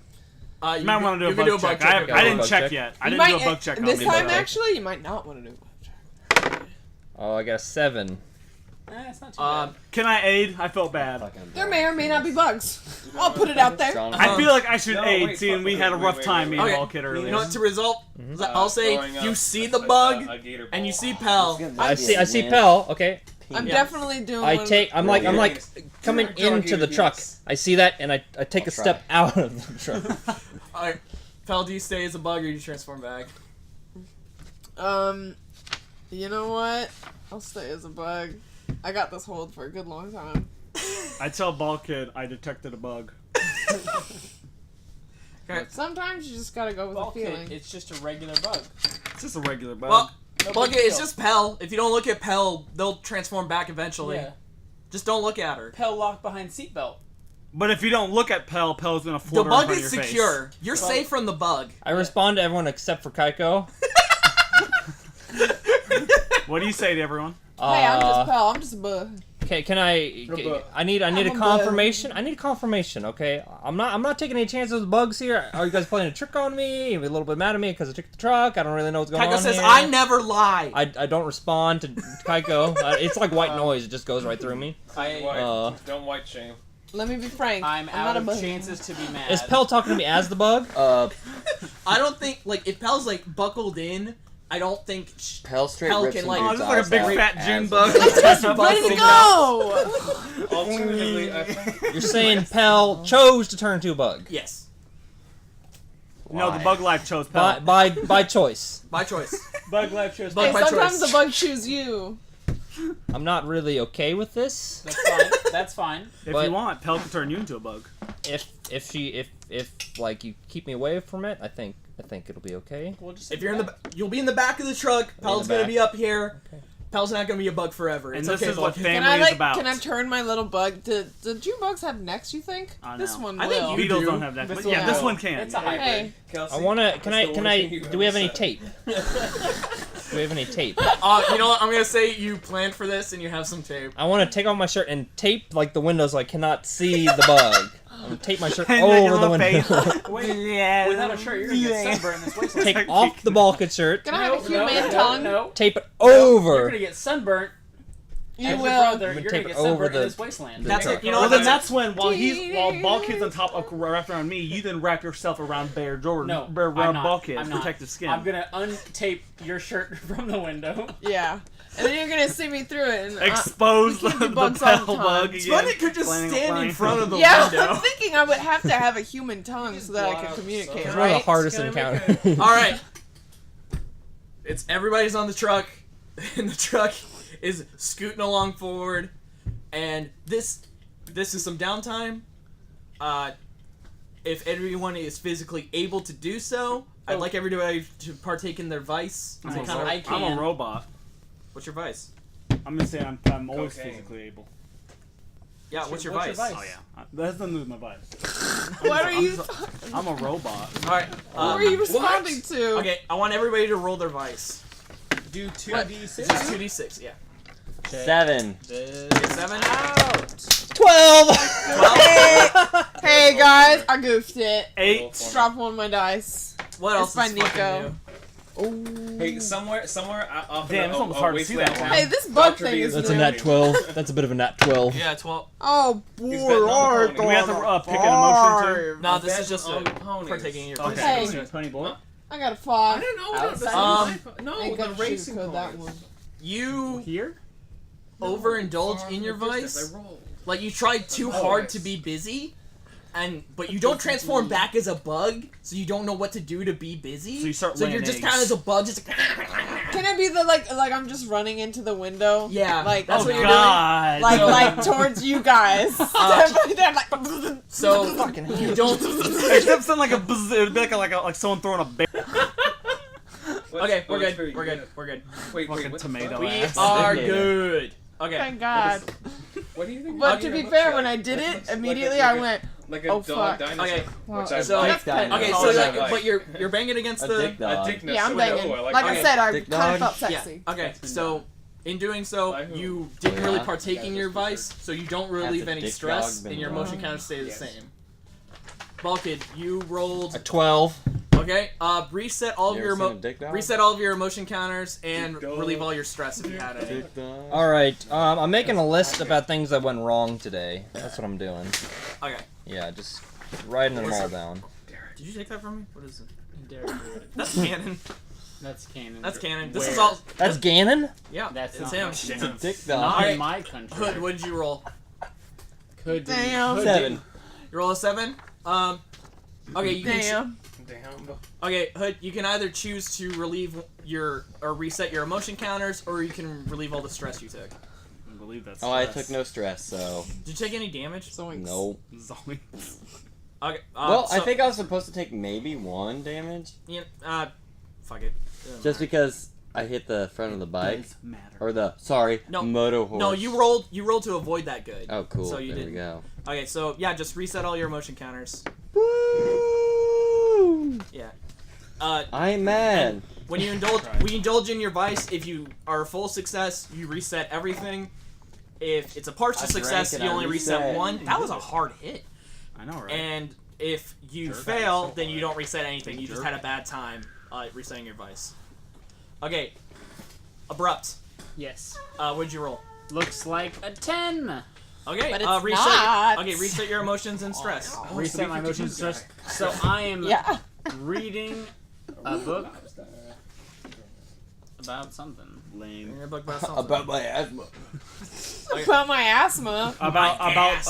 You might want to do a can bug check. I okay. didn't Bug check check. yet. I You didn't might, do a bug check on this me. time, bug check. actually, you might not want to do a bug check. Oh, I got a 7. It's not too bad. Can I aid? I felt bad. Fucking There may or may not be bugs. I'll put it out there. John- I feel like I should No, aid, wait, seeing we had a rough time, me and Okay. Bulkhead earlier. You know what? To result, Mm-hmm. I'll say Throwing you up see the bug a gator and you ball. see Pell. I see Pell. Okay, I'm Yeah. definitely doing I one- take. I'm like coming into the truck. I see that, and I take I'll a step out of the truck. All right, Pell, do you stay as a bug or do you transform back? You know what? I'll stay as a bug. I got this hold for a good long time. I tell Bulkhead I detected a bug. Sometimes you just gotta go with the Bulkhead, feeling. it's just a regular bug. It's just a regular bug. Well, No Bug, big it's deal. just Pell. If you don't look at Pell, they'll transform back eventually. Yeah. Just don't look at her. Pell locked behind seatbelt. But if you don't look at Pell, Pell's gonna The float in bug front is of your secure. You're Bug. safe from the bug. I respond to everyone except for Kaiko. face. What do you say to everyone? Hey, I'm just Pell. I'm just a bug. Can I? I need I'm a a confirmation. I need a confirmation. Okay, I'm not taking any chances with bugs here. Are you guys playing a trick on me? You're a little bit mad at me because I took the truck. I don't really know what's going Kaiko on says, here. I never lie. I don't respond to Kaiko. It's like white noise. It just goes right through me. Don't white shame. Let me be frank. I'm not out a of bug. chances to be mad. Is Pell talking to me as the bug? I don't think, like, if Pell's, like, buckled in, I don't think Pell straight Pell rips can, some like- Oh, dude's this is like a ass big out fat as June a- bug. Let's go! Alternatively, I think You're saying Pell chose to turn into a bug yes, No, the Why? bug life chose Pell. by choice. by choice. Bug life chose Bug Hey, by sometimes choice. the bug choose you. I'm not really okay with this. That's fine. That's fine. If but- you want, Pell can turn you into a bug. If like you keep me away from it, I think it'll be okay. We'll just If you're in the, you'll be in the back of the truck. Pell's gonna back. be up here. Okay. Pell's not gonna be a bug forever. And It's this okay, is what Vulcan. family Can I is about. can I turn my little bug? Do June bugs have necks? You think? I This know. one I think will. you Beetles do. don't have that. This But one yeah, this will. one can. It's a yeah. hybrid. Hey, Kelsey, I wanna. that's Can the I? worst thing you Do we have ever any said. tape? Do we have any tape? You know what? I'm gonna say you planned for this and you have some tape. I want to take off my shirt and tape like the window so I cannot see the bug. I'm gonna tape my shirt And make over a the little window. face. Yeah. Without a shirt, you're gonna get sunburned in this wasteland. Take off the bulkhead shirt. can I have a human tongue? No. Tape it You're over. gonna get sunburnt. You as your will. brother, I'm gonna you're tape gonna it get sunburned over in the- this wasteland. That's it. You know Well, what? then that's when while Bulkhead's on top of wrapped around me, you then wrap yourself around Bear Jordan. No, around I'm not. Bulkhead's I'm not. protective skin. I'm gonna untape your shirt from the window. Yeah. And then you're gonna see me through it. And, expose we the, can do bugs all the Pell time. bug It's again. funny it could just Planning on stand in flying. front of the yeah, window. I'm thinking I would have to have a human tongue so that I could communicate, It's one of the right? hardest Can I make encounters. All right. It's everybody's on the truck, and the truck is scooting along forward, and this is some downtime. If everyone is physically able to do so, I'd like everybody to partake in their vice. I'm, To a kind of, I I'm a can. robot. what's your vice? I'm gonna say I'm always Cocaine. physically able. Yeah, what's your what's your vice? vice? Oh yeah, that has nothing to do with my vice. What are you? I'm a robot. All right. Who are you responding to? Okay, I want everybody to roll their vice. Do It's 2d6. 2d6. Yeah. 7. 7. 12. Hey guys, I goofed it. 8. Drop one of my dice. What else It's by is fucking Nico. new? Hey, somewhere off Damn, in it's the almost hard to see that wasteland. one. Hey, this bug Dr. thing B is is That's a new. nat 12. That's a bit of a nat 12. Yeah, 12. Oh He's boy, betting on Lord, the Do we have to pick an emotion too? No, this Bet is just on a ponies. partaking in your Okay. vice. Hey. Pony boy. I got a I 5. don't know. Outside. No, Ain't the got racing code that ponies. one. You Here? overindulge in your vice. Like you tried too hard to be busy, but you don't transform back as a bug, so you don't know what to do to be busy. So you start So laying you're just eggs. kind of as a bug, just like, Can I be the like I'm just running into the window? yeah, Like that's Oh what you're God! like towards you guys. They're like, doing. So you don't. Except something like a buzz, it would be like someone throwing a bear. Okay, we're good. We're good. We're good. Wait, Fucking what tomato We ass. are Yeah. good. Okay. thank God. What do you think? But to be fair, when I did it, immediately I went, like a oh, dog fuck. dinosaur. Okay. well, Which I So- like. that's kind Okay, of so Like- like, but you're banging against A the. dick dog. A dickness. yeah, I'm so banging. no, I Like I Okay. said, I Dick kind of dog. felt Yeah. sexy. Okay. So in doing so, By who? you didn't really Yeah. partake in your vice, so you don't Has relieve the any dick stress, dog been and your wrong? motion counters stay the Yes. same. Bulkhead, you rolled. A 12. Okay. Reset all of You your ever seen a dick dog? reset all of your emotion counters and Dick dog. relieve all your stress if you had any. Dick dog. Alright, I'm making a list about things that went wrong today. That's what I'm doing. Okay. Yeah, just writing them all down. Did you take that from me? What is it? Derek, That's canon. that's canon. That's canon. This Where? is all. That's Ganon? Yeah. That's it's not him. my It's a dick Not dog. Alright. in my country. Hood, what did you roll? Could be. Damn. Could 7. You roll a 7. Okay. You can. Damn. Damn. Okay, Hood. You can either choose to relieve or reset your emotion counters, or you can relieve all the stress you took. I believe that's. Oh, I took no stress, so Did you take any damage? Zoinks. no. Zoink. Okay. Well, I so- think I was supposed to take maybe 1 damage, You fuck it. Doesn't just matter. because I hit the front of the bike Does matter. or the No. moto horse. No, you rolled to avoid that good. Oh, cool. So you there we didn't. go. Okay, so yeah, just reset all your emotion counters. Woo! Yeah. I'm mad. When you indulge in your vice, if you are a full success, you reset everything. If it's a partial I drank success, and you I only reset reset. 1. That was a hard hit. I know, right? And if you fail, then you don't reset anything. You just had a bad time resetting your vice. Okay. Abrupt. Yes. What'd you roll? Looks like a 10. Okay. But it's reset. not. Okay, reset your emotions and stress. Reset my emotions. So I am Yeah. reading a book about something. Lame. You're about something. About my asthma. About my asthma.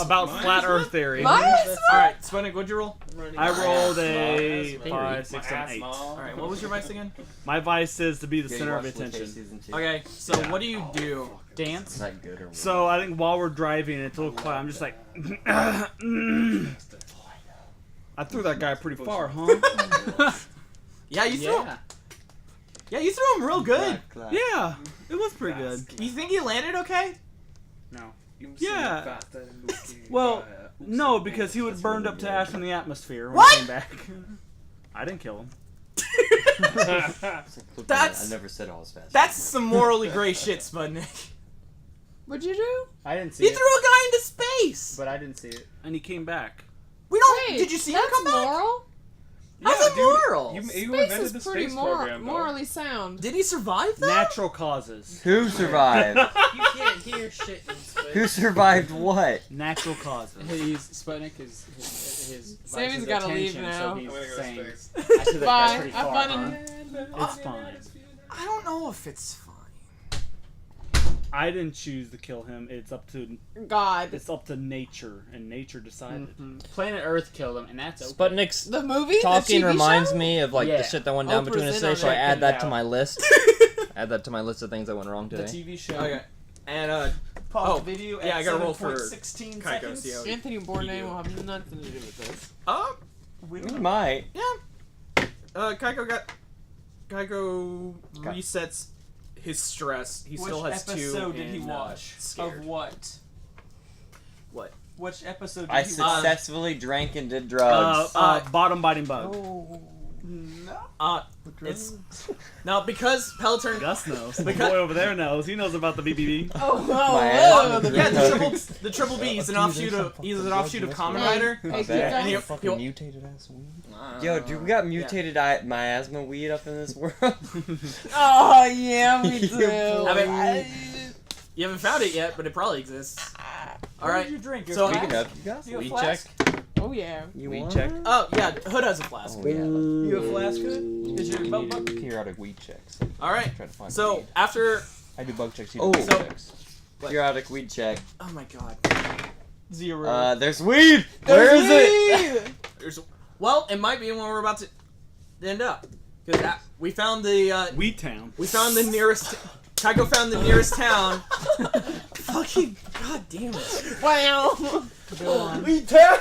About flat Earth theory. My asthma? Alright, Sputnik, what'd you roll? I rolled a 5, 6, 7, 8. Alright, what was your vice again? My vice is to be the Yeah, you center of watched Luke Cage attention. season 2. Okay, so what do you do? Dance. Is that good or what? So I think while we're driving, it's a little quiet. I'm just like, I threw that guy pretty far, huh? Yeah, you threw him. Yeah. Yeah, you threw him real good. Clap. Yeah, it was pretty good. You think you landed okay? No. Yeah. Well, no, because he was burned up to ash in the atmosphere when What? he came back. I didn't kill him. That's- I never said I was fast. That's some morally gray shit, Sputnik. What'd you do? I didn't see You it, threw a guy into space. but I didn't see it. And he came back. We don't. Wait, Did you see him that's come back? moral? How's it moral? You Space invented is the pretty space program, though. morally sound. Did he survive though? Natural causes. Who survived? You can't hear shit in space. Who survived what? Natural causes. Sputnik is his Sammy's vice's gotta leave attention, now. So I'm he's gonna go to saying, space. I see that Bye. guy's pretty Have far, fun huh? It's fine. I don't know if it's fine. I didn't choose to kill him. It's up to God. nature, and nature decided. Planet Earth killed him, and that's okay. Sputnik's The movie? talking the TV reminds show? me of like Yeah. the shit that went down Oprah's between us in today, on so I that add that to now. my list. Add that to my list of things that went wrong The today. TV show. Okay. And Pause Oh, the video yeah, at I gotta roll for 7.16 Kaiko, seconds. see how- Anthony Bourdain will have nothing to do with this. We might. Kaiko resets his stress. He Which still has 2. episode did he and, watch? scared. Of what? What? Which episode did I he watch? successfully drank and did drugs. Bottom biting bug. It's no, because Pelletern. Gus knows. The Because- boy over there knows. He knows about the BBB. Oh, My whoa. ass. Yeah, the triple B. He's an offshoot of Kamen Rider. Hey, Not keep bad. And going. he'll- mutated ass weed. Yo, dude, we got mutated miasma weed up in this world. Oh, yeah, we do. You haven't found it yet, but it probably exists. All right. What did you drink? Your So- flask? Speaking of, you guys, You have weed flask? check. Oh, yeah. You Weed want? check. Oh yeah, Hood has a flask. Oh, yeah. You have flask Hood? Is your We belt need buckle? periodic weed checks. All right. Try to find So weed. after, I do bug checks. You Oh. do bug So- checks. Periodic weed check. oh my god, 0. There's weed. Where is it? there's well, it might be when we're about to end up because we found the Wheat Town. we found the nearest. Kaiko found the nearest town. Fucking god damn it! Wow. Weed town.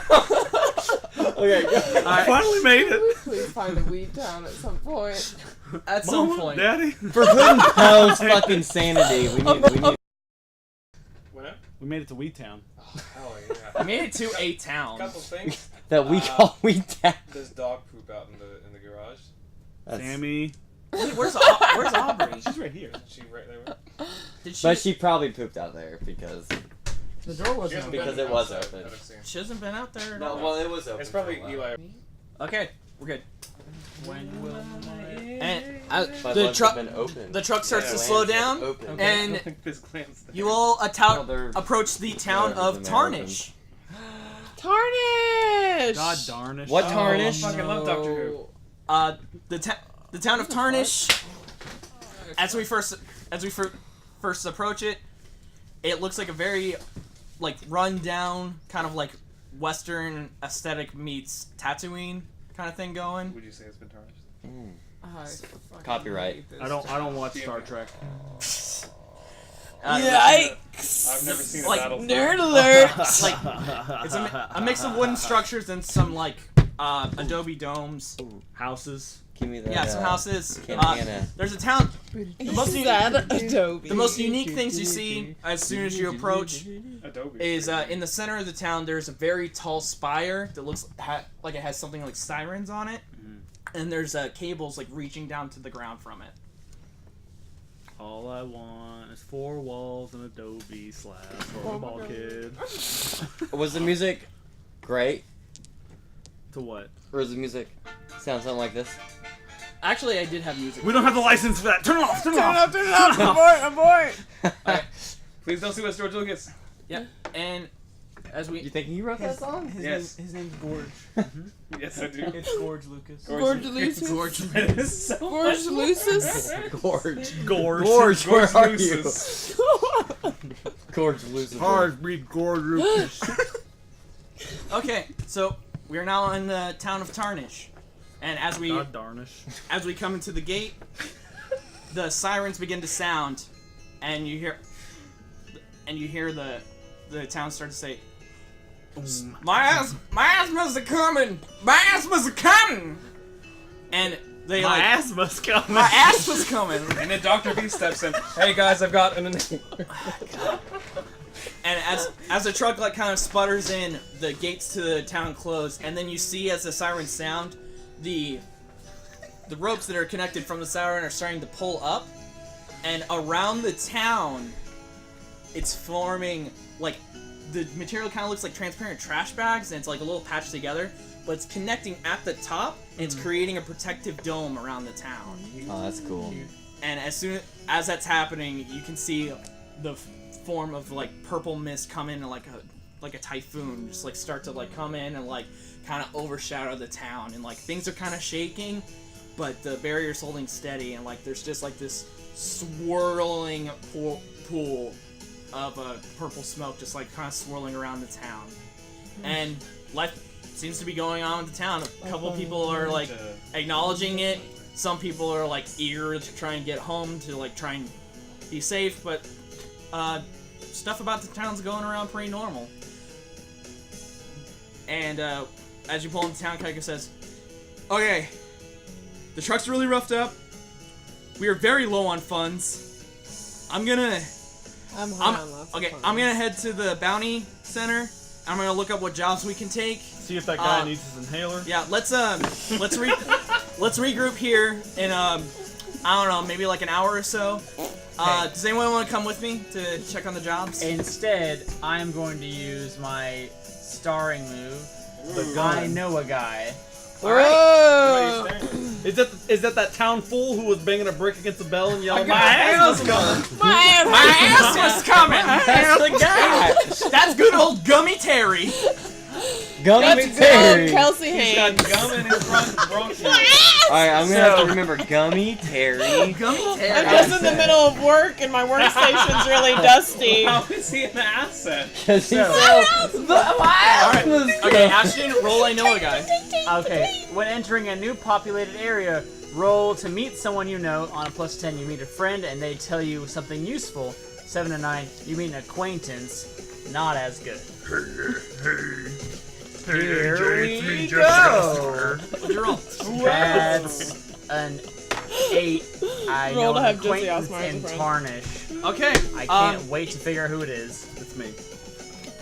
Okay, go. I finally made it. Please find a weed town at some point. At some Mama, point. Daddy. For Hood and Pel's fucking sanity, we need. What up? We made it to Wheat Town. Oh, yeah. I made it to a town. Couple things. That we call weed town. There's dog poop out in the garage. That's- Sammy. Wait, where's Aubrey? She's right here. She right there. Did she? But she probably pooped out there because the door wasn't She hasn't open. Because been it was outside, open. I've seen. She hasn't been out there. at no, all. well, it was open. It's probably for a while. Eli. Okay, we're good. When will And My the lungs truck, have been open. the truck starts Yeah. to slow down, Open. I and don't think this glance. you all Well, they're- approach the town Whatever's of in there Tarnish. Tarnish! God darn it. What I tarnish? fucking love Doctor Who. The town of Tarnish. As we first approach it, it looks like a very like run down kind of like Western aesthetic meets Tatooine kind of thing going. Would you say it's been tarnished? Mm. I fucking Copyright. hate this. I don't watch Star Trek. Yikes! I've never seen a Like, battle. Nerd alert! Like it's a mix of wooden structures and some like adobe domes. Houses. Give me that. Yeah, some houses. Cantana. There's a town. Is that Adobe? The most unique things you see as soon as you approach Adobe. is in the center of the town. There's a very tall spire that looks like it has something like sirens on it, and there's cables like reaching down to the ground from it. All I want is 4 walls and Adobe slab for a ball kid. Was the music great? To what? Or does the music sound something like this? Actually, I did have music. We don't have the license for that. Turn it off. Turn it off. Turn it off! Abort! Abort! Please don't see what's George Lucas. Yep. And As we You think he wrote that song? His name's Gorge. Yes, I do. It's Gorge Lucas. Gorge Lucis. Gorge. It is so Gorge Lucis. Gorge. Gorge. Where are you? Lucis. Gorge Lucifer. Hard read Gorge Lucas. Okay, so we are now in the town of Tarnish, and as we darnish. come into the gate, the sirens begin to sound, and you hear the town start to say, my asthma's a coming, my asthma's a coming, and they My like asthma's coming. my asthma's coming, And then Dr. B steps in. Hey guys, I've got an and as the truck like kind of sputters in, the gates to the town close, and then you see as the sirens sound, the ropes that are connected from the siren are starting to pull up, and around the town, it's forming like the material kind of looks like transparent trash bags, and it's like a little patched together, but it's connecting at the top, and it's creating a protective dome around the town. Oh, that's cool. And as soon as that's happening, you can see the form of like purple mist come in like a typhoon, just like start to like come in and like kind of overshadow the town, and like things are kind of shaking, but the barrier's holding steady, and like there's just like this swirling pool of purple smoke just like kind of swirling around the town, and life seems to be going on with the town. A couple people are like acknowledging it. Some people are like eager to try and get home to like try and be safe, but stuff about the town's going around pretty normal. And as you pull into town, Kaika says, "Okay, the truck's really roughed up. We are very low on funds. I'm gonna head to the bounty center. I'm gonna look up what jobs we can take. See if that guy needs his inhaler. Yeah, let's regroup here in I don't know, maybe like an hour or so. Does anyone want to come with me to check on the jobs? Instead, I'm going to use my starring move. I know a guy. Whoa! Is that town fool who was banging a brick against the bell and yelling, My ass was coming! My ass was coming! That's the guy! That's good old Gummy Terry! Gummy That's Terry! good, Kelsey Hayes. gum in his front bronchial. Alright, I'm gonna have to remember Gummy Terry. Gummy I'm Terry! just in the middle of work and my workstation's really dusty. How is he an asset? Cause he's Alright, okay, Ashton, roll I know a guy. Okay, when entering a new populated area, roll to meet someone you know. On a +10, you meet a friend and they tell you something useful. 7 to 9, you meet an acquaintance. Not as good. Here we go. What'd you roll? That's an 8. I Roll know to an have Jesse acquaintance Osmar as a in friend. Tarnish. Okay. I can't wait to figure out who it is. It's me.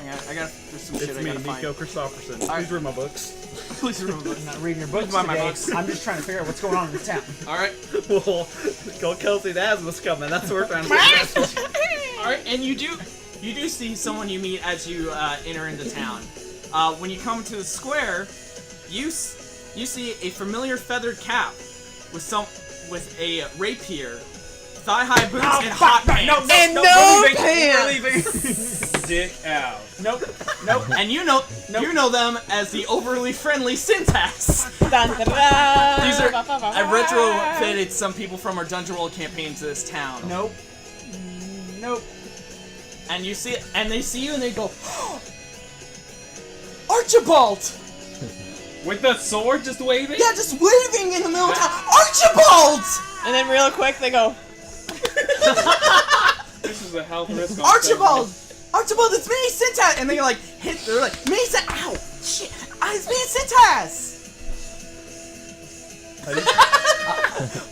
I got there's some shit It's I me, gotta Nico find. Christopherson. Alright. Please read my books. Please remember. I'm not reading your books Buy my today. books. I'm just trying to figure out what's going on in the town. Alright. Well, go Kelsey's asthma's coming. That's what we're trying to do. Alright, and you do see someone you meet as you enter into town. When you come to the square, you see a familiar feathered cap with a rapier, thigh-high boots, and hot pants. And no pants! Dick out. Nope. And you know them as the overly friendly Syntax. Dun, dun, dun. These are Ba, ba, ba, I ba. retrofitted some people from our Dungeon World campaign to this town. Nope. And they see you and they go, Archibald! With the sword just waving? Yeah, just waving in the middle of town. Archibald! And then real quick they go, This is a health risk on Archibald! Archibald, it's me, Syntax! And they're like, me, ow! Shit! It's me, Syntax!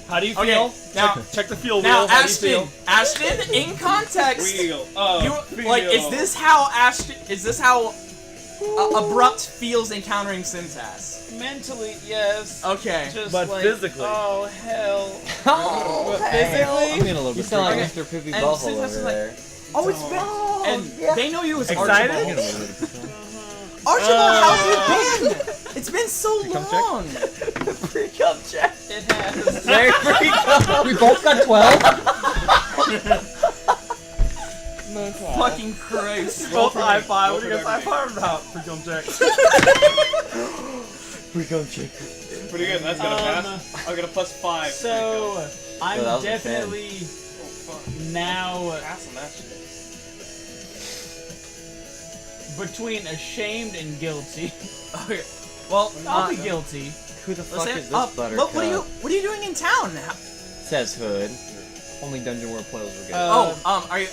How do you Okay, feel? now- check the feel Now, wheel. How do you feel? Ashton, in context, Wheel you, of feel. like, is this how Abrupt feels encountering Syntax? Mentally, yes. Okay. Just But like, physically. oh hell. Oh, But physically? I'm getting a little bit. You sound like Okay. Mr. Poopy And Butthole Syntax is over like- there. Oh, it's been. And they know you as Excited? I'm Archibald. getting a little bit of Archibald, how have you been? It's been so long. freak up check. It has. Very freak up. We both got 12. Moonfall. Fucking Christ. Both high five. both What are you of gonna them. high five about? Pre-cum check. Pre-cum check. Pretty good. That's gonna pass. I'll get a +5. So I'm that was a definitely now Passing that shit. between ashamed and guilty. Okay. Well, I'll be guilty. Who the let's fuck say, is this Buttercup? what are you doing in town? Says Hood. Only Dungeon World players will get.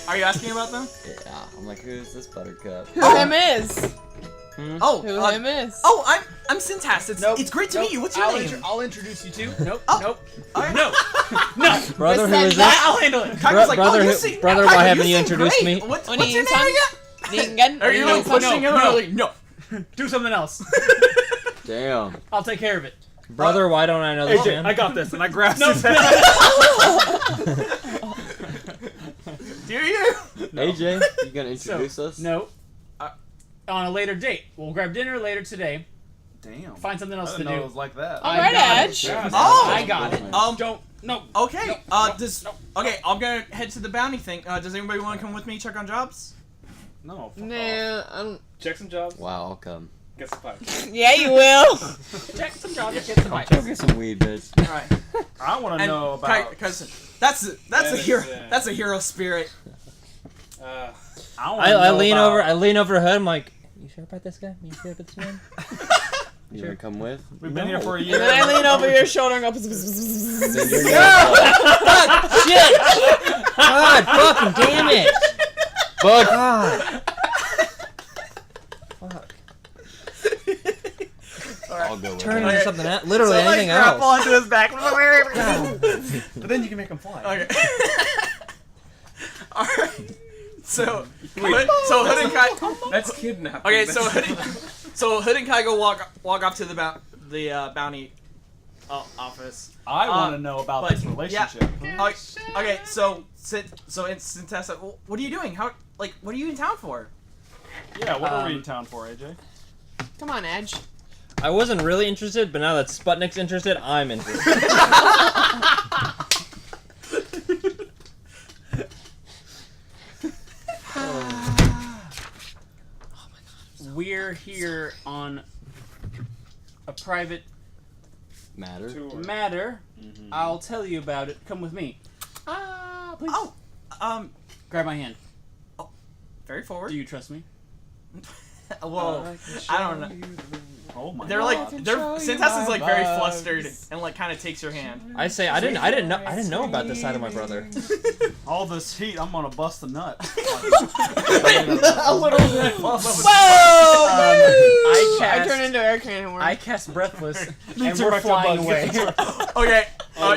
Are you asking about them? Yeah, I'm like, who's this Buttercup? Who him is? Oh, Who him is? oh, I'm Syntax. It's great to meet you. What's your name? I'll introduce you to. Nope. Oh. Nope. Alright. No. No. Brother, who Listen, is this? I'll handle it. Kaigo's like, brother, oh, you who- sing, brother, Kaigo, why you haven't you sing introduced great. me? What's What your are you, name son? again? Dingen? Are you really pushing him? no. Really? No. Do something else. Damn. I'll take care of it. Brother, why don't I know this AJ, man? I got this, and I grabbed No. his head. Do you? AJ, you gonna introduce us? No. On a later date. We'll grab dinner later today. Damn. Find something I else to didn't know it do. was like that. I Alright, got it. Edge. Oh. I got it. Don't. No. Okay. No, Okay, I'm gonna head to the bounty thing. Does anybody want to come with me? Check on jobs. No. Fuck off. Nah, Check some jobs. Wow, I'll come. Get some pipe. yeah, you will. Check some jobs. Get some Go get some weed, bitch. All right. I want to And know about. because that's a hero. Yeah. That's a hero spirit. Uh, I lean over. I lean over to Hood. I'm like, you sure about this guy? You sure about this man? You wanna come with? We've been here for a And year. then I lean over your shoulder and go. Then you're gonna- Shit! God, fucking damn it! Bug. God. Fuck. I'll go with Turn it. into something else. Literally So, like, anything grab else. onto his back. But then you can make them fly. Okay. All right. So Hood and Kai. that's kidnapping. Okay, so Hood and Kai go walk off to the bounty office. I want to know about but- this relationship. Okay, so Syntax, what are you doing? What are you in town for? Yeah, what are we in town for, AJ? Come on, Edge. I wasn't really interested, but now that Sputnik's interested, I'm interested. We're here on a private Matter. matter. Mm-hmm. I'll tell you about it. Come with me. Please. Oh, Grab my hand. very forward. Do you trust me? Well, I don't know. Oh my They're god. Syntax is like very flustered and like kind of takes your hand. I say I didn't know about this side of my brother. All this heat, I'm gonna bust a nut. A little bit. Whoa! I turn into air cannon worm. I cast Breathless, Me and too, we're Recto flying Bug. away. Okay,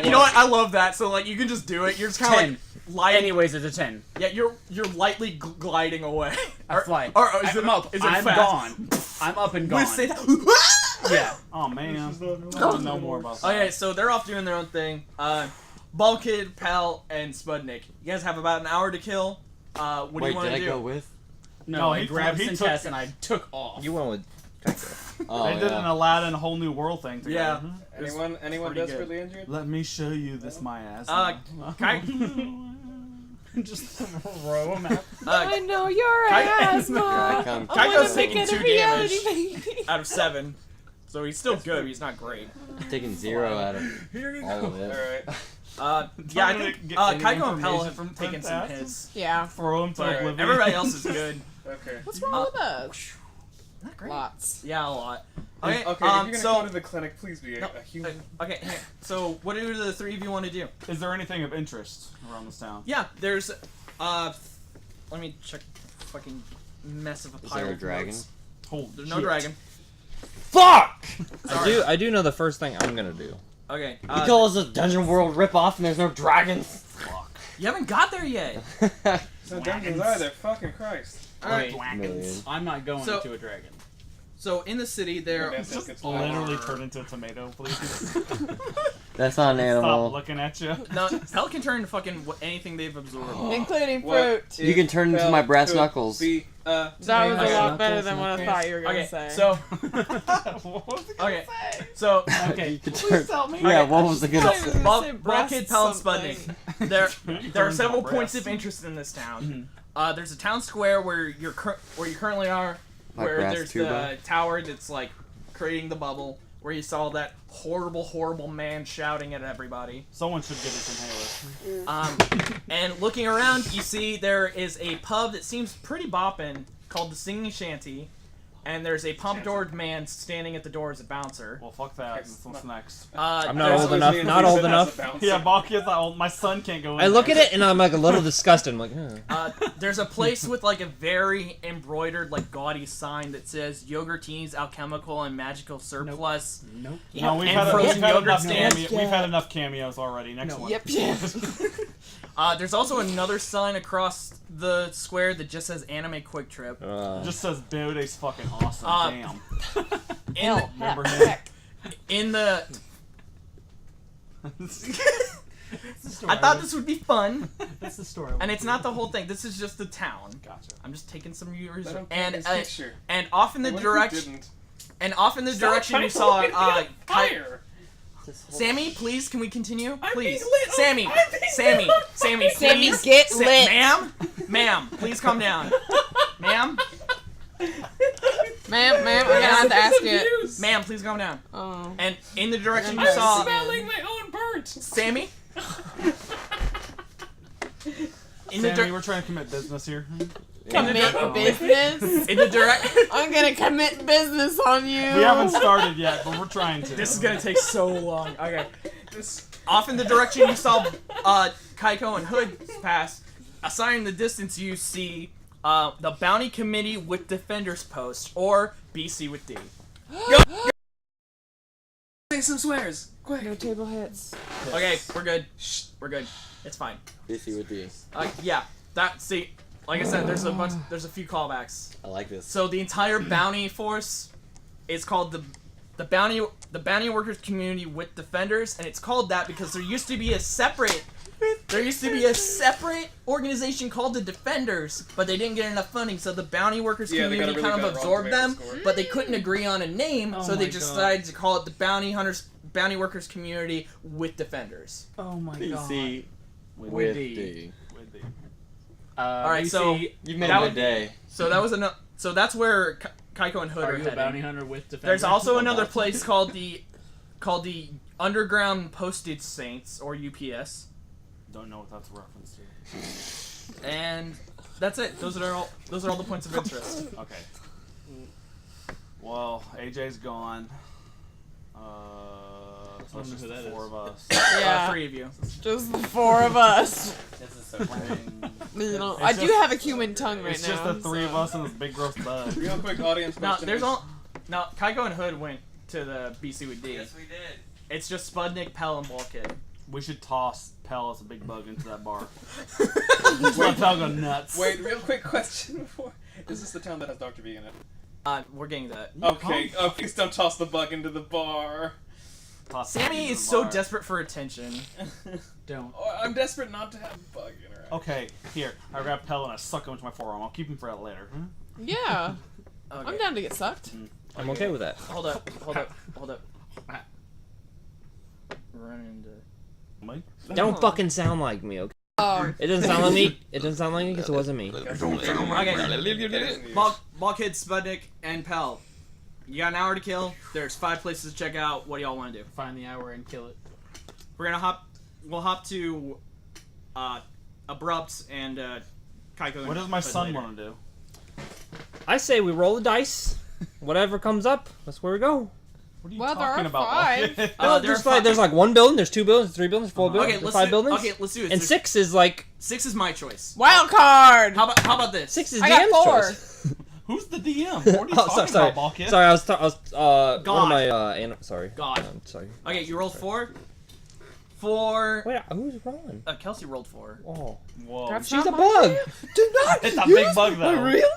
you know what? I love that. So like you can just do it. You're just kind of 10. like gliding. Anyways, it's a 10. Yeah, you're lightly gliding away. I fly. Or is I'm it up. Is it I'm fast? gone. I'm up and gone. With Syntax. Yeah. Oh man. I want to know more about that. Okay, so they're off doing their own thing. Bulkhead, Pal, and Spudnik. You guys have about an hour to kill. What do Wait, you want did to I do? go with? No, he I grabbed took- Syntax and I took off. You went with. Oh, They did an Aladdin whole new world thing Yeah. together. Anyone pretty desperately injured? Let me show you this my ass. Kai- Just throw him out. I know your Kai- ass, Here I Mom. come. Kai I goes wanna make taking it a 2 reality, damage baby. out of 7. So he's still good, but he's not great. Taking 0 out of Here you all of All it. right. Yeah, I Tell me think to get any Kaiko and Pal information have from taken some Syntax? hits. Yeah. Throw him to Alright, oblivion. Everybody else is good. Okay. What's wrong with us? Not great. Lots. Yeah, a lot. Okay. Okay, If you're gonna so go to the clinic, please be No, a human. okay, hang on. So what do the 3 of you want to do? Is there anything of interest around this town? Yeah, there's let me check the fucking mess of a Is pile there a of dragon? notes. Holy There's no shit. dragon. Fuck! Sorry. I do know the first thing I'm gonna do. Okay. You call us a Dungeon World ripoff and there's no dragons? You haven't got there yet. So dungeons either. Fucking Christ. Alright. Million. I'm not going So- to a dragon. So in the city there Maybe I think it's Literally turn into a tomato, please. That's not an Stop animal. looking at you. no Pal can turn into fucking anything they've absorbed. Including What fruit. You can turn into fell my brass to knuckles. Be, That was a Okay. lot better than what I thought you were gonna Okay, say. so What was it gonna okay, say? so Okay. You can Please turn. tell me. Yeah, what was the good? I was gonna say Bulkhead, breast Pal, and something. Spudnik. There are Turns several to points breast. of interest in this town. there's a town square where you currently are, Like where grass there's tuba? the tower that's like creating the bubble, where you saw that horrible man shouting at everybody. Someone should give us inhalers. And looking around, you see there is a pub that seems pretty boppin' called the Singing Shanty, and there's a pompadoured man standing at the door as a bouncer. Well, fuck that. What's next? I'm not old enough. Not old enough. Yeah, Balkid's not old. My son can't go in. I look at it and I'm like a little disgusted. I'm like, There's a place with like a very embroidered, like gaudy sign that says Yogurtini's Alchemical and Magical Surplus. Nope. No, we've And had frozen yogurt enough stands. we've had enough cameos already. Next one. Yep. There's also another sign across the square that just says Anime Quick Trip. It just says Beaude's fucking awesome. Damn. In the I thought this would be fun. That's the story. And it's not the whole thing. This is just the town. Gotcha. I'm just taking some viewers Let him and paint his picture. and off in the What if we direction didn't? and off in the direction you saw Fire! Sammy, please, can we continue? I'm Please. being lit. Sammy, I'm being Sammy, lit. Sammy, Sammy, please. get lit. Ma'am, please calm down. Ma'am, Ma'am, I gotta have to ask you. ma'am, please calm down. Oh. And in the direction you I'm saw, smelling my own burnt. Sammy. Sammy, we're trying to commit business here. Commit business? In the direct. I'm gonna commit business on you. We haven't started yet, but we're trying to. This is gonna take so long. Okay. Off in the direction you saw Kaiko and Hood pass, a sign in the distance you see the Bounty Committee with Defenders Post, or BC with D. Say some swears. Quick. No table hits. Okay, we're good. Shh, we're good. It's fine. Busy with D. Yeah, like I said, there's a few callbacks. I like this. So the entire bounty force is called the bounty workers community with Defenders, and it's called that because there used to be a separate organization called the Defenders, but they didn't get enough funding, so the bounty workers Yeah, they got a community really kind of bad absorbed Rotten them, Tomato score. but they couldn't agree on a name, so they just decided to call it the bounty workers community with Defenders. Oh my god. BC With D. D. Alright, so You made that my would- day. so that was so that's where Kaiko and Hood Are are you a heading. bounty hunter with defenders? There's also another place called the Underground Postage Saints, or UPS, Don't know what that's a reference to. and that's it. Those are all the points of interest. Okay. Well, AJ's gone. So it's know just who the that four is. of us. Yeah. 3 of you. Just the 4 of us. This is so funny. You know, It's I do just- have a human tongue right It's now. just the three of so- us and this big gross bug. Real quick audience No, question. there's all. No, Kaiko and Hood went to the BC with D. we did. It's just Spudnik, Pell, and Bulkhead. We should toss Pell as a big bug into that bar. Just let Pell go nuts. Wait, real quick question before. Is this the town that has Dr. V in it? We're getting to that. Okay, please don't toss the bug into the bar. Toss Sammy into is the so bar. desperate for attention. Don't. Oh, I'm desperate not to have a bug interact. Okay, here. I grab Pell and I suck him into my forearm. I'll keep him for that later. Yeah. Okay. I'm down to get sucked. I'm okay with that. Hold up. Run into. Mike? Don't fucking sound like me, okay? Oh. It doesn't sound like me. It doesn't sound like me because it wasn't me. Okay. Bulkhead, Spudnik, and Pell. You got an hour to kill. There's 5 places to check out. What do y'all want to do? Find the hour and kill it. We'll hop to Abrupt and Kaiko. and What does my Hood son later. want to do? I say we roll the dice. Whatever comes up, that's where we go. What are you Well, there talking are about? 5. There are There's like 1 building, there's 2 buildings, 3 buildings, 4 buildings, Okay, there's let's 5 do, buildings. Okay, let's do it. And There's- 6 is like 6 is my choice. Wild card. How about this? 6 is I got DM's 4. choice. Who's the DM? What are you Oh, talking sorry, about, Balkid? sorry. I was one God. of my sorry. God. Sorry. Okay, you rolled 4. 4. Wait, who's rolling? Kelsey rolled 4. Oh, Whoa. That's she's a not bug. my name. Do not It's a use big bug, though. my real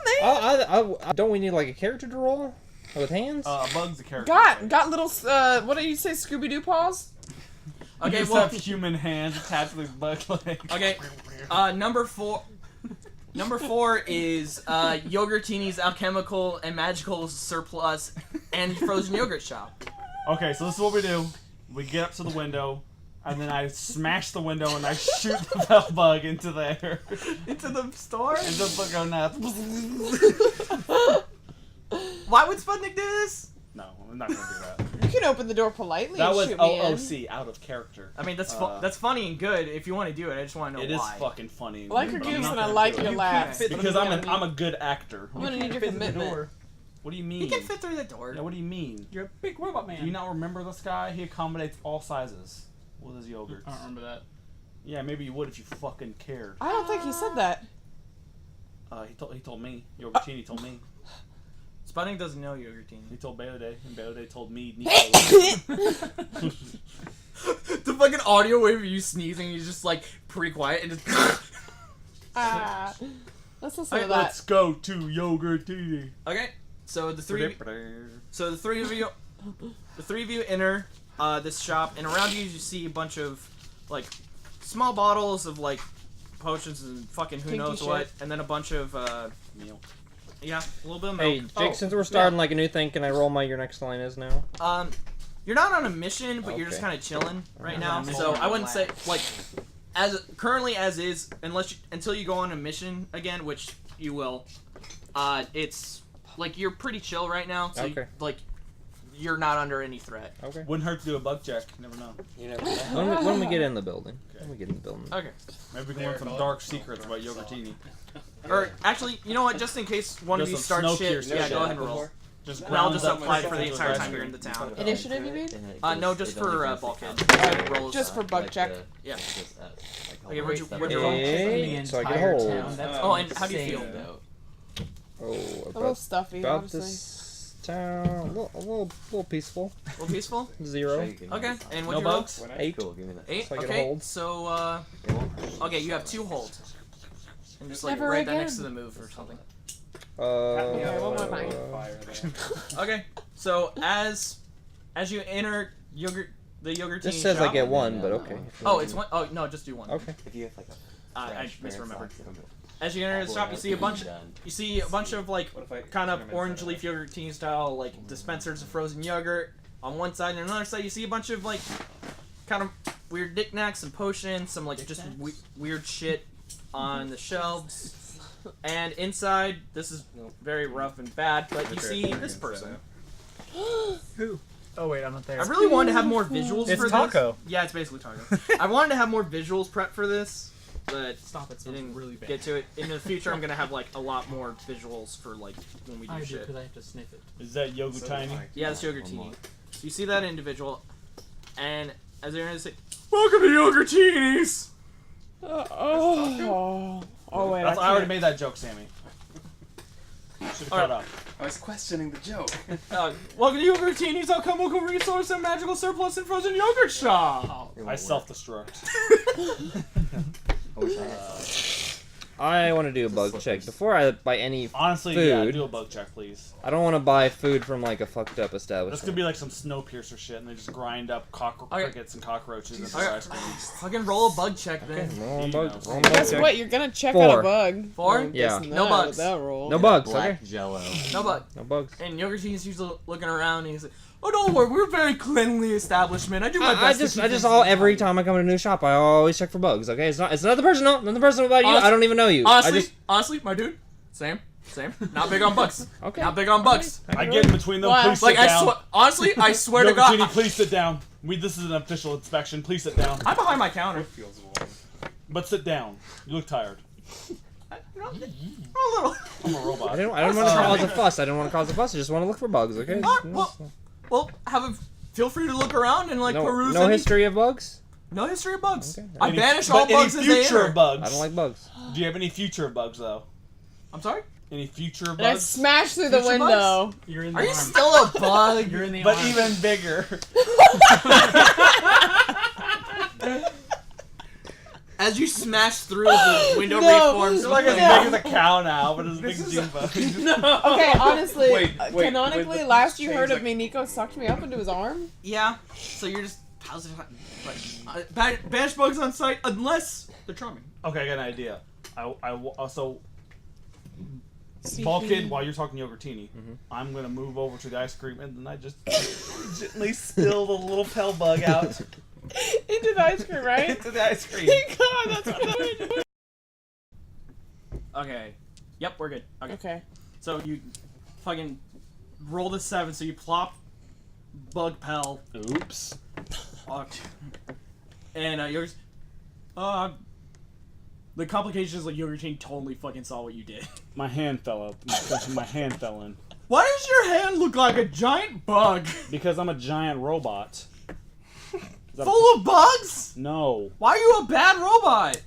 name. Don't we need like a character to roll with hands? A bug's a character. Got little what do you say, Scooby Doo paws? You Okay, just well, have human hands attached to his bug legs. okay. Number 4. Number 4 is Yogurtini's Alchemical and Magical Surplus and Frozen Yogurt Shop. Okay, so this is what we do. We get up to the window. and then I smash the window and I shoot the bell bug into the air. Into the store? And just go nuts. Why would Sputnik do this? No, I'm not gonna do that. You can open the door politely That and was shoot me in. OOC, out of character. I mean, that's funny and good if you want to do it. I just want to know It is why. fucking funny. I like your but I'm goose not and I gonna like do your it. laughs. Because I'm a good actor. I'm gonna need your commitment. What do you mean? He can fit through the door. Yeah, what do you mean? You're a big robot man. Do you not remember this guy? He accommodates all sizes with his yogurts. I don't remember that. Yeah, maybe you would if you fucking cared. I don't think he said that. He told me. Yogurtini told me. Sputnik doesn't know Yogurtini. He told Beode, and Beode told me. Nico. The fucking audio wave of you sneezing, he's just like pretty quiet and just. Let's listen to that. Let's go to Yogurtini. Okay, so the three of you enter this shop, and around you see a bunch of like small bottles of like potions and fucking who Kinky knows shit. what, and then a bunch of Meal. yeah, a little bit of Hey, milk. Jake, since we're starting like a new thing, can I roll my your next line is now? You're not on a mission, but you're just Okay. kind of chilling right not on now. a So mission. I wouldn't say like currently as is, until you go on a mission again, which you will. It's like you're pretty chill right now. So Okay. you're not under any threat. Okay. Wouldn't hurt to do a bug check. You never know. You never know. When we get in the building. When we get in the building. Okay. Maybe we can learn some dark secrets about Yogurtini. Or actually, you know what? Just in case one of Just you some starts snow shit, piercer yeah, shit. go ahead and roll. Just And I'll ground just up apply for the fucking entire ice time you're cream. in the town. Initiative, you mean? No, just for bulkhead. Rolls. Just for bug check. Yeah. Okay, what'd you roll? Hey, so I get hold. Oh, and how do you feel? Oh, A little about, stuffy, about honestly. this town. A little peaceful. A little peaceful? 0. Okay, and what No you roll? bugs? 8. Cool, give me that. 8? So I get a Okay, hold. so, okay, you have 2 holds. And just, like, Never right there again. next to the move or something. Yeah, one more time. Okay, so as you enter the yogurt This team says shop, I get 1, but okay. Oh, it's 1? Oh, no, just do 1. Okay. If you have like a I trash misremembered. barrel As you enter the shop, you see a bunch of like kind of orange leaf yogurt teen style like dispensers of frozen yogurt on one side, and on another side you see a bunch of like kind of weird knickknacks and potions, some like just weird shit on the shelves. And inside, this is very rough and bad, but you see this person. Who? Oh wait, I'm not there. I really wanted to have more visuals It's for Taco. this. Yeah, it's basically Taco. I wanted to have more visuals prepped for this, but Stop it. I didn't really bad. get to it. In the future, I'm gonna have like a lot more visuals for like when we do I do shit. because I have to sniff it. Is that Yogurtini? Yeah, it's Yogurtini. So you see that individual, and as they're gonna say, "Welcome to Yogurtinis." Oh wait, I already can't. made that joke, Sammy. Should Alright. cut up. I was questioning the joke. Welcome to Yogurtini's alchemical resource and magical surplus and frozen yogurt shop. I self-destruct. I wish I had I want to do a bug check before I buy any. Honestly, Food. yeah, do a bug check, please. I don't want to buy food from like a fucked up This establishment. could be like some Snowpiercer shit, and they just grind up crickets and cockroaches into Okay. ice cream. Fucking roll a bug check then. Roll a You bug. know. Roll a bug Guess check. what? You're gonna check 4. out a bug. 4? I'm Yeah. guessing No that bugs. with that roll. No bugs. black Okay. jello. No bug. No bugs. And Yogurtini's usually looking around and he's like, "Oh, don't worry, we're a very cleanly establishment. I do my I best." just to keep things every tidy." time I come to a new shop, I always check for bugs. Okay, it's nothing personal. Nothing personal about you. Honest- I don't even know you. Honestly, my dude, same. Not big on bugs. Okay. Not big on bugs. I get in between them. What? Please Like sit down. honestly, I swear to God, Yogurtini, please sit down. This is an official inspection. Please sit down. I'm behind my counter. But sit down. You look tired. You know, a little. I'm a robot. I don't want to cause a fuss. I don't want to cause a fuss. I just want to look for bugs. Okay. Well, feel free to look around and like peruse. No any- history of bugs. No history of bugs. Okay. I Any- banish but all any bugs as they future enter. bugs. I don't like bugs. Do you have any future bugs though? I'm sorry. Any future And I bugs? smashed through the Future window. You're in the Are you arm. still a bug? You're in the But arm. even bigger. As you smash through, the window No. reforms. It's like as No. big as a cow now, but it's a big June bug. Okay, honestly, Wait, canonically, the last you heard chains of me, Nico sucked me up into his arm. Yeah. So you're just banish bugs on sight unless they're charming. Okay, I got an idea. Also, Bulkhead, while you're talking Yogurtini, I'm gonna move over to the ice cream and then I just gently spill the little pell bug out Into the ice cream, right? Into the ice cream. God, that's what I'm doing. Okay. Yep, we're good. Okay. Okay. So you fucking roll the 7, so you plop Bug Pell. Oops. And yours. The complication is like Yogurt King totally fucking saw what you did. My hand fell out. My hand fell in. Why does your hand look like a giant bug? Because I'm a giant robot. Full of bugs? No. Why are you a bad robot?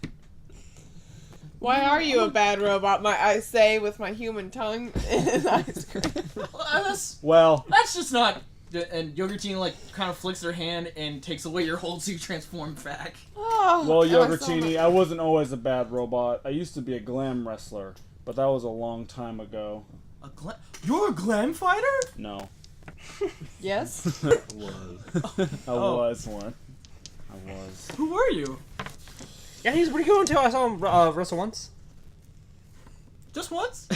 Why are you a bad robot? I say with my human tongue in ice cream. Well, That's just not. And Yogurtine like kind of flicks her hand and takes away your hold so you transform back. Oh, well, and I saw Yogurtini, I wasn't always a bad robot. I used to be a glam wrestler, but that was a long time ago. You're a glam fighter? No. Yes. I was one. I was. Who were you? Yeah, he's pretty good until I saw him wrestle once. Just once?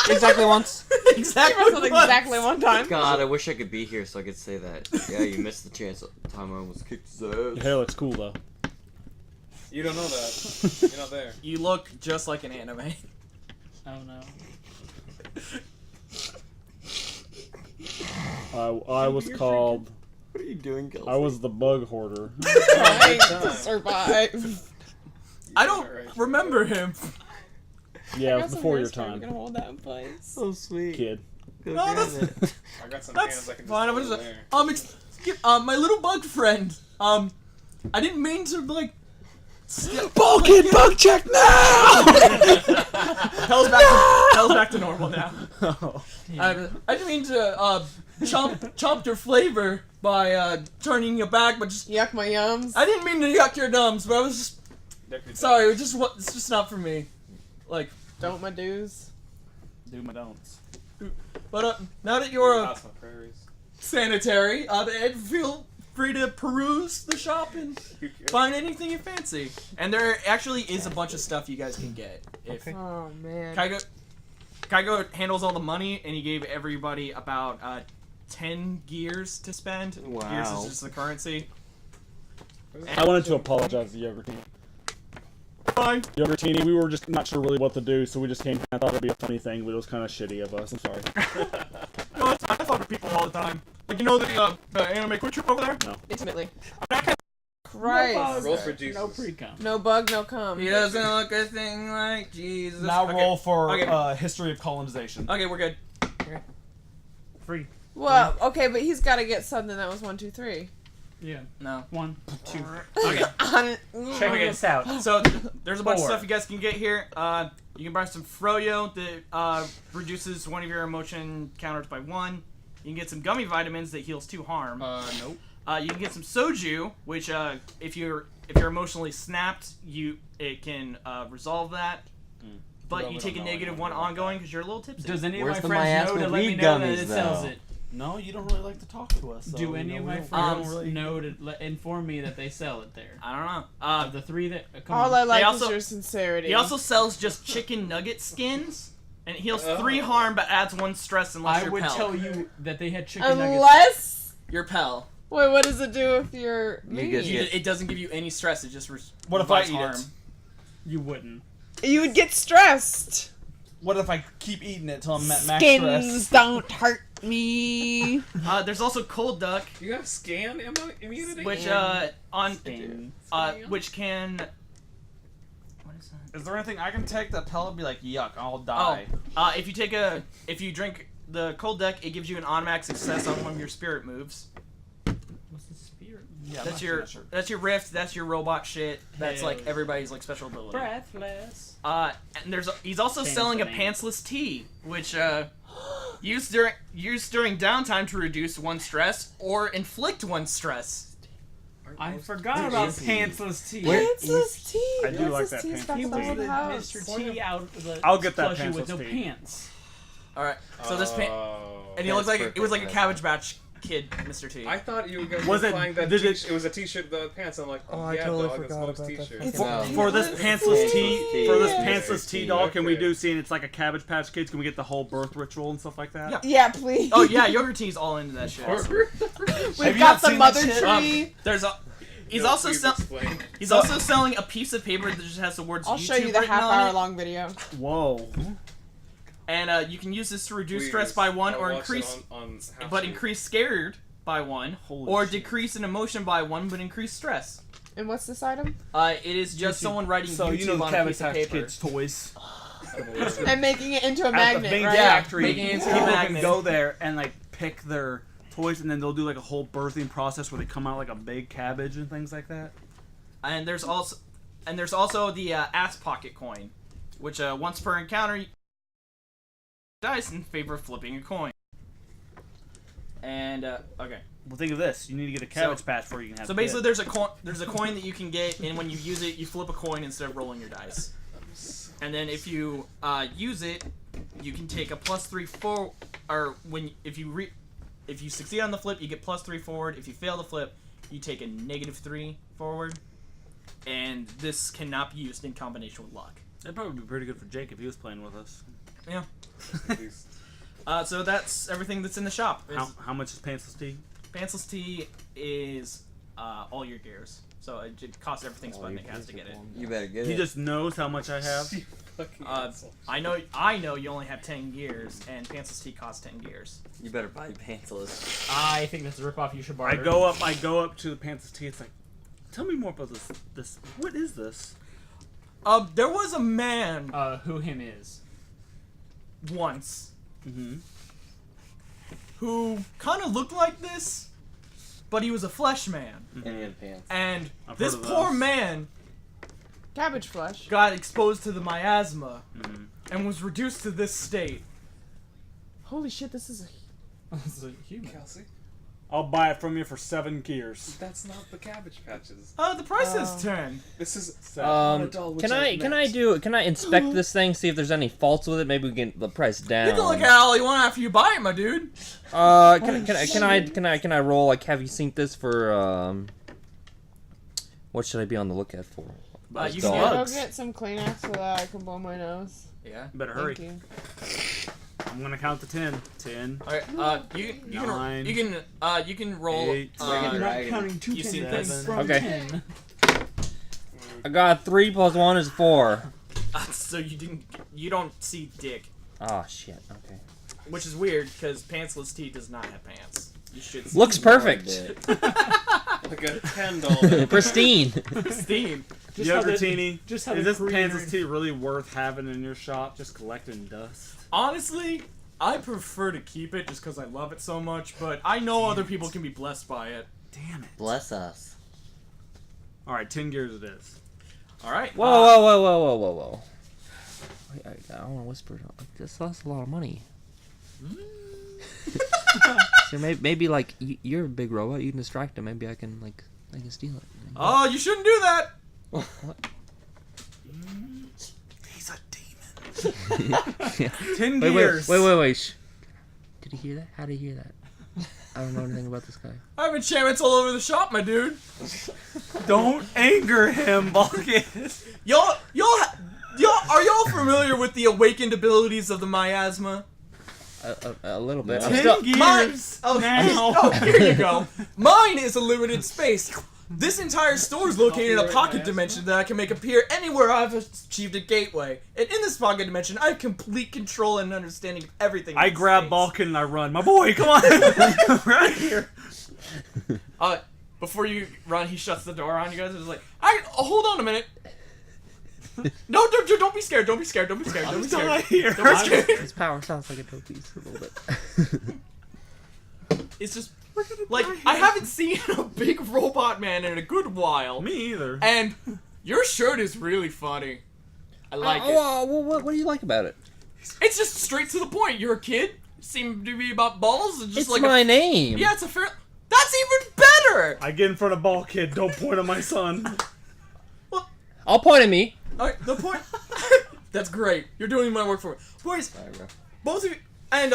Exactly once. Exactly wrestled once. exactly one time. God, I wish I could be here so I could say that. Yeah, you missed the chance. Time I almost kicked his Your ass. hair looks cool though. You don't know that. You're not there. You look just like an anime. Oh no. I was called. What are you doing, Kelsey? I was the bug hoarder. Trying to survive. I don't remember him. Yeah, I it got was some before your hairspray. I'm time, gonna hold that in place. so sweet. kid. Go No, grab that's- it. I got some That's hands I can just fine. I'm throw just in there. my little bug friend. I didn't mean to like. Ball kid, bug check now! Hell's back to normal now. I didn't mean to chomp your flavor by turning your back, but just Yuck my yums. I didn't mean to yuck your gums, but I was just sorry. It was just it's just not for me. Like, Don't my dues. Do my don'ts. but now that you're House on the prairies. sanitary, feel free to peruse the shop and find anything you fancy. And there actually is a bunch of stuff you guys can get. If Oh man. Kaigo handles all the money, and he gave everybody about 10 gears to spend. Wow. Gears is just the currency. I wanted to apologize to Yogurtini. Fine. Yogurtini, we were just not sure really what to do, so we just came. I thought it'd be a funny thing, but it was kind of shitty of us. I'm sorry. No, it's fine. I talk to people all the time. Like, you know the anime quick trip over there? No. Intimately. I Christ. Roll for Jesus. No pre-com. No bug, no cum. He doesn't look a thing like Jesus. Now Okay. roll for Okay. history of colonization. Okay, we're good. Free. Well, okay, but he's got to get something that was 1, 2, 3. Yeah. No. 1, 2. Okay. Check this out. So there's a bunch of 4. stuff you guys can get here. You can buy some Froyo that reduces one of your emotion counters by 1. You can get some gummy vitamins that heals 2 harm. Nope. You can get some soju, which if you're emotionally snapped, it can resolve that. But Well, you we take a don't know negative anything 1 about ongoing because you're a little tipsy. Does any of Where's my the friends know to miasma let me weed know that gummies, it sells though? it? No, you don't really like to talk to us. So, Do any of my we friends don't really... know to inform me that they sell it there? I don't know. Of the 3 that come All on. I like also- is your sincerity. He also sells just chicken nugget skins, and it heals 3 harm but adds 1 stress unless I you're would Pell. tell you that they had chicken nuggets. Unless. You're Pell. Wait, what does it do if you're You me? get- It doesn't give you any stress. It just What if I revives eat harm. it? You wouldn't. You would get stressed. What if I keep eating it till I'm at max Skins stress? don't hurt me. There's also cold duck, You have scan immunity? which Skin. which can. What is that? Is there anything I can take that Pell would be like, yuck, I'll die? If you drink the cold duck, it gives you an automatic success on one of your spirit moves. What's the spirit? Yeah, That's your rift. That's your robot shit. That's Hell like yeah. everybody's like special ability. Breathless. And he's also Change selling the a name. pantsless tea, which used during downtime to reduce 1 stress or inflict 1 stress. I forgot about pantsless tea. Pantsless tea. I do like Pantsless that tea's pantsless got He the was whole the house. Mr. T out of the I'll get that plushie with no pantsless tea. pants. All right. So this and he That's looked like it was like a perfect. Cabbage Patch Kid, Mr. T. I thought you were going to Was be it- flying that did it- t-shirt. It was a t-shirt, the pants. I'm like, Oh, I yeah, totally dog, forgot smokes about that t-shirt. It's No. For this pantsless tea, Yeah. for this Yeah. pantsless tea Yeah. doll, can we Okay. do seeing it's like a Cabbage Patch Kids? Can we get the whole birth ritual and stuff like that? Yeah. Yeah, please. Oh yeah, Yogurt Tea's all into that shit. We've Have you got not the seen mother that shit? tree. There's He's No, also please explain. he's also selling a piece of paper that just has the words I'll YouTube show you the written on half-hour it. long video. Whoa. And you can use this to reduce Please, stress by 1 I'll or watch increase, it on House but Shoot. increase scared by 1, Holy or shit. decrease an emotion by 1, but increase stress. And what's this item? It is just someone writing So YouTube you know the on a piece of Cabbage paper. Kids toys. And making it into a At the magnet, main right? factory, making it into a people can magnet. go there and like pick their toys, and then they'll do like a whole birthing process where they come out like a big cabbage and things like that. And there's also the ass pocket coin, which once per encounter, dice in favor of flipping a coin. And okay. Well, think of this: you need to get a cabbage patch before you can have. So basically, there's a coin that you can get, and when you use it, you flip a coin instead of rolling your dice. And then if you use it, you can take a +3 forward, or if you succeed on the flip, you get +3 forward. If you fail the flip, you take a -3 forward. And this cannot be used in combination with luck. That'd probably be pretty good for Jake if he was playing with us. Yeah. So that's everything that's in the shop. How much is Pantsless Tea? Pantsless Tea is all your gears. So it costs everything Sputnik has to get it. You better get He it. just knows how much I have. I know you only have 10 gears, and Pantsless Tea costs 10 gears. You better buy pantsless. I think that's a ripoff. You should barter. I go up to the Pantsless Tea. It's like, tell me more about this. What is this? There was a man Who him is. once Mm-hmm. who kind of looked like this, but he was a flesh man. And he had pants. And I've this heard of poor those. man Cabbage flesh. got exposed to the miasma Mm-hmm. and was reduced to this state. Holy shit, this is It's a human. Kelsey, I'll buy it from you for 7 gears. that's not the Cabbage Patches. The price is 10. This is Can can I inspect this thing, see if there's any faults with it? Maybe we can get the price down. You can look at all you want after you buy it, my dude. Can I roll, like, have you synced this for what should I be on the lookout for? You Dog. can Go Bugs. get some Kleenex so that I can blow my nose. Yeah. Better hurry. Thank you. I'm gonna count to 10. 10. All right. You Nine, can roll. 8, Dragon. Not counting two You've seen tens this. from Okay. 10. I got 3 plus 1 is 4. So you don't see dick, Oh shit. Okay. which is weird because Pantsless Tea does not have pants. You should. See Looks perfect. like a $10. Pristine. Steam. You have Rotini? Just how Is the this creator- Pantsless Tea really worth having in your shop? Just collecting dust. Honestly, I prefer to keep it just because I love it so much. But I know other people can be blessed by it. Damn it. Bless us. Alright, 10 gears it is. All right. Whoa. Wait, I don't want to whisper. That's a lot of money. So maybe like you're a big robot. You can distract him. Maybe I can steal it. Oh, you shouldn't do that. He's a demon. Yeah. 10 Wait. gears. Shh. Did he hear that? How did he hear that? I don't know anything about this guy. I have enchantments all over the shop, my dude. Don't anger him, Balkan. Y'all, are y'all familiar with the awakened abilities of the miasma? A little bit. No. I'm 10 still- gears. Now. Oh, here you go. Mine is a limited space. This entire store is located in a pocket dimension that I can make appear anywhere I've achieved a gateway. And in this pocket dimension, I have complete control and understanding of everything. I in grab space. Balkan and I run. My boy, come on. Right here. Before you run, he shuts the door on you guys. It's like, hold on a minute. No, don't be scared. Don't be scared. Don't be scared. Don't be Still scared. not here. Don't be scared. His power sounds like a dope piece a little bit. It's just like I haven't seen a big robot man in a good while. Me either. And your shirt is really funny. I like it. What do you like about it? It's just straight to the point. You're a kid. Seem to be about balls. And just It's like my name. Yeah, it's a fair. That's even better. I get in front of Ball Kid. Don't point at my son. I'll point at me. Alright, the point. That's great. You're doing my work for me. Boys, both of you. And,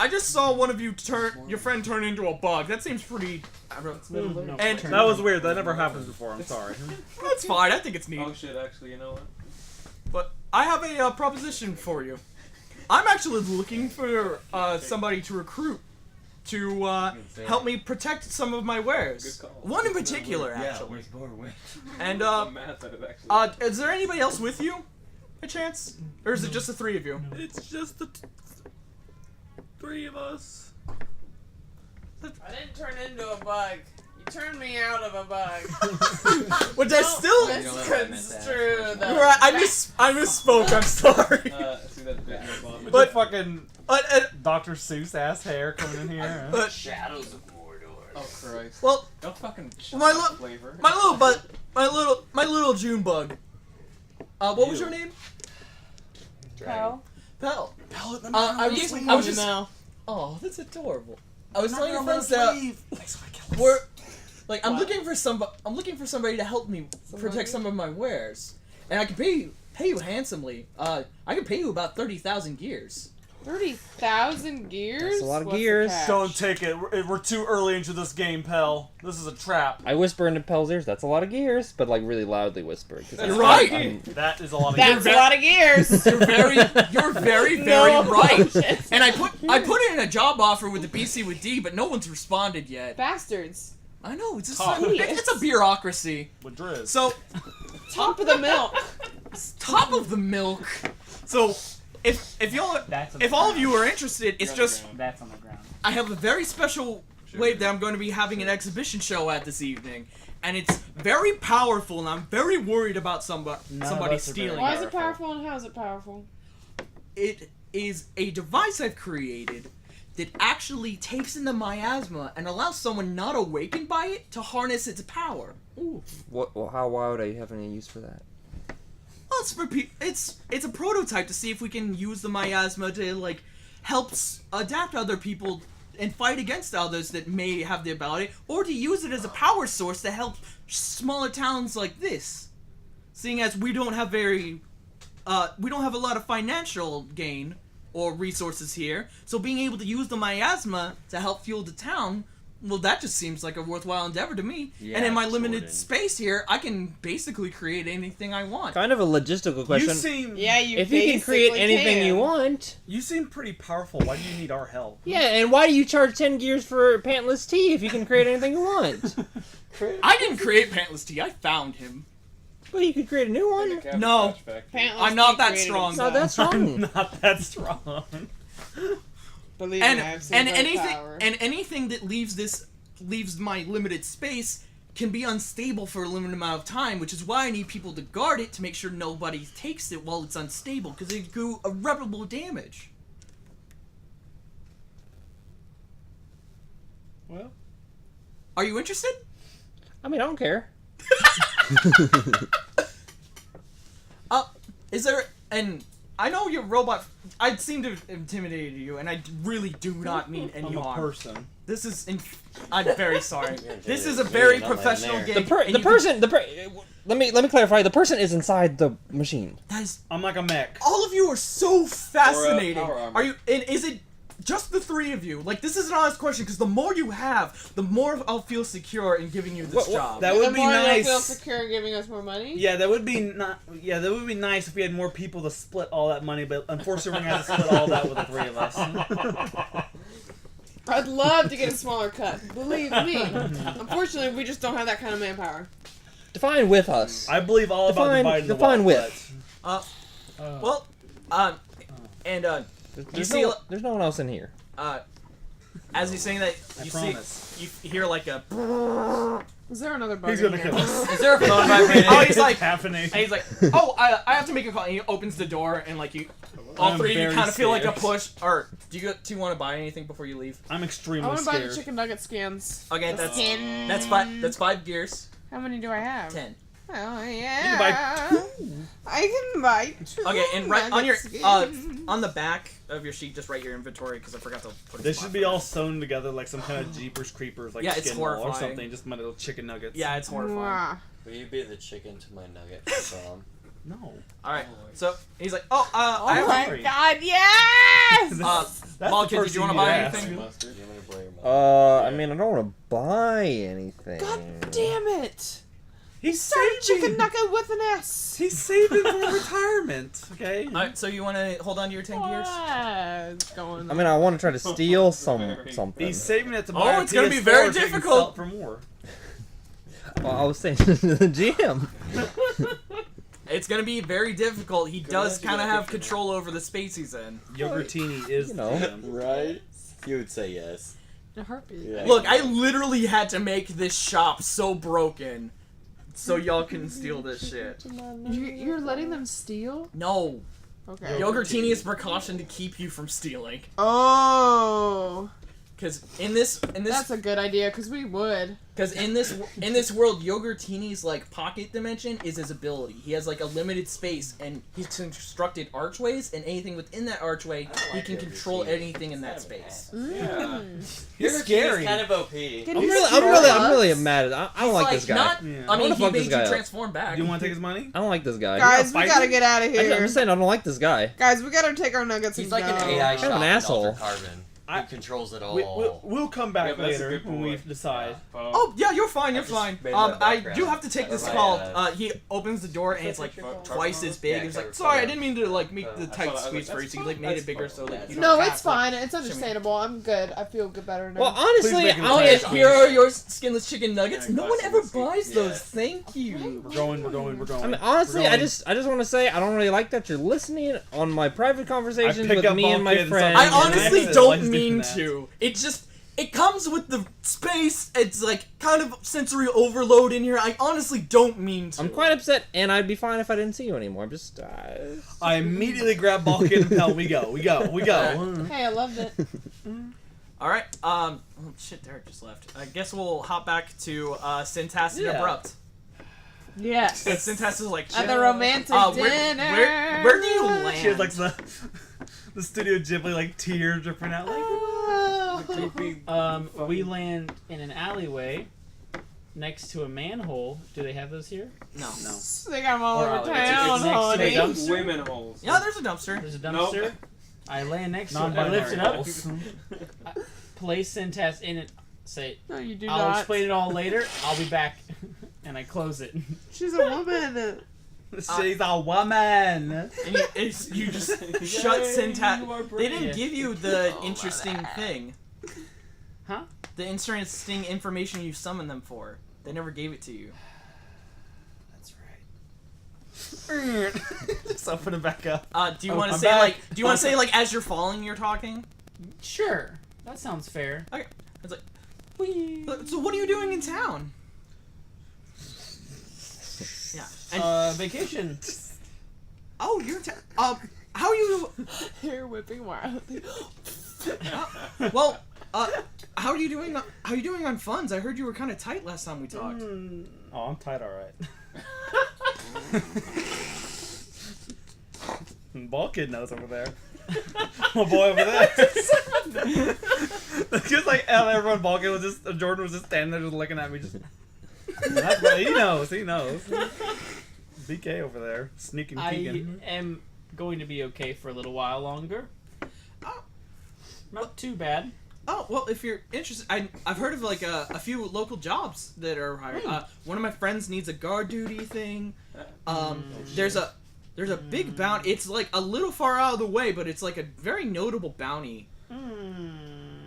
I just saw one of you your friend turn into a bug. That seems pretty. And That was weird. That never happened before. I'm sorry. that's fine. I think it's neat. Oh shit, actually, you know what? But I have a proposition for you. I'm actually looking for somebody to recruit to help me protect some of my wares. One in particular, actually. And is there anybody else with you, by chance, or is it just the three of you? It's just the three of us. I didn't turn into a bug. You turned me out of a bug. Which I still misconstrue though. Right, I misspoke. I'm sorry. But fucking Dr. Seuss ass hair coming in here. But Shadows of Mordor. Oh Christ. well, Don't fucking flavor. my little June bug. What was your name? Pal. Pal. I was just. Oh, that's adorable. I was telling your friends that we're like I'm looking for somebody to help me protect some of my wares, and I can pay you handsomely. I can pay you about 30,000 gears. 30,000 gears? That's a lot of What's the gears. catch? Don't take it. We're too early into this game, Pell. This is a trap. I whisper into Pell's ears, that's a lot of gears, but like really loudly whisper. You're right. That is a lot of That's a lot of gears. You're very No right. bullshit. And I put in a job offer with the BC with D, but no one's responded yet. Bastards. I know it's Idiots. it's a bureaucracy. with Driz. So Top of the milk. top of the milk. So if all of you are interested, it's just That's on the ground. I have a very special way that I'm going to be having an exhibition show at this evening, and it's very powerful, and I'm very worried about somebody us are stealing very it. Why is it powerful and how is it powerful? It is a device I've created that actually takes in the miasma and allows someone not awakened by it to harness its power. What? Well, why would I have any use for that? Well, it's a prototype to see if we can use the miasma to like help adapt other people and fight against others that may have the ability, or to use it as a power source to help smaller towns like this. Seeing as we don't have a lot of financial gain or resources here, so being able to use the miasma to help fuel the town, well, that just seems like a worthwhile endeavor to me. Yeah, and in my limited Jordan. space here, I can basically create anything I want. Kind of a logistical question. You seem Yeah, you if you can create anything you want, you seem pretty powerful. Why do you need our help? yeah, and why do you charge 10 gears for pantless tea if you can create anything you want? I didn't create Pantless T, I found him. Well, you could create a new one. No. I'm not that strong. No, that's I'm wrong. not that strong. Believe me, I've seen power. anything that leaves my limited space can be unstable for a limited amount of time, which is why I need people to guard it to make sure nobody takes it while it's unstable, because it do irreparable damage. Well, are you interested? I mean, I don't care. Is there, and I know your robot, I seem to have intimidated you, and I really do not mean any I'm a harm. person. This is, I'm very sorry. This is a very professional game. Let me clarify. The person is inside the machine. That is, I'm like a mech. all of you are so fascinating. power armor. Are you, and is it just the three of you? Like, this is an honest question, because the more you have, the more I'll feel secure in giving you this job. That The would be more I feel nice. secure in giving us more money. Yeah, that would be not. Yeah, that would be nice if we had more people to split all that money. But unfortunately, we're gonna have to split all that with the three of us. I'd love to get a smaller cut. Believe me. Unfortunately, we just don't have that kind of manpower. Define with us. I believe all about dividing the define wealth, with. You see, There's no one else in here. as he's saying that, I you promise. you hear like a. Is there another bug He's in gonna here? kill us. Is there a phone vibrating? Oh, he's like, happening. and he's like, oh, I have to make a call. And he opens the door, and like you, all I'm three of you very kind of feel like a scared. push. Or do you want to buy anything before you leave? I'm I extremely want to buy scared. the chicken nugget skins. Okay, that's Skin. that's 5 gears. How many do I have? 10. Oh You yeah. can I can buy 2 Okay, and right on your nugget skins. on the back of your sheet, just write your inventory because I forgot to put it. This should be all sewn together like some kind of Jeepers Creepers, like Yeah, it's skin wall or horrifying. something. Just my little chicken nuggets. Yeah, it's horrifying. Mwah. Will you be the chicken to my nugget from? No. All right, so he's like, oh, Oh I have my sorry. god, yes! That's Mall Kid, did you want to buy anything? Mustard? You want me to blow your mind? I mean, I don't want to buy anything. God damn it! He's Sorry, saving. chicken nugget with an S. He's saving for retirement. Okay. All right, so you want to hold on to your 10 gears? It's going. I mean, I want to try to steal something. He's saving it to buy. Oh, it's gonna be very difficult. For more. Well, I was saying to the GM. It's gonna be very difficult. He does kind of have control over the space he's in. Yogurtini is You know. Right? You would say yes. A heartbeat. Yeah. Look, I literally had to make this shop so broken so y'all can steal this shit. You're letting them steal? No. Okay. Yogurtini is precaution to keep you from stealing. Oh. Cause in this That's a good idea, because we would. Because in this world, Yogurtini's like pocket dimension is his ability. He has like a limited space, and he's constructed archways, and anything within that archway, he can control anything in that space. Yeah. He's scary. kind of OP. I'm really mad at. I don't like this guy. Not, Yeah. I mean, wanna he fuck made this you guy up. transform back. You want to take his money? I don't like this guy. Guys, we fighter? gotta get out of I'm here. just saying I don't like this guy. Guys, we gotta take our nuggets He's and like go. an AI Kind of shop an in asshole. Altered Carbon. He controls it all. We'll come back Yeah, that's a later good when we boy. decide. Oh yeah, you're fine. You're I just fine. made that I background. do have to take this That's call. my, He opens the door and it's like twice as big. Yeah, He's like, cover- sorry, I cover. didn't mean to like make the I tight thought- I was squeeze like, for you. that's So he like fine, made it that's bigger fine. so that you No, don't it's have, like, fine. It's understandable. I'm good. I feel good better now. Well, honestly, make him I Oh, Nice. and here are your skinless chicken nuggets. Yeah, No one nice. ever buys Yeah. those. Thank you. We're going. I mean, honestly, We're I going. just want to say I don't really like that you're listening on my private conversations pick with up me and my Bulkhead and friends. I stuff. honestly Why don't is mean that? to. It comes with the space. It's like kind of sensory overload in here. I honestly don't mean to. I'm quite upset, and I'd be fine if I didn't see you anymore. I'm just. I immediately grab Bulkhead and Pell. We go. Hey, I loved it. All right. Oh, shit, Derek just left. I guess we'll hop back to Syntax and Yeah. Abrupt. Yes. And Syntax is like, At the romantic dinner. where do you land? She has like the Studio Ghibli like tears dripping out. Like, We land in an alleyway next to a manhole. Do they have those here? No. They got them all Or over alley. town, It's next to a honey. dumpster. Women holes. Yeah, there's a dumpster. There's a Nope. dumpster. I land next to it. I non-binary lift it up. holes. Place Syntax in it. Say, No, you do I'll not. explain it all later. I'll be back. And I close it. She's a woman. She's a woman. And you just shut Syntax. you are They didn't Yeah. give you the Oh, interesting my thing. Huh? The interesting information you summoned them for. They never gave it to you. That's right. Just open it back up. Do you want to I'm say back. like? Do you want to say like as you're falling, you're talking? Sure. That sounds fair. Okay. It's like, so what are you doing in town? Yeah. And, Vacation. oh, you're in town. How are you? Hair whipping wildly. Well, how are you doing? How are you doing on funds? I heard you were kind of tight last time we talked. Oh, I'm tight, all right. Bulkhead knows over there. My boy over there. Just like everyone, Bulkhead was just Jordan was just standing there, just looking at me. Just that's what he knows. He knows. BK over there, sneaking I Keegan. am going to be okay for a little while longer. Oh. Not too bad. Oh, well, if you're interested, I've heard of like a few local jobs that are hired. One of my friends needs a guard duty thing. There's a big bounty. It's like a little far out of the way, but it's like a very notable bounty.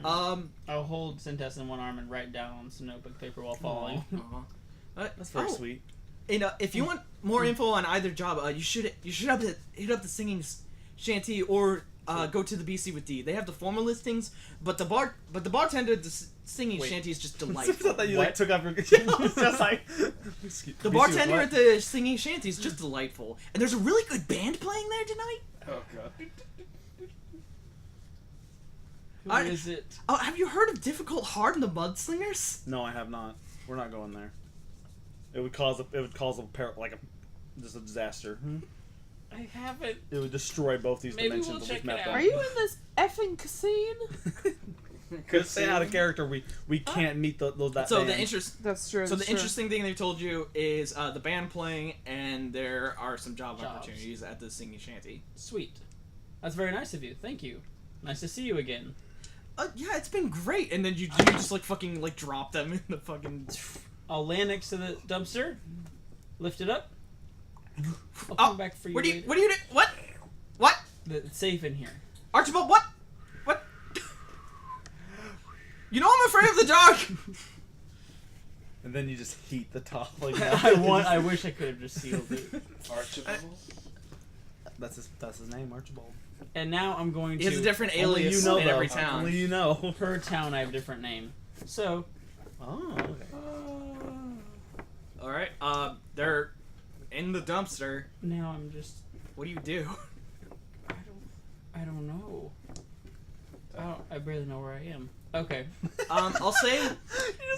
I'll hold Syntax in one arm and write down on some notebook paper while falling. That's very sweet. And if you want more info on either job, you should hit up the singing shanty or go to the BC with D. They have the formal listings, but the bartender at the singing shanty is just delightful. that you like took off your. It's just like The bartender at the singing shanty is just delightful, and there's a really good band playing there tonight. Oh god. Who is it? Oh, have you heard of Difficult Heart and the Mudslingers? No, I have not. We're not going there. It would cause a just a disaster. I haven't. It would destroy both these Maybe dimensions we'll that check we've it mapped out. out. Are you in this effing casino? Because staying out of character, we can't meet that So band. the interest. That's true. So the that's true. interesting thing they told you is the band playing, and there are some job Jobs. opportunities at the singing shanty. Sweet. That's very nice of you. Thank you. Nice to see you again. Yeah, it's been great. And then you just like fucking like drop them in the fucking. I'll land next to the dumpster. Lift it up. I'll Oh, come back for you. What do you? later. What do you do? What? What? It's safe in here. Archibald, what? What? You know I'm afraid of the dark. And then you just heat the top like I wish I could have just sealed it. Archibald? That's his name, Archibald. And now I'm going to. He has a different Only alias you know, in though. every town. Only you know. Per town, I have a different name. So. Oh, okay. All right. They're in the dumpster. Now I'm just. What do you do? I don't know. I barely know where I am. Okay. I'll say. You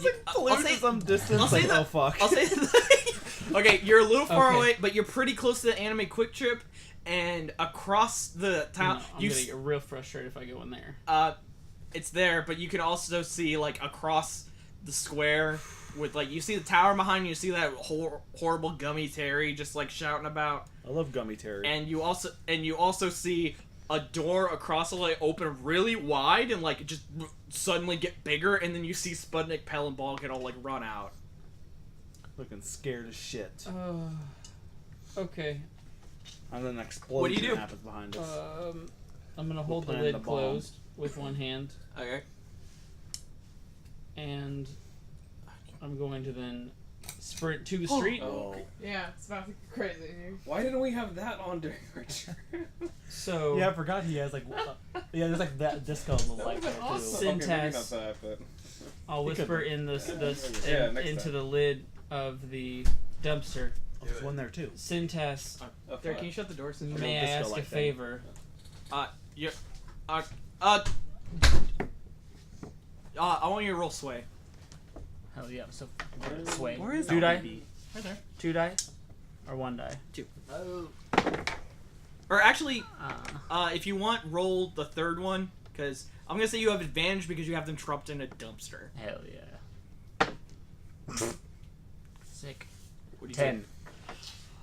just like flew to some distance. I'll say like, that. oh fuck. I'll say that. Okay, you're a little far Okay. away, but you're pretty close to the anime quick trip, and across the town, No, I'm you gonna get real frustrated if I go in there. it's there, but you can also see like across the square with like you see the tower behind you. You see that horrible Gummy Terry just like shouting about, I love Gummy Terry. and you also see a door across the way open really wide and like just suddenly get bigger, and then you see Sputnik, Pell, and Bulkhead all like run out. Looking scared as shit. Okay. And then an explosion What do you do? happens behind us. I'm gonna hold the planting lid the bomb. closed with one hand, Okay. and I'm going to then sprint to the street. Oh. Yeah, it's about to get crazy here. Why didn't we have that on during our trip? So Yeah, I forgot he has like there's like that disco in the light there too. awesome. Okay, maybe not Syntax. that, but... I'll whisper in Yeah, next into time. the lid of the dumpster. Oh, there's one there too. Syntax, There, can you shut the door? So may I disco ask a light thing. favor? I want you to roll sway. Hell yeah! So sway. Where is Two that die? baby? Right there. 2 die, or 1 die? Or actually, Uh, if you want, roll the third one, because I'm gonna say you have advantage because you have them trapped in a dumpster. hell yeah. Sick. What do you 10. do?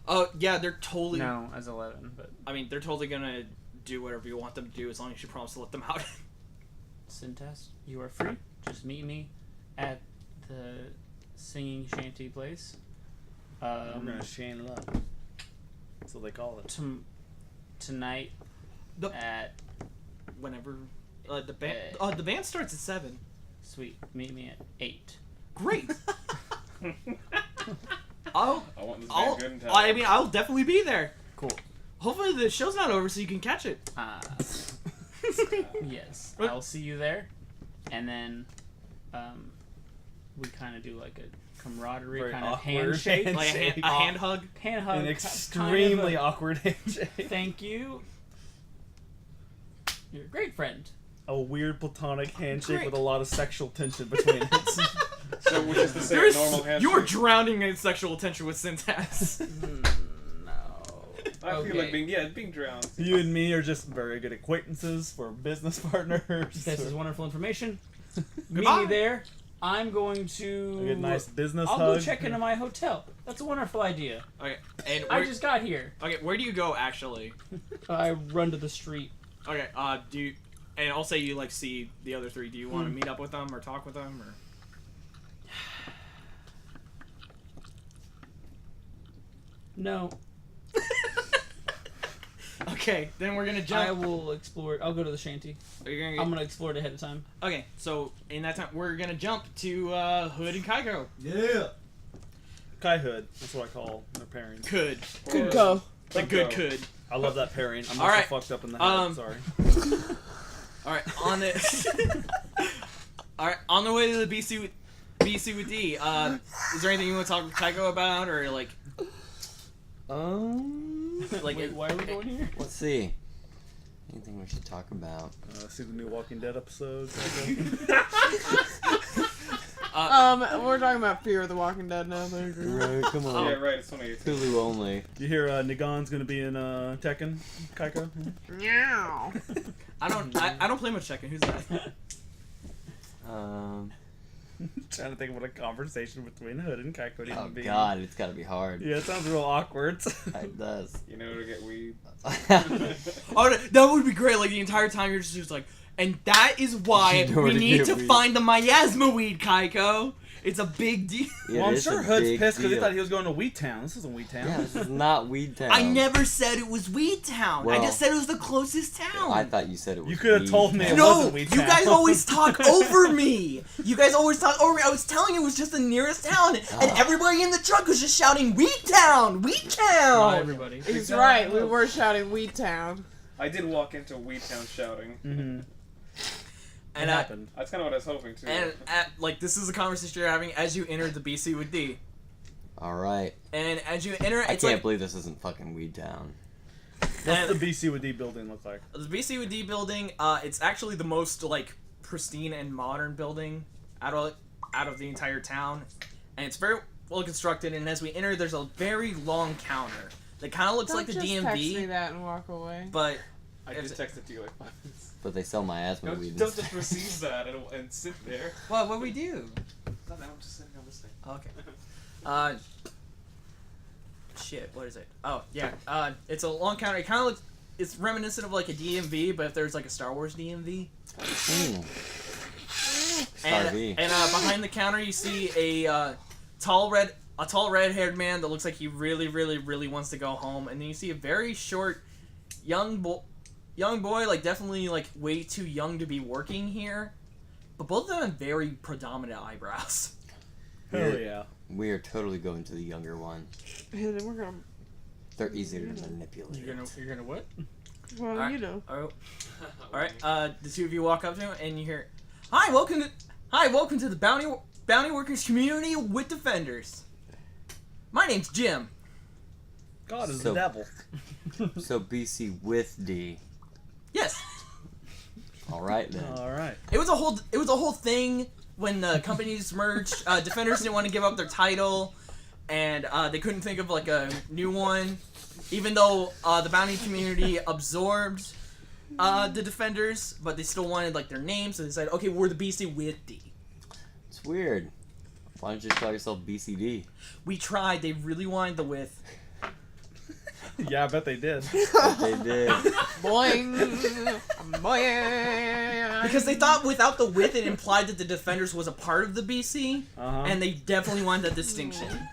Oh yeah, they're totally. No, as 11, but I mean, they're totally gonna do whatever you want them to do as long as you promise to let them out. Syntax, you are free. Just meet me at the singing shanty place. We're gonna shane it up. That's what they call it. Tonight The- at Whenever the band starts at 7. sweet. Meet me at 8. Great. I'll I want this band good and talented. I mean, I'll definitely be there. Cool. Hopefully the show's not over so you can catch it. Yes, I'll see you there, and then we kind of do like a camaraderie Very kind of awkward handshake, Like a hand hug. hand hug, An ki- extremely kind of awkward handshake. a, thank you. You're a great friend. A weird platonic handshake Great. with a lot of sexual tension between us. So, which is the same There's, normal handshake. you're drowning in sexual tension with Syntax. No. I Okay. feel like being drowned. You and me are just very good acquaintances. We're business partners. This is wonderful information. Meet Goodbye. me there. I'm going to. A good nice business I'll hug. go check into my hotel. That's a wonderful idea. Okay, and I where, just got here. okay, where do you go actually? I run to the street. Okay, do you, and I'll say you like see the other three. Do you want to meet up with them or talk with them or? No, Okay, then we're gonna I jump. will explore. I'll go to the shanty. You're gonna I'm gonna explore it ahead of time. Okay, so in that time we're gonna jump to Hood and Kaiko. Yeah. Kai Hood. That's what I call their pairing. Could Good go. the good could. I love that pairing. I'm All also right. fucked up in the head. Sorry. All right, on this. All right, on the way to the BC with D. Is there anything you want to talk with Kaiko about, or like Like, Wait, why are we going here? let's see. Anything we should talk about? See the new Walking Dead episodes. We're talking about Fear of the Walking Dead now. Thank you. Right, come Yeah, on. right. It's 2018. Hulu only. You hear Nagon's gonna be in Tekken, Kaiko? Meow. I don't play much Tekken. Who's that? Trying to think of what a conversation between Hood and Kaiko would Oh even be. god, it's gotta be hard. Yeah, it sounds real awkward. It does. You know to get weed. Oh, that would be great. Like the entire time you're just like, And that is why You know where we to need get to weed. find the miasma weed, Kaiko. It's a big deal. Yeah, Well, I'm it's sure a Hood's big pissed because he deal. thought he was going to Wheat Town. This isn't Wheat Town. Yeah, this is not Weed Town. I never said it was Weed Town. I Well, just said it was the closest town. I thought you said it was. You could have Weed told me it Town. No, wasn't Wheat you Town. guys always talk over me. You guys always talk over me. I was telling you it was just the nearest town, and everybody in the truck was just shouting, Wheat Town! Wheat Not Town! everybody. He's right. We were shouting Weed Town. I did walk into Weed Town shouting. Mm-hmm. And What happened? That's kind of what I was hoping to. like, this is a conversation you're having as you enter the BC with D. All right. And as you enter, I it's can't like, believe this isn't fucking Weed Town. What's and the BC with D building look like? the BC with D building, it's actually the most, like, pristine and modern building out of the entire town. And it's very well constructed, and as we enter, there's a very long counter that kind of looks Don't like the just text me DMV, that and walk away. but I just texted you like 5 minutes. But they sell miasma weed. Don't just receive that and sit there. what we do? Not that I'm just sitting on this thing. Okay. Shit, what is it? Oh, yeah. It's a long counter. It kind of looks, it's reminiscent of like a DMV, but if there's like a Star Wars DMV. Mm. And behind the counter, you see a tall red-haired man that looks like he really, really, really wants to go home. And then you see a very short, young boy, like definitely like way too young to be working here. But both of them have very predominant eyebrows. Hell yeah. We are totally going to the younger one. And then we're gonna. They're easier to manipulate. You're gonna what? Well, Alright. you know. All right. The two of you walk up to him and you hear, "Hi, welcome to the bounty workers community with defenders. My name's Jim." God is So- the devil. So BC with D. Yes. All right then. All right. It was a whole thing when the companies merged. Defenders didn't want to give up their title, and they couldn't think of like a new one, even though the bounty community absorbed the Defenders, but they still wanted like their names. So they said, "Okay, we're the BC with D." It's weird. Why don't you just call yourself BCD? We tried. They really wanted the with. Yeah, I bet they did. But they did. Boing. Boing. Because they thought without the with, it implied that the Defenders was a part of the BC, Uh-huh. and they definitely wanted that distinction.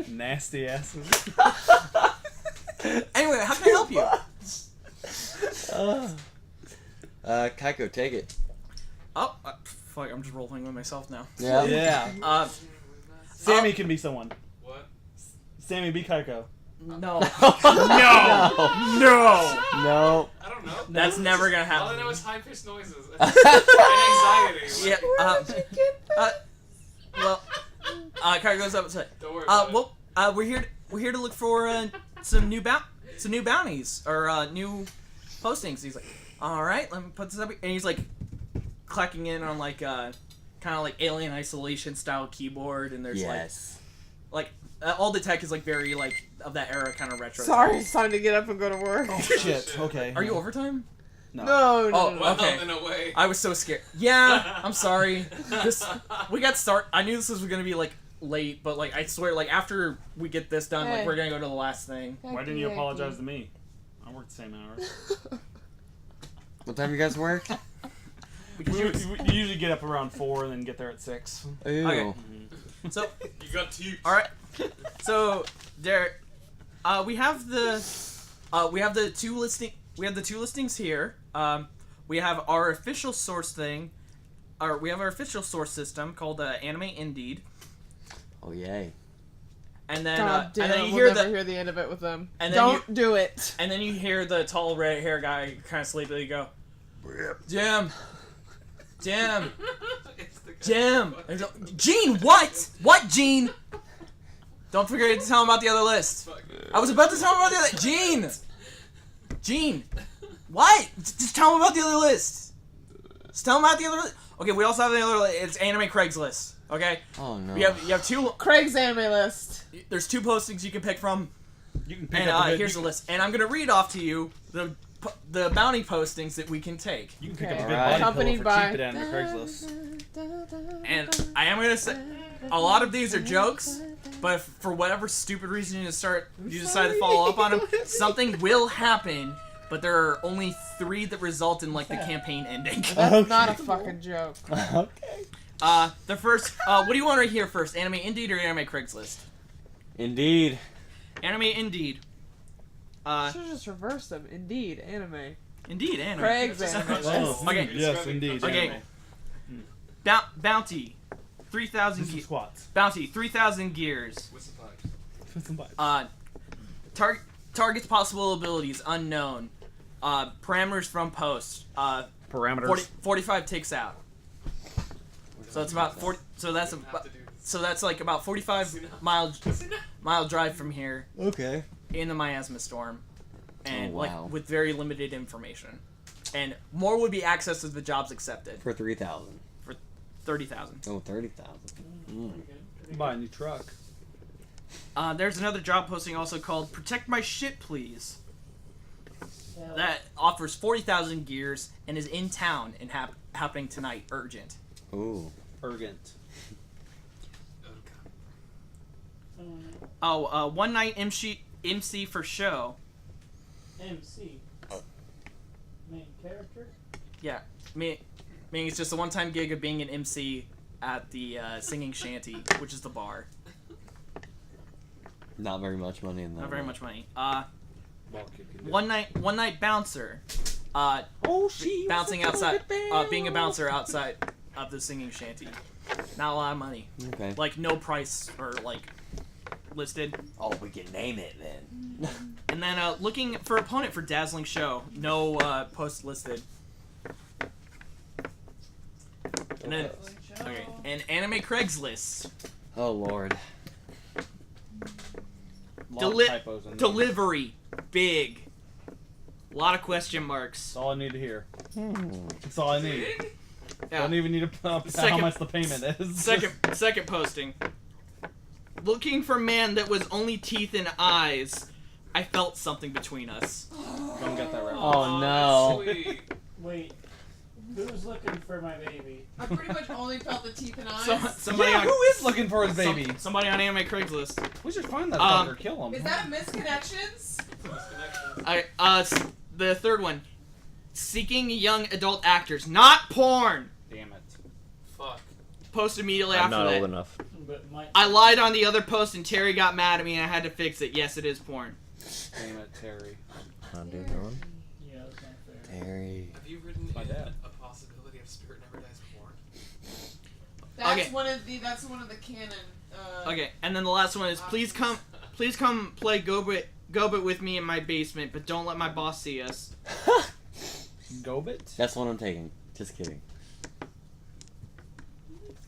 Nasty asses. Anyway, how can I help you? Kaiko, take it. Oh, fuck! I'm just rolling with myself now. Yeah. Yeah. Sammy can be someone. What? Sammy, be Kaiko. No, No. no, No. I don't know. that's never gonna All I happen. know is high-pitched noises and anxiety. Yeah. Well, Kyle goes up and says, Don't worry about it. we're here to look for some new bounties or new postings." He's like, "All right, let me put this up," and he's like clacking in on like kind of like Alien Isolation style keyboard, and there's Yes. like all the tech is like very like of that era kind of retro. Sorry, it's time to get up and go to work. Oh shit. Okay. Are you overtime? No, Oh, no. Well, okay. in a way. I was so scared. Yeah, I'm sorry. We got start. I knew this was gonna be like late, but like I swear, like after we get this done, like Hey. we're gonna go to the last thing. Why didn't you apologize to me? I worked the same hours. What time you guys work? Because You usually get up around 4 and then get there at 6. Ew. Okay. So You got teeth. all right. So there, we have the two listings here. We have our official source thing. We have our official source system called Anime Indeed. Oh yay. And then, God damn, and then you we'll hear never the hear the end of it with them. and then Don't do it. and then you hear the tall red hair guy kind of sleepily go, "Jim, Jim, It's the guy. Jim, and he's like, Gene, what? What, Gene? Don't forget to tell him about the other list. I was about to tell him about the other Gene, what? Just tell him about the other list. Just tell him about the other list. Okay, we also have the other list. It's Anime Craigslist. Okay, Oh no. you have two. Craig's anime list. There's two postings you can pick from. You can pick And up a good, here's the list. And I'm gonna read off to you the bounty postings that we can take. You can pick Okay. up a good Alright. body Accompanied pillow for cheap by- at Anime Craigslist. And I am gonna say a lot of these are jokes, but if for whatever stupid reason you decide to follow up on them, something will happen but there are only 3 that result in like the campaign ending. That's not a fucking joke. The first, what do you want to hear first? Anime Indeed or Anime Craigslist? Indeed. Anime Indeed. Should have just reversed them. Indeed, anime. Indeed, anime. Craig's anime. Okay. Yes, indeed. Okay. Anime. Bounty, 3,000 Do some squats. Bounty, 3,000 gears. What's the vibes? Target's possible abilities unknown. Parameters from post. Parameters. 45 ticks out. So it's about 40. So that's like about 45 mile drive from here Okay. in the miasma storm, and Oh, wow. like with very limited information. And more would be access to the jobs accepted For 3,000. for 30,000. Oh, 30,000. Buy a new truck. There's another job posting also called "Protect My Shit, Please." That offers 40,000 gears and is in town and happening tonight. Urgent. Ooh. Urgent. Oh, one night MC for show. MC. Main character? Yeah, meaning it's just a one-time gig of being an MC at the singing shanty, which is the bar. Not very much money in that. Not very much money. Ball kicking. One night bouncer. Bouncing outside. Being a bouncer outside of the singing shanty. Not a lot of money. Okay. Like no price or like listed. Oh, we can name it then. And then looking for opponent for dazzling show. No post listed. And then and anime Craigslist. Oh Lord. Lot of typos in there. Delivery big. A lot of question marks. That's all I need to hear. That's all I need. Yeah. Don't even need to put up how Second- much the payment is. Second posting. Looking for man that was only teeth and eyes. I felt something between us. Don't get that right. Oh no. Sweet. Wait, who's looking for my baby? I pretty much only felt the teeth and eyes. Somebody Yeah, on, who is looking for his baby? somebody on anime Craigslist. We should find that Um, fucker, kill him. Is that a misconnections? The third one. Seeking young adult actors, not porn. Damn it. Fuck. Post immediately I'm after not that. old enough. But my I lied on the other post and Terry got mad at me and I had to fix it. Yes, it is porn. Damn it, Terry. yeah, that's not fair. Terry. Have you written My in dad. a possibility of Spirit Never Dies porn? That's Okay. That's one of the canon. Okay, and then the last one is please come play Gobit with me in my basement, but don't let my boss see us. Gobit? That's what I'm taking. Just kidding.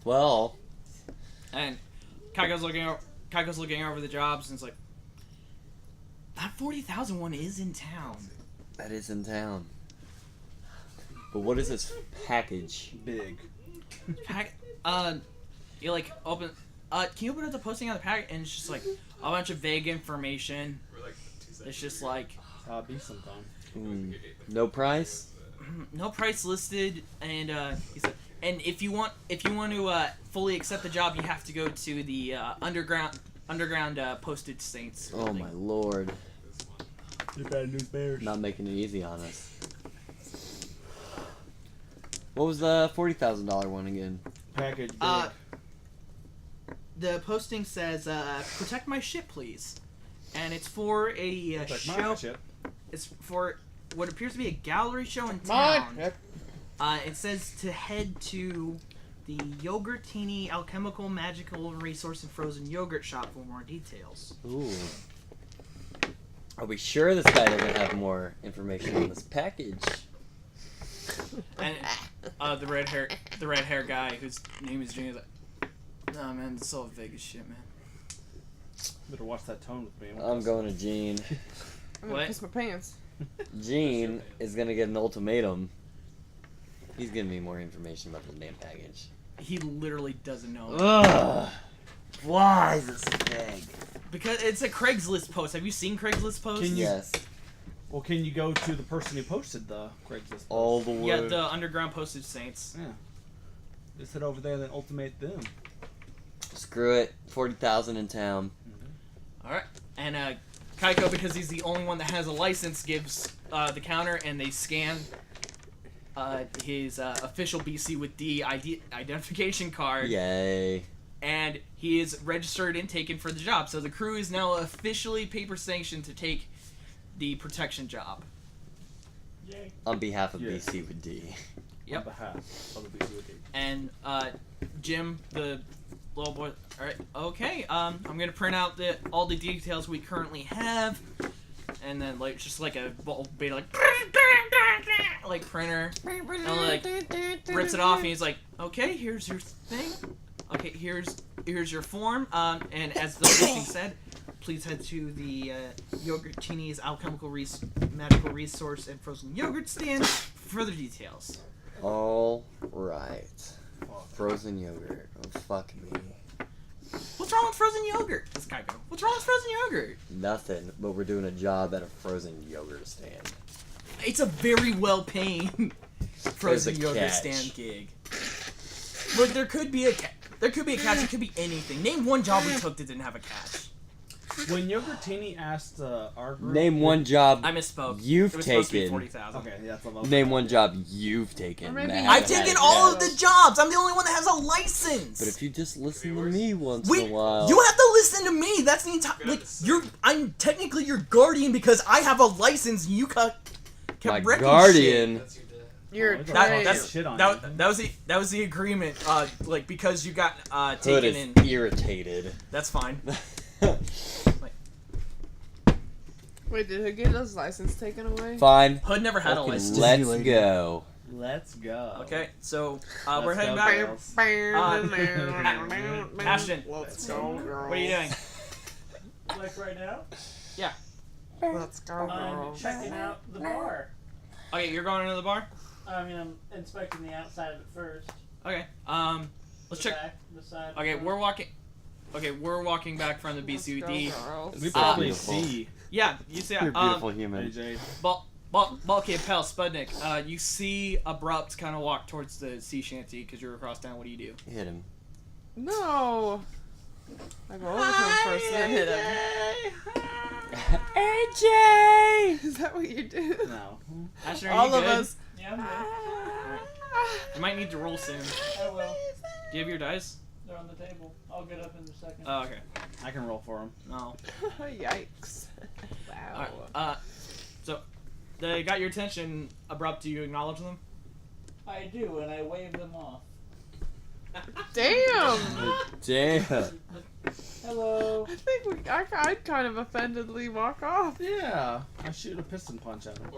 Well, And Kaiko's looking over the jobs and it's like, that 40,000 one is in town. that is in town. But what is this package? Big. You like open. Can you open up the posting on the packet and it's just like a bunch of vague information. We're like 2 seconds. It's just like Be sometime. No price? no price listed, and he said, and if you want to fully accept the job, you have to go to the underground postage saints. Oh building. my lord. You bad news bears. Not making it easy on us. What was the $40,000 one again? Package big. The posting says, "Protect my ship, please," and it's for a Like my show. shit. It's for what appears to be a gallery show in Mine. town. Yep. It says to head to the Yogurtini Alchemical Magical Resource and Frozen Yogurt Shop for more details. Ooh. Are we sure this guy doesn't have more information on this package? And the red hair guy whose name is James. No man, this is all Vegas shit, man. Better watch that tone with me. I'm going to Gene. I'm gonna What? piss my pants. Gene is going to get an ultimatum. He's giving me more information about the damn package. He literally doesn't know. Ugh. Why is it so big? Because it's a Craigslist post. Have you seen Craigslist posts? Can you- Yes. Well, can you go to the person who posted the Craigslist post? All the way. Yeah, the underground postage saints. Yeah. Just head over there and then ultimate them. Screw it. 40,000 in town. All right, and Kaiko, because he's the only one that has a license, gives the counter and they scan his official BC with D identification card. Yay. And he is registered and taken for the job. So the crew is now officially paper sanctioned to take the protection job. Yay. On behalf of BC with D. Yep. On behalf of the BC with D. And Jim, the little boy. All right. Okay. I'm gonna print out all the details we currently have, and then like just like a beta like printer, and like rips it off, and he's like, okay, here's your thing. Okay, here's your form. And as the listing said, please head to the Yogurtini's Alchemical Magical Resource and Frozen Yogurt stand for further details. All right. Frozen yogurt. Oh, fuck me. What's wrong with frozen yogurt? This guy go. What's wrong with frozen yogurt? Nothing, but we're doing a job at a frozen yogurt stand. It's a very well-paying frozen There's a yogurt catch. stand gig. But there could be a catch. It could be anything. Name one job we took that didn't have a catch. When Yogurtini asked our group... Name one job I misspoke. you've It was supposed to be taken. 40,000. Okay, yeah, that's a low. Name one job you've taken. Or maybe that I've hasn't had taken a all catch. of the jobs. I'm the only one that has a license. But if you just listen to me once Wait, in a while. you have to listen to me. That's the entire. Like, I'm technically your guardian because I have a license. And you kept my wrecking guardian. shit. You're Oh, trying. That's shit on that was the agreement. Like because you got Hood taken is in. irritated. That's fine. Wait, did he get his license taken away? Fine. Hood never had a Fucking license. let's go. Let's go. Okay, so Let's we're heading go, back. girls. Ashton, Let's go, girls. what are you doing? Like right now, Let's go, I'm girls. checking out the bar. Okay, you're going into the bar. I mean, I'm inspecting the outside of it first. Okay, let's The check. back, the side. Okay, we're walking. Okay, we're walking back from the BCUD. We Uh, probably beautiful. see Yeah, you see. You're a beautiful human. AJ. Bulkhead Pal, Spudnik, you see Abrupt kind of walk towards the sea shanty because you're across town. What do you do? Hit him. No. I go over to him first and then hit him. AJ! Is that what you do? No. Ashton, are All you of good? us. Yeah, I'm good. You might need to roll soon. I will. Do you have your dice? They're on the table. I'll get up in a second. Oh, okay. I can roll for him. No. Yikes. Wow. Alright, so they got your attention. Abrupt, do you acknowledge them? I do, and I wave them off. Damn. Damn. Hello. I think I'd kind of offendedly walk off. Yeah. I shoot a piston punch at him.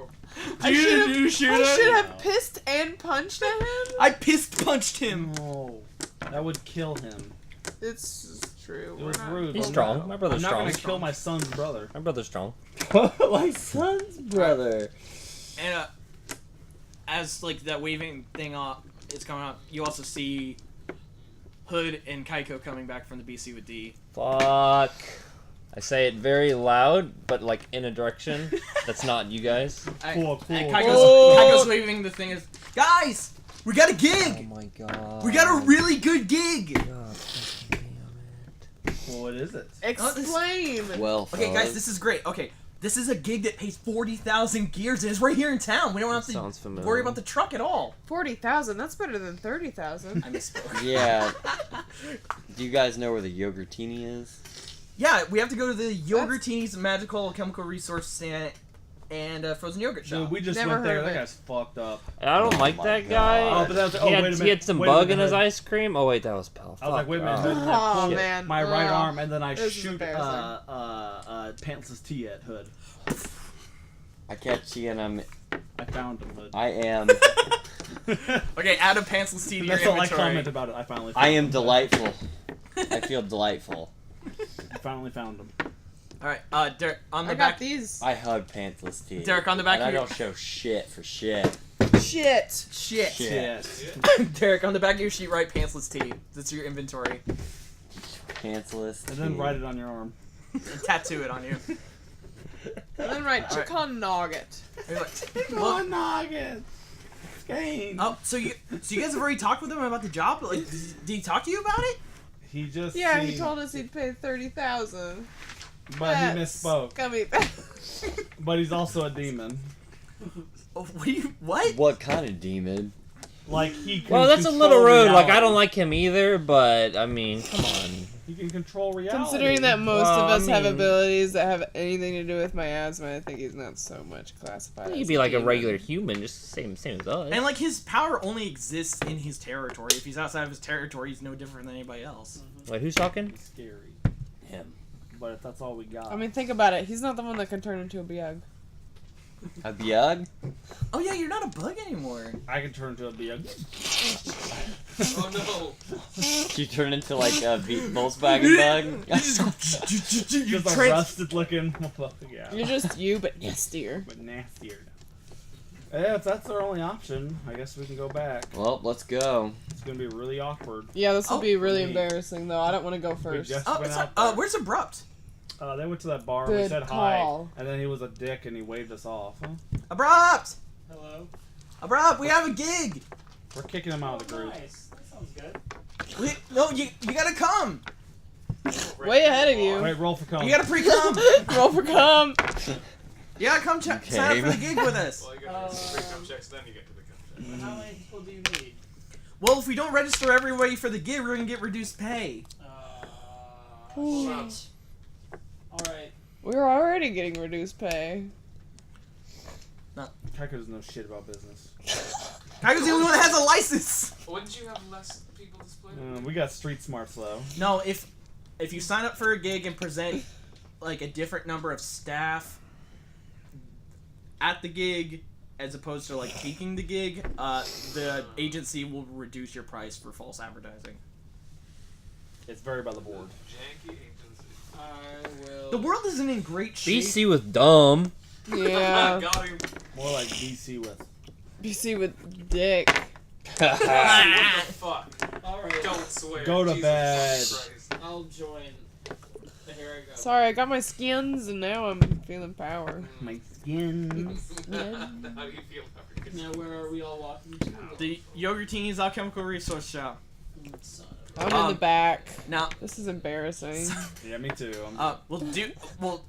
I should have No. pissed and punched at him. I pissed punched him. No. That would kill him. It's true. It was We're not- rude. He's I'm strong. not- My brother's I'm not strong. gonna kill my son's brother. My brother's strong. My son's brother. And as like that waving thing is coming up, you also see Hood and Kaiko coming back from the BC with D. Fuck. I say it very loud, but like in a direction that's not you guys. Cool. And Oh! Kaiko's waving the thing is, guys, we got a Oh gig. my god. We got a really good gig. God fucking damn it. Well, what is it? Explain. Well, Okay, guys, fellas, this is great. Okay, this is a gig that pays 40,000 gears and it's right here in town. We don't have Sounds to familiar. worry about the truck at all. 40,000. That's better than 30,000. I misspoke. Yeah. Do you guys know where the Yogurtini is? Yeah, we have to go to the Yogurtini's Magical Chemical Resource Stand and Frozen Yogurt Shop. Dude, we just Never went there. heard of That it. guy's fucked up. I don't like my that God. guy. Oh, but that was- he, oh, had, wait a he minute. had some Wait a bug in his minute. ice cream. Oh wait, that was Pal. I was like, wait a minute. Fuck. Hood, and I Oh, pull man. my right Oh. arm and then I This is shoot embarrassing. Pantsless T at Hood. I catch you and I found him, Hood. I am Okay, add a pantsless tea to your That's all I inventory. comment about it. I finally. I Found am him. delightful. I feel delightful. I finally found him. All right, Derek on the I back. got these. I hug Pantsless T. Derek, on the back and I of your- don't show shit for shit. Shit. Shit. Shit. Derek, on the back of your sheet, write pantsless tea. That's your inventory. Pantsless T. And then write it on your arm. And tattoo it on you. And then write chicken nugget. Well, Noggin. oh, so you guys have already talked with him about the job? Like, did he talk to you about it? He just. Yeah, he seen- told us he'd pay 30,000. But he misspoke. Scummy. But he's also a demon. What? What kind of demon? Like he. Can Well, that's a control little rude. Like, reality. I don't like him either, but I mean, come on. He can control reality. Considering that most Well, of us I have mean- abilities that have anything to do with my asthma, I think he's not so much classified. He'd as be like a demon. regular human, just same as us. And like his power only exists in his territory. If he's outside of his territory, he's no different than anybody else. Wait, who's talking? It's scary. Him. But if that's all we got. I mean, think about it. He's not the one that can turn into a bug. A bug? Oh yeah, you're not a bug anymore. I can turn into a bug. Oh no. You turn into like a Volkswagen bug? You Just a trans- rusted looking motherfucker. Yeah. You're just you, but nastier. But nastier. Yeah, if that's our only option, I guess we can go back. Well, let's go. It's gonna be really awkward. Yeah, this will Oh, be really wait. embarrassing, though. I don't want to go We first. just Oh, went it's out not, there. where's Abrupt? They went to that bar. We Good said call. hi, and then he was a dick and he waved us off. Huh? Abrupt! Hello. Abrupt, we have a gig! We're kicking him out of the group. Nice. That sounds good. No, you gotta come! Way ahead of you. Wait, roll for cum. You gotta pre-come! Roll for cum. You gotta come sign up for the gig with us. Well, you gotta do the cum checks, then you get to the cum check. How many people do you need? Well, if we don't register everybody for the gig, we're gonna get reduced pay. Shit. Alright. We're already getting reduced pay. Kaiko doesn't know shit about business. Kaiko's the only one that has a license! Wouldn't you have less people displayed? We got street smarts though. No, if you sign up for a gig and present like a different number of staff at the gig as opposed to like taking the gig, the agency will reduce your price for false advertising. It's very by the board. Janky agency. I will. The world isn't in great shape. BC was dumb. Yeah. Got him. More like DC with. BC with dick. Fuck. Alright. Don't swear. Go to Jesus bed. Christ. I'll join. Here I go. Sorry, I got my skins and now I'm feeling power. My skin. How do you feel about it? Now, where are we all walking to? The Yogurtini's Alchemical Resource Shop. I'm in the back. Now, This is embarrassing. Yeah, me too. I'm gonna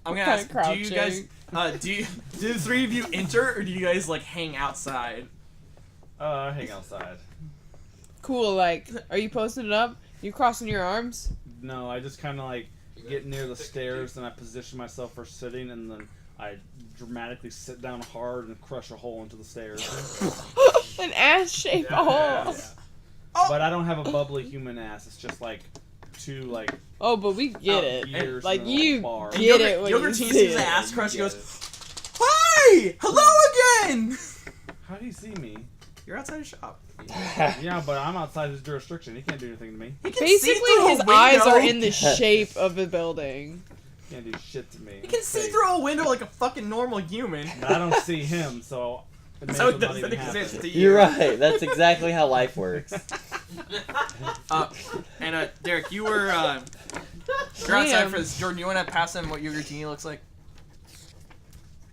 Kinda ask, do you guys, crouching. do the three of you enter, or do you guys like hang outside? I hang outside. Cool, like, are you posting it up? You crossing your arms? No, I just kind of like get near the stairs and I position myself for sitting, and then I dramatically sit down hard and crush a hole into the stairs. An ass-shaped hole. But I don't have a bubbly human ass. It's just like two like Oh, but we get it. gears Like, in a little you bar. get it when you Yogurtini see sees it. the ass crush. He Get goes, it. "Hi, hello again." How do you see me? You're outside the shop. Yeah, but I'm outside his jurisdiction. He can't do anything to me. He can see Basically, through his a window. eyes are in the shape of the building. He can't do shit to me. He can see through a window like a fucking normal human. But I don't see him, so it may So as it well not doesn't even happen. exist to you. You're right. That's exactly how life works. And Derek, you're outside Damn. for this. Jordan, you want to pass him what Yogurtini looks like?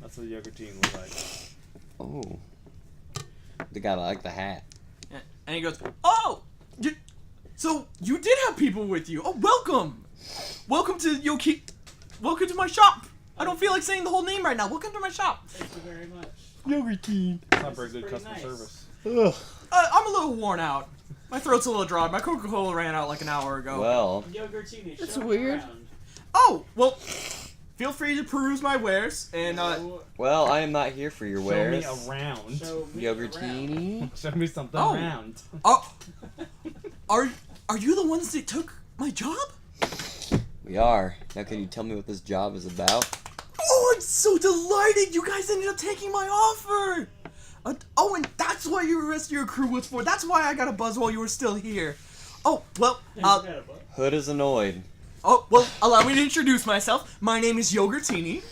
That's what Yogurtini looks like. Oh. The guy like the hat. Yeah. And he goes, "Oh, so you did have people with you. Oh, welcome, welcome to welcome to my shop. I don't feel like saying the whole name right now. Welcome to my shop. Thank you very much. Yogurtini. It's not very good Pretty customer nice. service. I'm a little worn out. My throat's a little dry. My Coca-Cola ran out like an hour ago. Well, Yogurtini, That's show me weird. around. Oh, well, feel free to peruse my wares and well, I am not here for your wares. Show me around. Show me around. Yogurtini. Show me something Oh. around. Are you the ones that took my job? We are. Now, can you tell me what this job is about? Oh, I'm so delighted! You guys ended up taking my offer. Oh, and that's what your rest of your crew was for. That's why I got a buzz while you were still here. Oh, well, Hood is annoyed. allow me to introduce myself. My name is Yogurtini,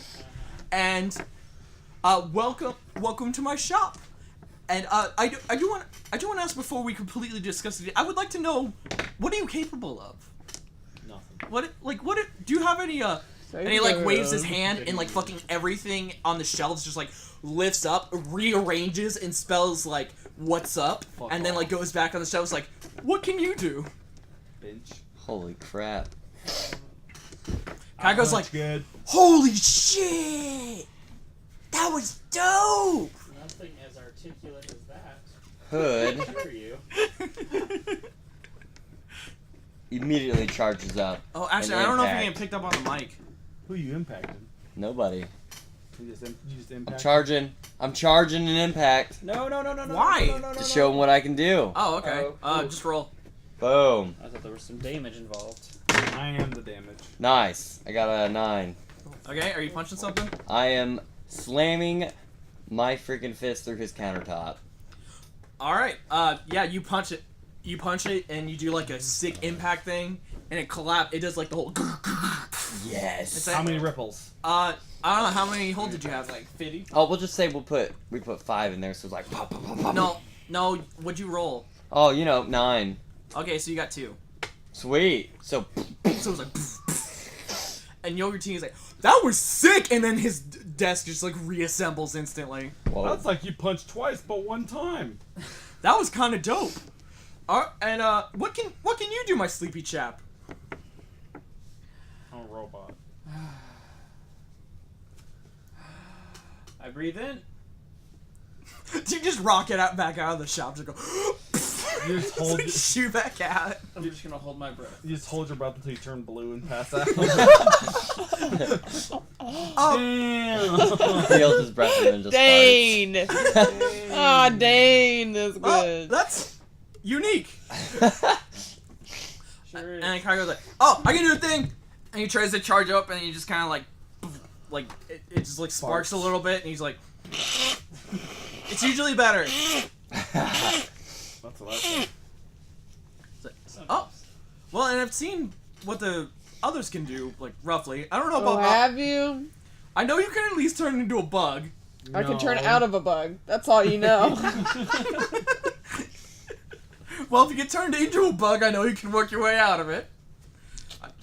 and welcome to my shop. And I do want to ask before we completely discuss it. I would like to know, what are you capable of? Nothing. What do you have any and he like waves his hand and like fucking everything on the shelves just like lifts up, rearranges, and spells like "What's up?" Fuck and then like off. goes back on the shelves like, "What can you do?" Bench. Holy crap. Kaiko's like, good. "Holy shit! That was dope!" Something as articulate as that. Hood Sure you. immediately charges up. Oh, actually, An I don't know if impact. you're getting picked up on the mic. Who you impacted? Nobody. You just I'm impacted? charging. I'm charging an impact No. Why? to show him what I can do. Oh, okay. Oh, Just roll. Boom. I thought there was some damage involved. I am the damage. Nice. I got a 9. Okay, are you punching something? I am slamming my freaking fist through his countertop. Alright, yeah, you punch it. You punch it, and you do like a sick impact thing, and it it does like the whole... Yes. It's How like, many ripples? I don't know, how many holes did you have? Like 50. Oh, we'll just say we put 5 in there, so it's like pop, pop, pop, pop. No, what'd you roll? Oh, 9. Okay, so you got 2. Sweet. So So it was like... And Yogurt is like, that was sick! And then his desk just like reassembles instantly. whoa. That's like you punched twice, but one time. That was kind of dope. And what can you do, my sleepy chap? I'm a robot. I breathe in. Do you just rocket out back out of the shop, just go... You just hold. like, shoot back out. I'm just gonna hold my breath. You just hold your breath until you turn blue and pass out. Oh, He holds his breath and then just Dane! Aw, Dane, that's oh, good. that's unique. farts. Sure is. And it kind of goes like, oh, I can do a thing. And he tries to charge up, and he just kind of like it just like sparks a little bit, and he's like, it's usually better. That's what I think. Oh, well, and I've seen what the others can do, like roughly. I don't know Oh, about. have you? I know you can at least turn into a bug. I can turn out of a bug. That's all you know. Well, if you get turned into a bug, I know you can work your way out of it.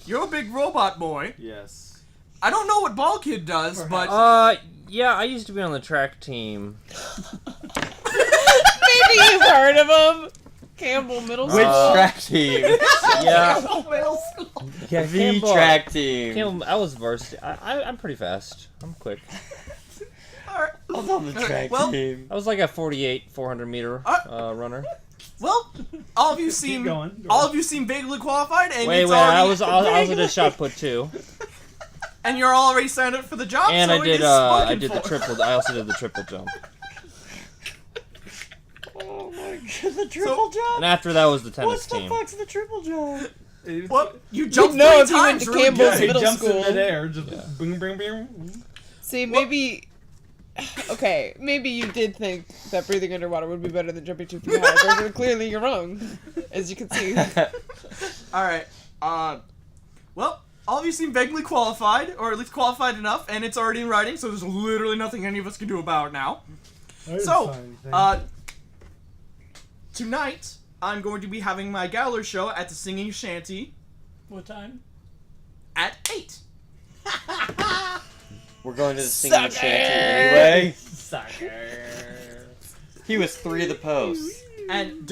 You're a big robot boy. Yes. I don't know what Ball Kid does, but Yeah, I used to be on the track team. Maybe you've heard of him. Campbell Middle Which School. track team? Yeah. Yeah, The Campbell, track team. Campbell, I was varsity. I'm pretty fast. I'm quick. Alright. I was on the track Well- team. I was like a 48 400 meter runner. Well, all of you seem going. all of you seem vaguely qualified, and Wait, it's I already, also did shot put too, and you're already signed up for the job. and so I it did is I spoken did the for. triple. I also did the triple jump, Oh my god, the triple jump? and after that was the tennis What the team. fuck's the triple jump? What? You jumped know 3 if you went times to really Campbell's good. He middle jumps school. in midair, just boom, boom, boom. See, maybe... Okay, maybe you did think that breathing underwater would be better than jumping 2 feet high, but clearly you're wrong, as you can see. Alright, well, all of you seem vaguely qualified, or at least qualified enough, and it's already in writing, so there's literally nothing any of us can do about it now. So, tonight, I'm going to be having my Galler show at the Singing Shanty What time? at 8. We're going to the singing shanty anyway. Sucker. He was 3 of the posts. And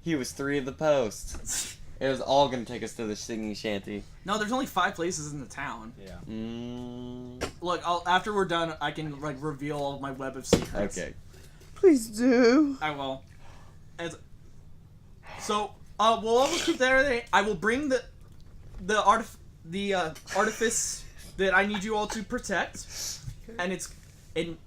He was 3 of the posts. It was all gonna take us to the singing shanty. no, there's only 5 places in the town. Yeah. Look, after we're done, I can like reveal all of my web of secrets. Okay. Please do. I will. So, we'll all recruit there. I will bring the artifice that I need you all to protect, and it's going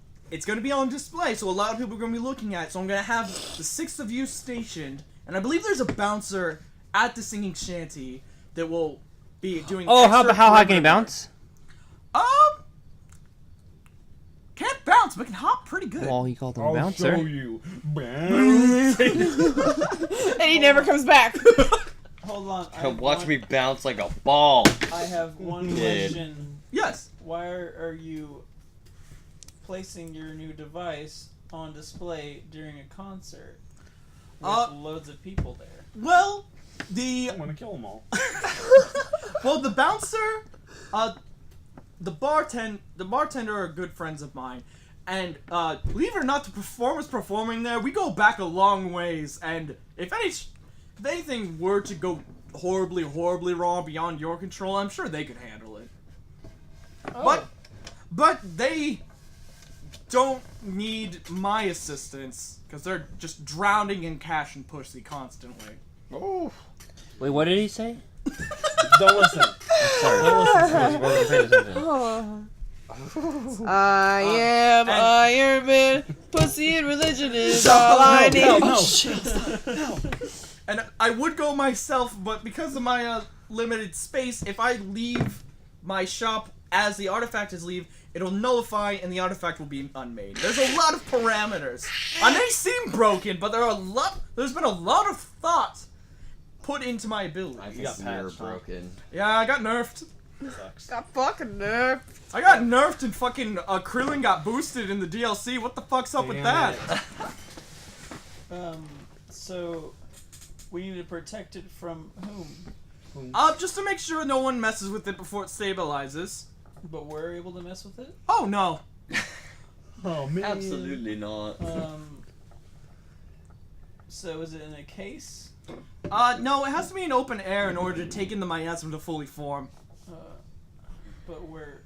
to be on display, so a lot of people are going to be looking at it. So I'm going to have the 6 of you stationed, and I believe there's a bouncer at the singing shanty that will be doing. Oh, extra how high can he perimeter bounce? work. Can't bounce, but can hop pretty good. Well, he called him a I'll bouncer. show you. Bounce. And he never comes back. Hold on. Watch me bounce like a ball. I have one Did. question. Yes. Why are you placing your new device on display during a concert with loads of people there? Well, the I want to kill them all. well, the bouncer, the bartender are good friends of mine, and believe it or not, the performers performing there, we go back a long ways, and if anything were to go horribly wrong beyond your control, I'm sure they could handle it. Oh. But they don't need my assistance because they're just drowning in cash and pussy constantly. Oh. Wait, what did he say? Don't listen. Sorry. Don't listen. Wasn't paying attention. Oh. I am Iron Man. Pussy and religion is all I need. No. And I would go myself, but because of my limited space, if I leave my shop as the artifact is leave, it'll nullify and the artifact will be unmade. There's a lot of parameters. I may seem broken, but there's been a lot of thought put into my ability. I got think you're patched, huh? broken. Yeah, I got nerfed. Sucks. Got fucking nerfed. I got nerfed and fucking Krillin got boosted in the DLC. What the fuck's up with that? So we need to protect it from whom? Just to make sure no one messes with it before it stabilizes. But we're able to mess with it? Oh no. Oh man. Absolutely not. So is it in a case? No, it has to be in open air in order to take in the miasma to fully form. But we're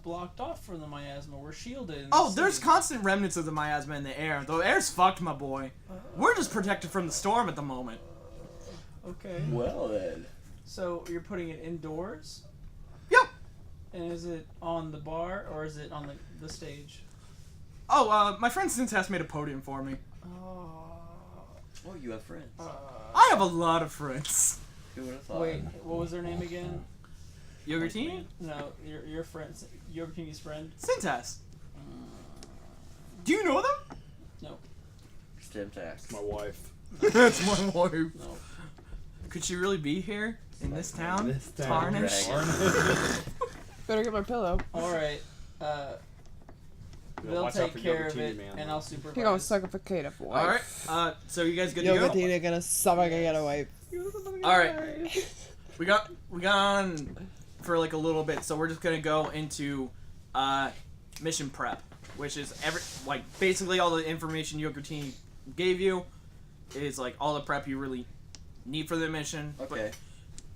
blocked off from the miasma. We're shielded. in Oh, the there's city. constant remnants of the miasma in the air. The air's fucked, my boy. We're just protected from the storm at the moment. Okay. Well then. So you're putting it indoors? Yep. And is it on the bar or is it on the stage? Oh, my friend Syntax made a podium for me. Oh, you have friends. I have a lot of friends. Who would have thought? Wait, what was their name again? Yogurtini? No, your friends. Yogurtini's friend. Syntax. Do you know them? No. Stem tax. My wife. That's my wife. No. Could she really be here in this town? This town. Tarnish. Better get my pillow. All right. They'll watch out take for care of Yogurtini, it, man. and I'll He gonna supervise. suffocate a wife. All right. So you guys good to go? Yogatina gonna suffocate a wife. All right. We got on for like a little bit, so we're just gonna go into mission prep, which is basically all the information Yogurtini gave you is like all the prep you really need for the mission. Okay.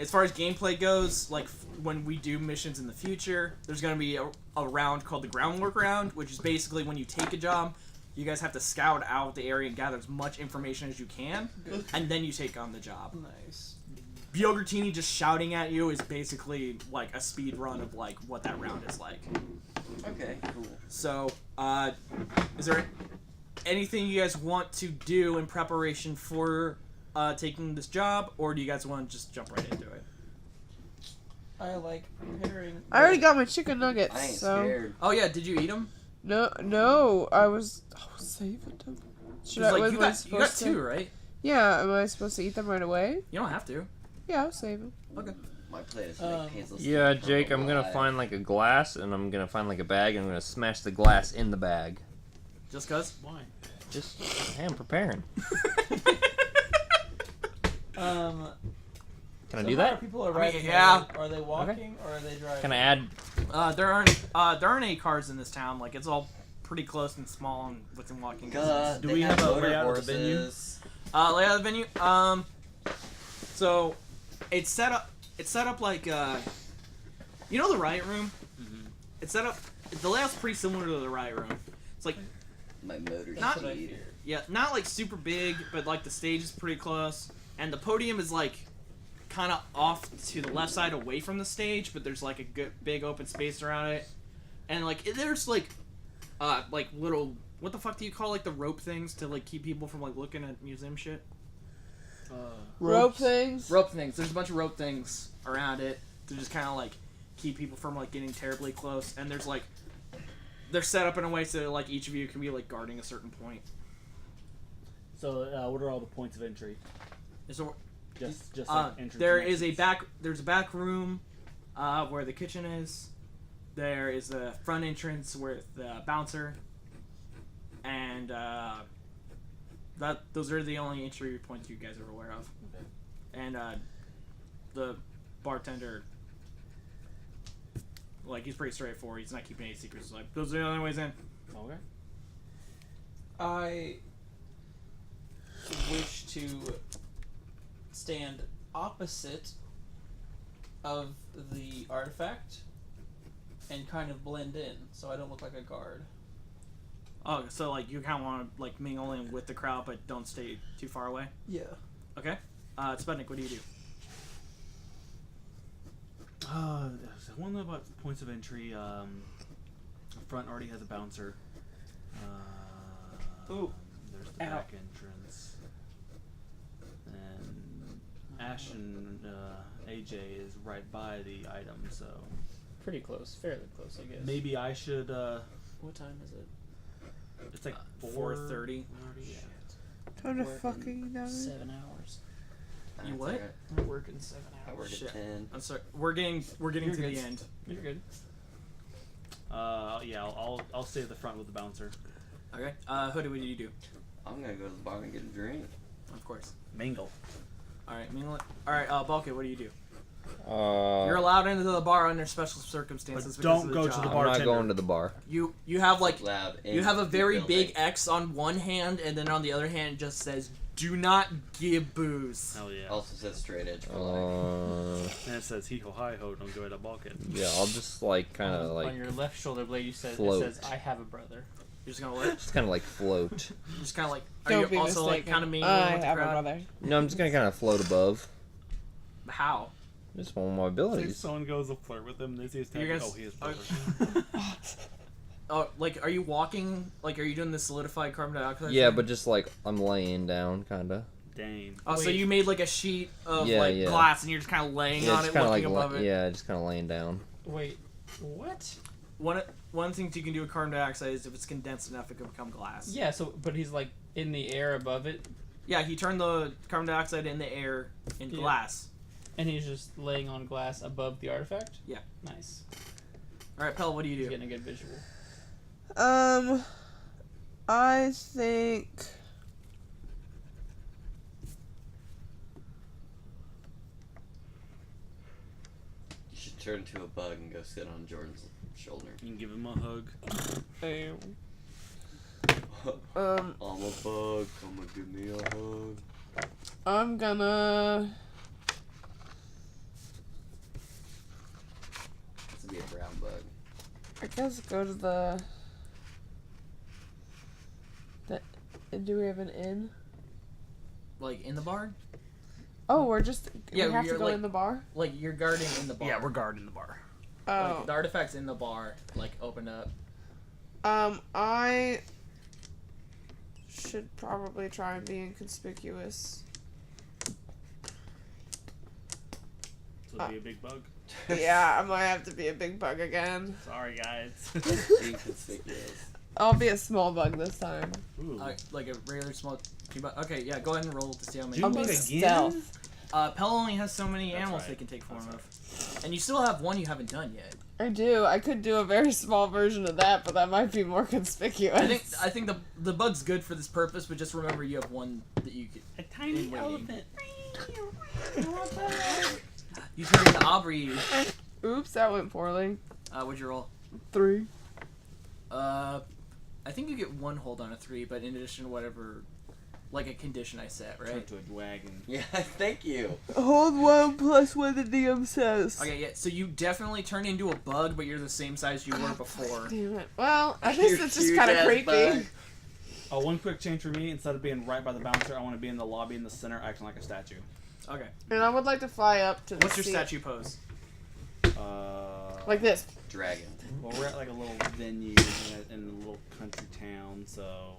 As far as gameplay goes, like when we do missions in the future, there's gonna be a round called the groundwork round, which is basically when you take a job, you guys have to scout out the area and gather as much information as you can, and then you take on the job. Nice. Yogurtini just shouting at you is basically like a speed run of like what that round is like. Okay. Cool. So, is there anything you guys want to do in preparation for taking this job, or do you guys want to just jump right into it? I like preparing. I already got my chicken nuggets, I ain't so scared. Oh yeah, did you eat them? no, I was saving them. Should I? Like, Was you I got supposed two, to? right? Yeah, am I supposed to eat them right away? You don't have to. Yeah, I'll save them. Okay. My plan is to make Hazel Yeah, stay Jake, I'm gonna alive. find like a glass, and I'm gonna find like a bag, and I'm gonna smash the glass in the bag. Just cause? Why? Just, hey, I'm preparing. Can I do How are that? people arriving? yeah. Are they walking or are they driving? Can I add? There aren't any cars in this town. Like it's all pretty close and small and within walking distance. Do we have a layout of the venue? Layout of the venue. So it's set up like you know the riot room. Mm-hmm. It's set up. The layout's pretty similar to the riot room. It's like My motor Not- speed. not like super big, but like the stage is pretty close, and the podium is like kind of off to the left side away from the stage, but there's like a good big open space around it, and like there's like little, what the fuck do you call like the rope things to like keep people from like looking at museum shit? Rope things. Rope things. There's a bunch of rope things around it to just kind of like keep people from like getting terribly close, and there's like they're set up in a way so like each of you can be like guarding a certain point. So, what are all the points of entry? So, Just like entrance. there and is a exits. there's a back room where the kitchen is. There is a front entrance with the bouncer, and those are the only entry points you guys are aware of. Okay. And the bartender, like, he's pretty straightforward. He's not keeping any secrets. Like, those are the only ways in. Okay. I wish to stand opposite of the artifact and kind of blend in, so I don't look like a guard. Oh, so like you kind of want to like mingle in with the crowd, but don't stay too far away. Yeah. Okay. Sputnik, what do you do? One about points of entry. The front already has a bouncer. Ooh. There's the back entrance. And Ash and AJ is right by the item, so Pretty close, fairly close, I guess. maybe I should. What time is it? It's like 4:30. Yeah. Time to Working fucking die. 7 hours. You That's what? alright. I'm working 7 I hours. work Shit. at 10. I'm sorry. We're getting You're to good. the end. You're good. Yeah, I'll stay at the front with the bouncer. Okay. Hoodie, what do you do? I'm gonna go to the bar and get a drink. Of course. Mingle. All right, mingle it. All right, Bulkhead, what do you do? Uh, You're allowed into the bar under special circumstances. But because don't of go to job. the I'm bar. not bartender. going to the bar. You have like Loud. you have a very building. big X on one hand, and then on the other hand it just says "Do not give booze." Hell yeah. Also says straight edge for life. And it says "He ho hi ho, don't go to Balkan." Yeah, I'll just like kind of On like your left shoulder blade, you said float. it says, "I have a brother." You're just gonna let. just kind of like float. Just kind of like. Are Don't you be also like mistaken. kind of mingling I with the have a crowd? brother. No, I'm just gonna kind of float above. How? Just one of my If abilities. someone goes to flirt with him, they see his You're tattoo. gonna Oh, he is s- brother. Oh, like, are you walking? Like, are you doing the solidified carbon dioxide? Yeah, thing? but just like I'm laying down, kinda. Dang. Oh, so Wait. you made like a sheet of Yeah, like yeah. glass, and you're just kind of laying Yeah, on just it, kind of like looking above it. yeah, just kind of laying down. Wait, what? One thing you can do with carbon dioxide is if it's condensed enough, it can become glass. Yeah, so, but he's like in the air above it, Yeah, he turned the carbon dioxide in the air in Yeah. glass. and he's just laying on glass above the artifact? Yeah. Nice. All right, Pell, what do you He's do? getting a good visual. I think You should turn into a bug and go sit on Jordan's shoulder. You can give him a hug. um I'm a bug. Come and give me a hug. I'm gonna This would be a brown bug. I guess go to the do we have an inn? Like in the bar? Oh, we're just Yeah, we have to you're go like- in the bar? Like you're guarding in the bar. Yeah, we're guarding the bar. Oh. Like, the artifacts in the bar, like opened up. I should probably try and be inconspicuous. So it'll be a big bug. Yeah, I might have to be a big bug again. Sorry, guys. Inconspicuous. I'll be a small bug this time. Ooh. Like a regular small cube. Okay, yeah, go ahead and roll to see how many. Dude, I'll bug be again? stealth. Pell only has so many That's animals right. they can take form That's of. And you still have one you haven't done yet. I do. I could do a very small version of that, but that might be more conspicuous. I think the bug's good for this purpose, but just remember you have one that you could. A tiny in waiting. elephant. You turn into Aubrey. Oops, that went poorly. What'd you roll? 3. I think you get one hold on a 3, but in addition to whatever, like a condition I set, Turn right? to a wagon. Yeah, thank you. Hold 1 plus what the DM says. Okay, yeah. So you definitely turn into a bug, but you're the same size you were before. Damn it. Well, at least You're it's just huge kind of ass creepy. bug. One quick change for me. Instead of being right by the bouncer, I want to be in the lobby in the center, acting like a statue. Okay. And I would like to fly up to the What's your seat. statue pose? Like this. Dragon. Well, we're at like a little venue in a little country town, so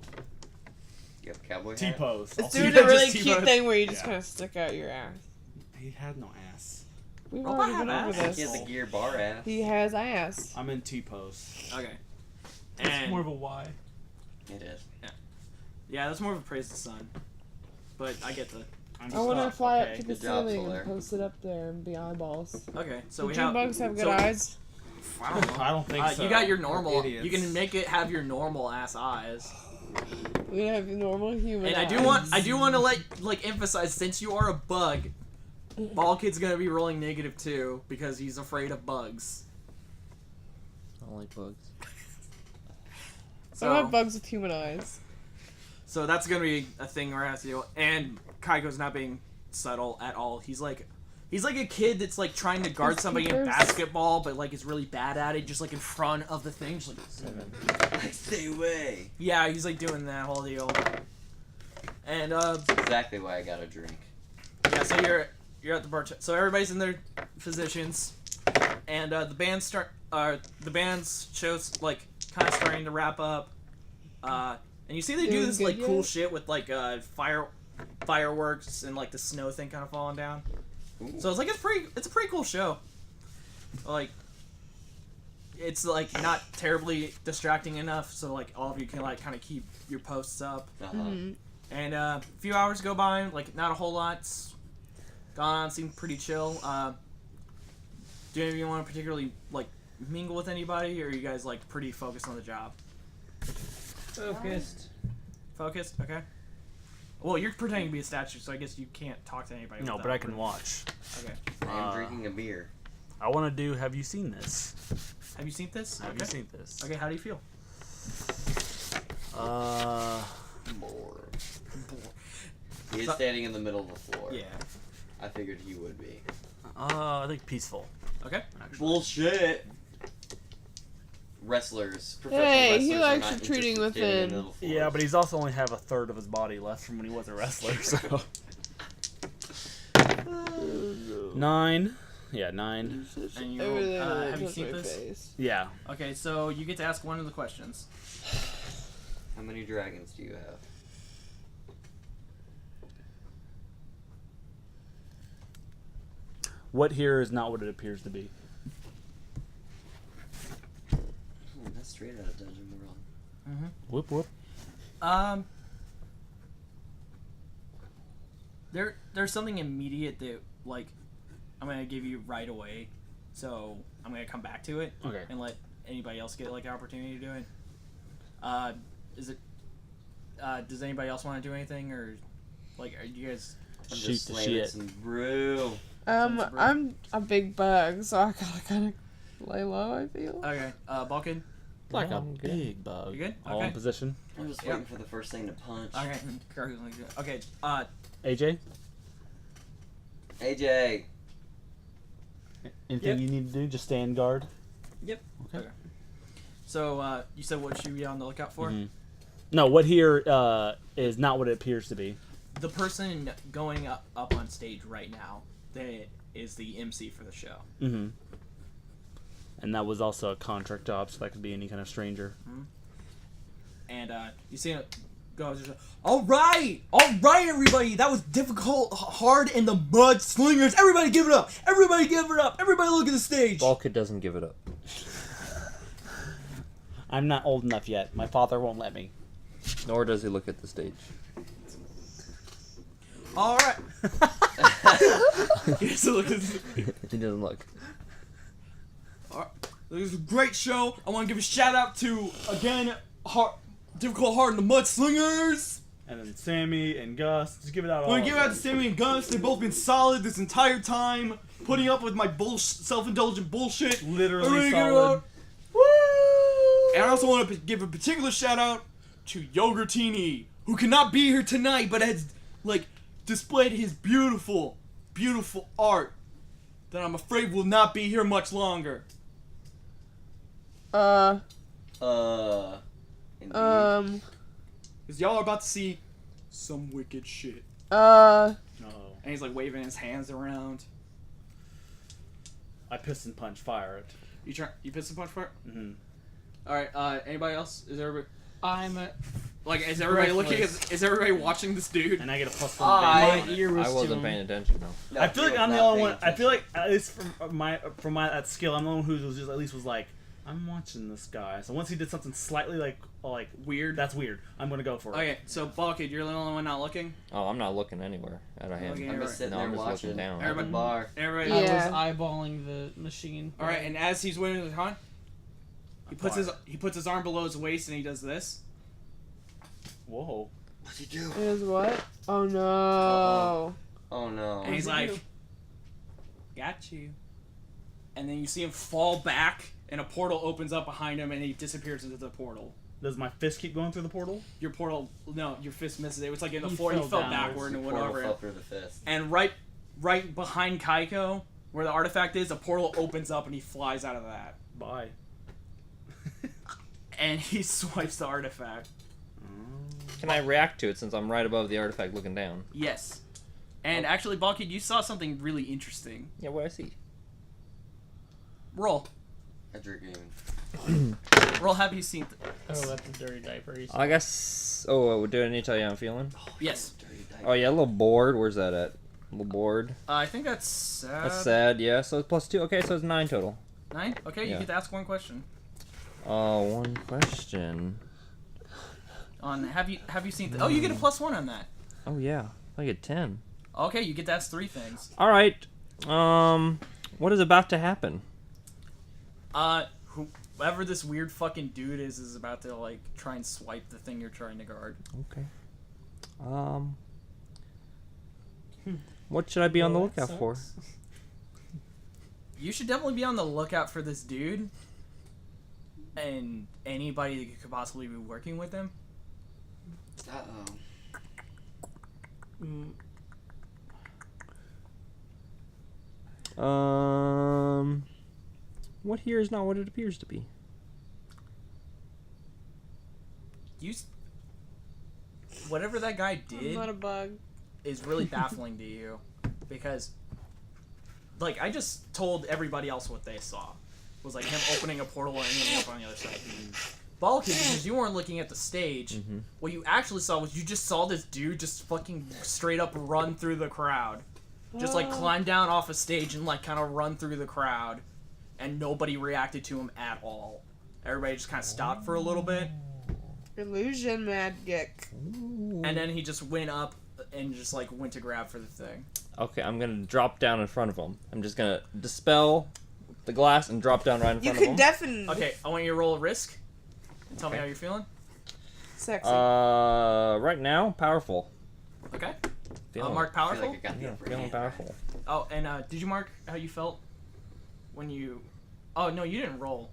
You have a cowboy hat? T-pose. It's I'll doing see- a really just cute T-pose. thing where you just Yeah. kind of stick out your ass. He had no ass. We've Robot already have been over ass? He this. has a gear bar ass. He has ass. I'm in T-pose. Okay. It's And more of a Y. It is. yeah, that's more of a praise the sun. But I get the. I'm I just want to up, fly okay. up to the Good job, ceiling Solar. and post it up there and be eyeballs. Okay, so Do we June have. bugs have good so- eyes? I don't know. I don't think so. You got your We're normal. idiots. You can make it have your normal ass eyes. We have normal human And eyes. I do want to like emphasize, since you are a bug, Ballkid's gonna be rolling -2 because he's afraid of bugs. I don't like bugs. So I have bugs with human eyes. So that's gonna be a thing where I have to deal. And Kaiko's not being subtle at all. He's He's like a kid that's like trying to guard somebody in basketball, but like is really bad at it, just like in front of the thing. Just like, Stay away. yeah, he's like doing that whole deal. And Exactly why I got a drink. yeah, so you're at the bar. So everybody's in their positions, and the band's shows like kind of starting to wrap up. And you see they do Doing this good like cool yet? shit with like fireworks and like the snow thing kind of falling down. So it's like it's a pretty cool show. Like it's like not terribly distracting enough, so like all of you can like kind of keep your posts up. And a few hours go by, like not a whole lot's gone on. Seemed pretty chill. Do any of you want to particularly like mingle with anybody, or are you guys like pretty focused on the job? Focused. Focused, okay. Well, you're pretending to be a statue, so I guess you can't talk to anybody. No, with but that. I can watch. Okay. I am drinking a beer. I want to do. Have you seen this? Have you seen this? Have you seen this? Okay, how do you feel? He is standing in the middle of the floor. Yeah. I figured he would be. I think peaceful. Okay. Bullshit. Wrestlers. Professional Hey, wrestlers he are likes not retreating interested in within. the middle floors. Yeah, but he's also only have a third of his body left from when he was a wrestler. So 9. Yeah, 9. And you Everything have you touched seen my this? face. Yeah. Okay, so you get to ask one of the questions. How many dragons do you have? What here is not what it appears to be. That's straight out of Dungeon World. Whoop whoop. There's something immediate that like I'm gonna give you right away, so I'm gonna come back to it. Okay. And let anybody else get like an opportunity to do it. Is it? Does anybody else want to do anything, or like are you guys? I'm Shoot just the slamming shit. some brew. I'm a big bug, so I gotta kind of lay low, I feel. Okay. Balkan. Like Yeah, a I'm good. big bug. You good? All Okay. in position. I'm just waiting for the first thing to punch. Okay. Okay. AJ, AJ. anything Yep. you need to do? Just stand guard. Yep. Okay. So you said what should we be on the lookout for? Mhm. No, what here is not what it appears to be. The person going up on stage right now that is the MC for the show. Mm-hmm. And that was also a contract job, so that could be any kind of stranger. And you see it go, all right, everybody, that was difficult, hard in the mud, slingers. Everybody give it up. Everybody give it up. Everybody look at the stage. Balkid doesn't give it up. I'm not old enough yet. My father won't let me. Nor does he look at the stage. All right. So look at this. He doesn't look. This is a great show. I want to give a shout out to again, difficult, hard in the mud, slingers. And then Sammy and Gus. Just give it out I all. want to give it out to Sammy and Gus. They've both been solid this entire time, putting up with my self-indulgent bullshit. Literally Everybody give it solid. up. Woo! And I also want to give a particular shout out to Yogurtini, who cannot be here tonight, but has like displayed his beautiful, beautiful art that I'm afraid will not be here much longer. Indeed. Because y'all are about to see some wicked shit. No. And he's like waving his hands around. I piston punch fire it. You piston punch for it? Mm-hmm. Alright, anybody else? Is everybody I'm is everybody looking is everybody watching this dude? And I get a +1 my damage. ear was I to wasn't him. paying attention though. No, I feel he like was I'm the not only paying one. I feel attention. like at least from my that skill, I'm the one who was just at least was like, I'm watching this guy. So once he did something slightly like Weird. that's weird. I'm gonna go for it. Okay, so Balkid, you're the only one not looking. Oh, I'm not looking anywhere at him. Okay, I'm right. just sitting No, there I'm just watching looking down. at the bar. Everybody. Yeah. I was eyeballing the machine. Alright, and as he's waving his hand, he puts his arm below his waist and he does this. Whoa. What's he do? It is what? Oh no. Oh no. And he's does he like, got you. And then you see him fall back, and a portal opens up behind him, and he disappears into the portal. Does my fist keep going through the portal? Your portal, no, your fist misses it. It was like in the He floor, he fell fell down. backward and went Portal over fell it. through the fist. And right right behind Kaiko, where the artifact is, a portal opens up and he flies out of that. Bye. And he swipes the artifact. Can I react to it since I'm right above the artifact looking down? Yes. And actually, Balkid, you saw something really interesting. Yeah, what I see? Roll. I drink even. Roll, have you seen... Oh, that's a dirty diaper. I guess... Oh, do I need to tell you how I'm feeling? Yes. Oh, yeah, a little bored. Where's that at? A little bored. I think that's sad. That's sad, yeah. So it's +2. Okay, so it's 9 total. 9? Okay, you Yeah. get to ask one question. One question. On have you seen... Oh, you get a +1 on that. Oh, yeah. I get 10. Okay, you get to ask 3 things. Alright. What is about to happen? Whoever this weird fucking dude is about to, like, try and swipe the thing you're trying to guard. Okay. What should I be on the lookout for? You should definitely be on the lookout for this dude. And anybody that could possibly be working with him. Uh-oh. What here is not what it appears to be. Whatever that guy I'm did not a bug. is really baffling to you. Because, like, I just told everybody else what they saw. Was like him opening a portal and ending up on the other side. Balkid, because you weren't looking at the stage, what you actually saw was you just saw this dude just fucking straight up run through the crowd. Just like climb down off a stage and like kind of run through the crowd. And nobody reacted to him at all. Everybody just kind of stopped for a little bit. Illusion magic. And then he just went up and just like went to grab for the thing. Okay, I'm gonna drop down in front of him. I'm just gonna dispel the glass and drop down right in You front of him. could definitely. Okay, I want you to roll a risk. And tell me how you're feeling. Sexy. Right now, powerful. Okay. Feeling, Mark I feel powerful. like I got the upper feeling hand. powerful. Oh, and did you mark how you felt when you? Oh no, you didn't roll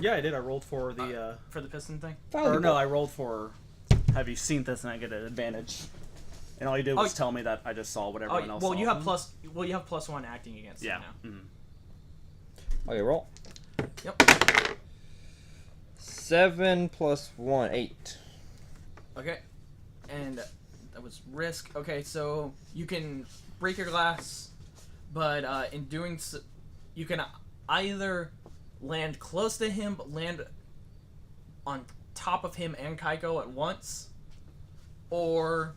Yeah, I did. I rolled for the. for the piston thing. Or no, I rolled for. Have you seen this? And I get an advantage. And all you did was tell me that I just saw what everyone else saw. You have plus. Well, you have +1 acting against Yeah. it now. Okay, roll. Yep. 7 + 1, 8. Okay. And that was risk. Okay, so you can break your glass, but in doing so, you can either land close to him, but land on top of him and Kaiko at once, or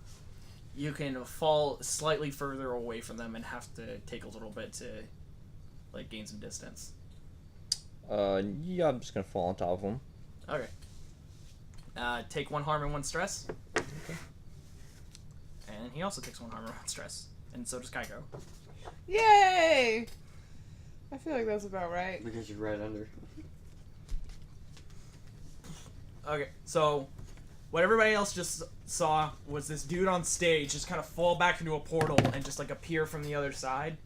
you can fall slightly further away from them and have to take a little bit to like gain some distance. Yeah, I'm just gonna fall on top of him. Okay. Take 1 harm and 1 stress. Okay. And he also takes 1 harm and 1 stress. And so does Kaiko. Yay! I feel like that's about right. Because you're right under. Okay, so what everybody else just saw was this dude on stage just kind of fall back into a portal and just like appear from the other side.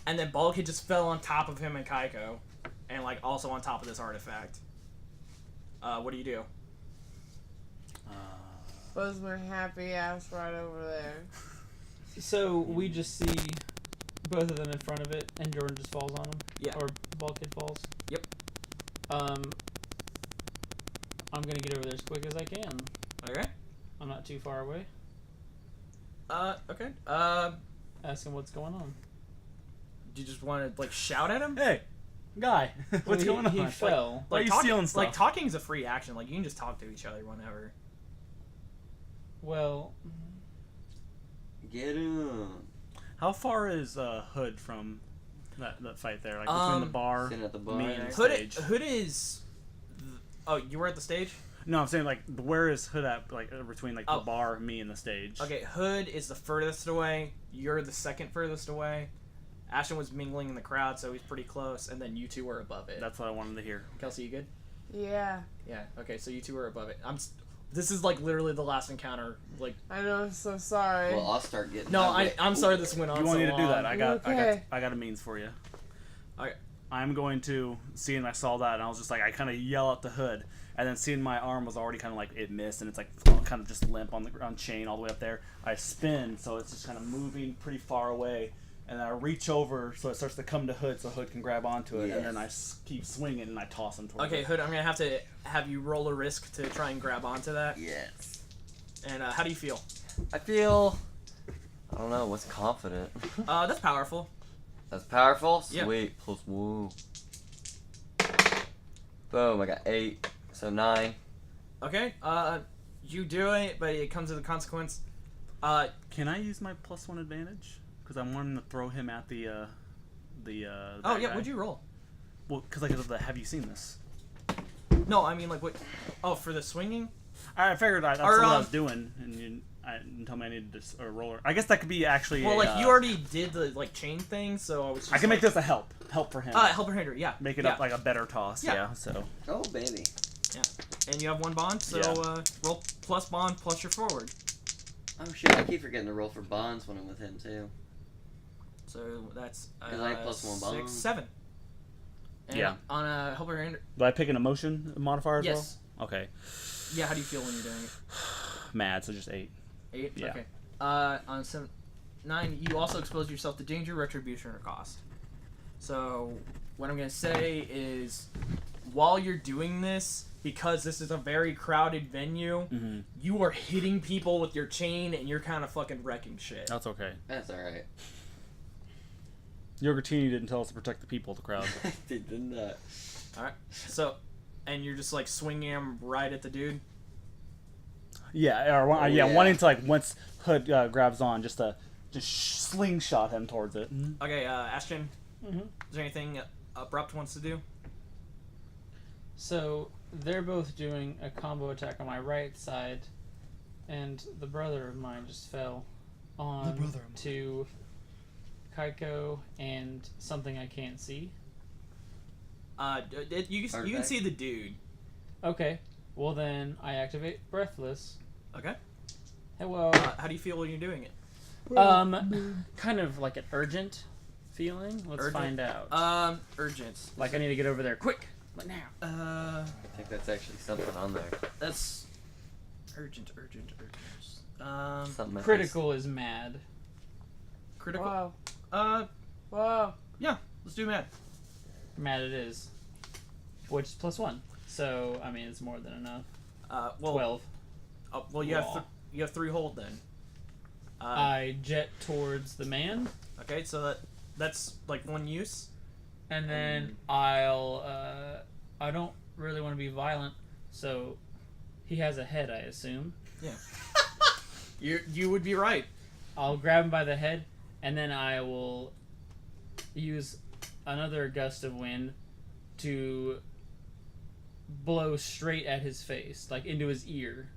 And then Bulkhead just fell on top of him and Kaiko. And like also on top of this artifact. What do you do? Was my happy ass right over there. So we just see both of them in front of it, and Jordan just falls on him. Yeah. Or Bulkhead falls. Yep. I'm gonna get over there as quick as I can. Okay. I'm not too far away. Okay. Ask him what's going on. Do you just want to like shout at him? Hey, guy, what's Well, going on? He fell. Why are you talking, stealing stuff? Like talking's a free action. Like you can just talk to each other whenever. Well, Get him. How far is Hood from that fight there? Like between the bar, Sitting at the bar me and there. the Hood stage. is. Oh, you were at the stage? No, I'm saying like where is Hood at? Like between like Oh. the bar, me, and the stage. Okay, Hood is the furthest away. You're the second furthest away. Ashton was mingling in the crowd, so he's pretty close, and then you two were above it. That's what I wanted to hear. Kelsey, you good? Yeah. Yeah. Okay, so you two are above it. This is like literally the last encounter. Like, I know, I'm so sorry. Well, I'll start getting. no, my way. I'm sorry this went on. You want so me to do long. that? I got Okay. a means for you. Okay. I'm going to seeing I saw that, and I was just like, I kind of yell at the Hood, and then seeing my arm was already kind of like it missed, and it's like kind of just limp on chain all the way up there. I spin, so it's just kind of moving pretty far away, and I reach over so it starts to come to Hood, so Hood can grab onto it, Yes. and then I keep swinging and I toss him towards Okay, it. Hood, I'm gonna have to have you roll a risk to try and grab onto that. Yes. And how do you feel? I feel. I don't know. What's confident? That's powerful. That's powerful. Yeah. Sweet. Plus woo. Boom. I got 8. So 9. Okay. You do it, but it comes with a consequence. Can I use my +1 advantage? Because I'm wanting to throw him at the Oh bad yeah, guy. what'd you roll? Well, because like of the have you seen this? No, I mean like what? Oh, for the swinging. I figured that's Or, what I was doing, and you told me I needed to roller. I guess that could be actually. Well, a, like you already did the like chain thing, so I was. Just, I can make this a help for him. helper hinder, yeah. Make it yeah. up like a better toss. Yeah. Yeah. So. Oh baby. Yeah. And you have 1 bond, so Yeah. roll plus bond plus your forward. Oh shit! I keep forgetting to roll for bonds when I'm with him too. So that's 'Cause I have +1 bond. 6, 7. And Yeah. On a helper hinder. Do I pick an emotion modifier as Yes. well? Okay. Yeah. How do you feel when you're doing it? Mad. So just 8. 8. Yeah. Okay. On 7, 9, you also expose yourself to danger, retribution, or cost. So what I'm gonna say is, while you're doing this, because this is a very crowded venue, Mm-hmm. you are hitting people with your chain, and you're kind of fucking wrecking shit. That's okay. That's all right. Yogurtini didn't tell us to protect the people of the crowd. Didn't that? All right. So, and you're just like swinging him right at the dude. Yeah, or yeah. wanting to like once Hood grabs on, just slingshot him towards it. Okay, Ashton. Mhm. Is there anything Abrupt wants to do? So they're both doing a combo attack on my right side, and the brother of mine just fell on to Kaiko and something I can't see. You can see the dude. Okay, well then I activate Breathless. Okay. Hello. How do you feel when you're doing it? Kind of like an urgent feeling. Let's Urgent? find out. Urgent. Like I need to get over there quick, like now. I think that's actually something on there. That's urgent. Something. Critical is mad. Critical. Wow. Wow. Yeah. Let's do mad. Mad it is. Which is +1. So I mean it's more than enough. Well. 12. Well, you Raw. have 3 hold then. I jet towards the man, Okay, so that's like 1 use. and then I'll. I don't really want to be violent, so he has a head, I assume. You would be right. I'll grab him by the head, and then I will use another gust of wind to blow straight at his face, like into his ear.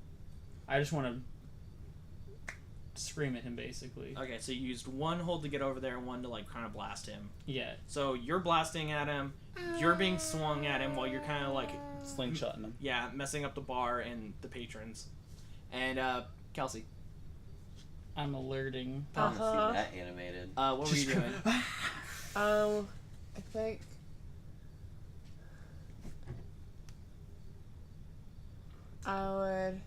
I just want to scream at him, basically. Okay, so you used 1 hold to get over there and 1 to like kind of blast him. Yeah. So you're blasting at him. You're being swung at him while you're kind of like Slingshotting him. messing up the bar and the patrons. And Kelsey, I'm alerting. I want to see that animated. what were you doing? I think I would.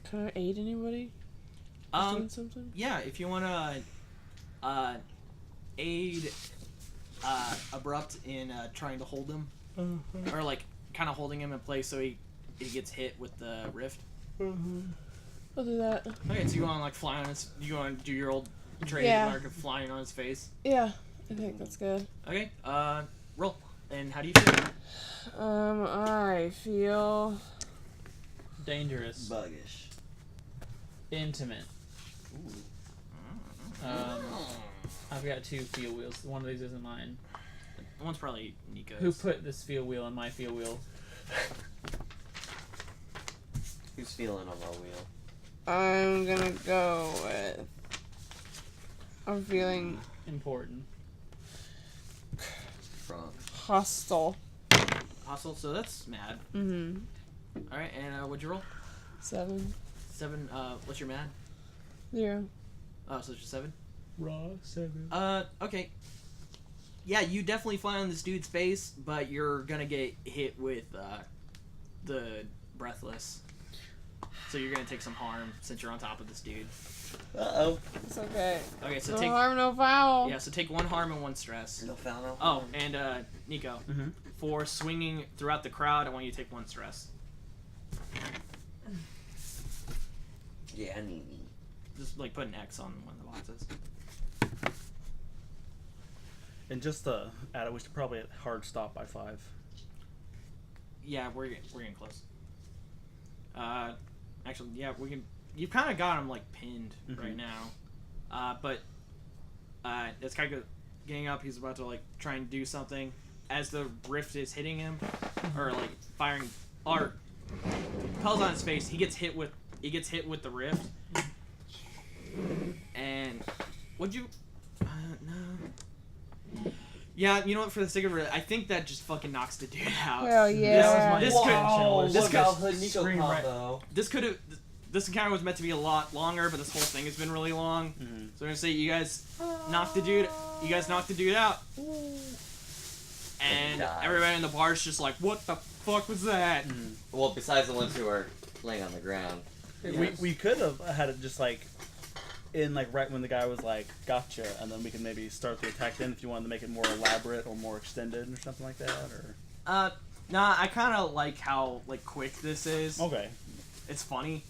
Can I aid anybody? Doing something? Yeah, if you want to aid Abrupt in trying to hold him, or like kind of holding him in place so he gets hit with the rift. I'll do that. Okay, so you want to like fly on his, you want to do your old trademark of flying on his face. Yeah, I think that's good. Okay, roll. And how do you feel? I feel Dangerous. Buggish. Intimate. I've got 2 feel wheels. One of these isn't mine. One's probably Nico's. Who put this feel wheel on my feel wheel? Who's feeling on my wheel? I'm gonna go with. I'm feeling Important. Front. hostile. Hostile, so that's mad. Mm-hmm. Alright, and what'd you roll? 7. 7, what's your mad? 0. Oh, so it's just 7? Okay. Yeah, you definitely fly on this dude's face, but you're gonna get hit with the breathless. So you're gonna take some harm since you're on top of this dude. Uh-oh. It's okay. Okay, so No take harm, no foul. yeah, so take 1 harm and 1 stress. No foul, no Oh, and Nico, Mhm. for swinging throughout the crowd, I want you to take 1 stress. Yeah, I need. Just like put an X on one of the boxes. And just to add it, we should probably hard stop by 5. Yeah, we're getting close. Actually, yeah, we can. You've kind of got him like pinned right now. But it's kind of getting up. He's about to like try and do something as the rift is hitting him, or like firing. Or Pel's on his face. He gets hit with the rift. And would you? No. Yeah, you know what? For the sake of it, I think that just fucking knocks the dude out. Hell yeah. This could have. This encounter was meant to be a lot longer, but this whole thing has been really long. So I'm gonna say you guys knocked the dude. You guys knocked the dude out. And everybody in the bar is just like, "What the fuck was that?" Well, besides the ones who are laying on the ground. We could have had it just like in like right when the guy was like gotcha, and then we can maybe start the attack then if you wanted to make it more elaborate or more extended or something like that. Or Nah, I kind of like how like quick this is. okay, It's funny.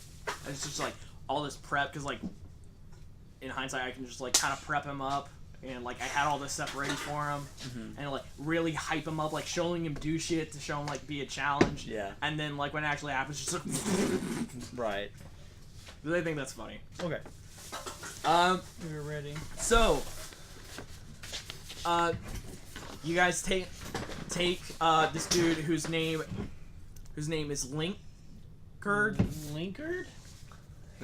It's just like all this prep because like in hindsight I can just like kind of prep him up and like I had all this stuff ready for him and like really hype him up, like showing him do shit to show him like be a challenge. Yeah. And then like when it actually happens, just like right. They think that's funny. Okay. We're ready. So, you guys take this dude whose name is Linkard. Linkard?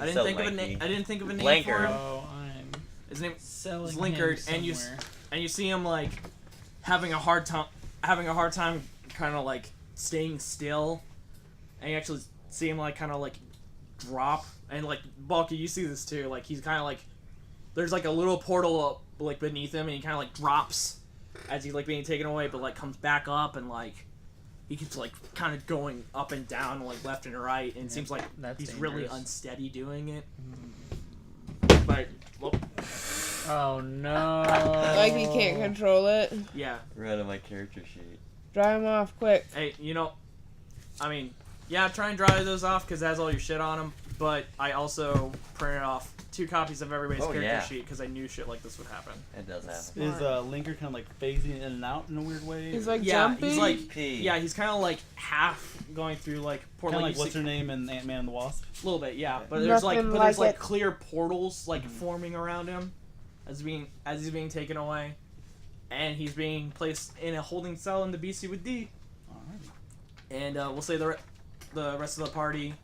I didn't think of a name. I didn't think of a name for him. Oh, I'm His name selling is Linkard, him and somewhere. you see him like having a hard time kind of like staying still, and you actually see him like kind of like drop, and like Bulky, you see this too. Like he's kind of like there's like a little portal up, like beneath him, and he kind of like drops as he's like being taken away, but like comes back up and like he keeps like kind of going up and down, like left and right, and it seems like that's he's really dangerous. unsteady doing it. But well, Oh no. Like he can't control it. yeah. Right on my character sheet. Dry him off quick. Hey, you know, I mean, yeah, try and dry those off because it has all your shit on them. But I also printed off 2 copies of everybody's character yeah. sheet because I knew shit like this would happen. It does happen. Is Linker kind of like phasing in and out in a weird way? He's like Yeah, jumping. he's like, P. yeah, he's kind of like half going through like kind of like you what's see- her name in Ant-Man and the Wasp? A little bit, yeah. Okay. But there's Nothing there's like it. clear portals like forming around him as he's being taken away, and he's being placed in a holding cell in the BC with D. Alright. And we'll say the rest of the party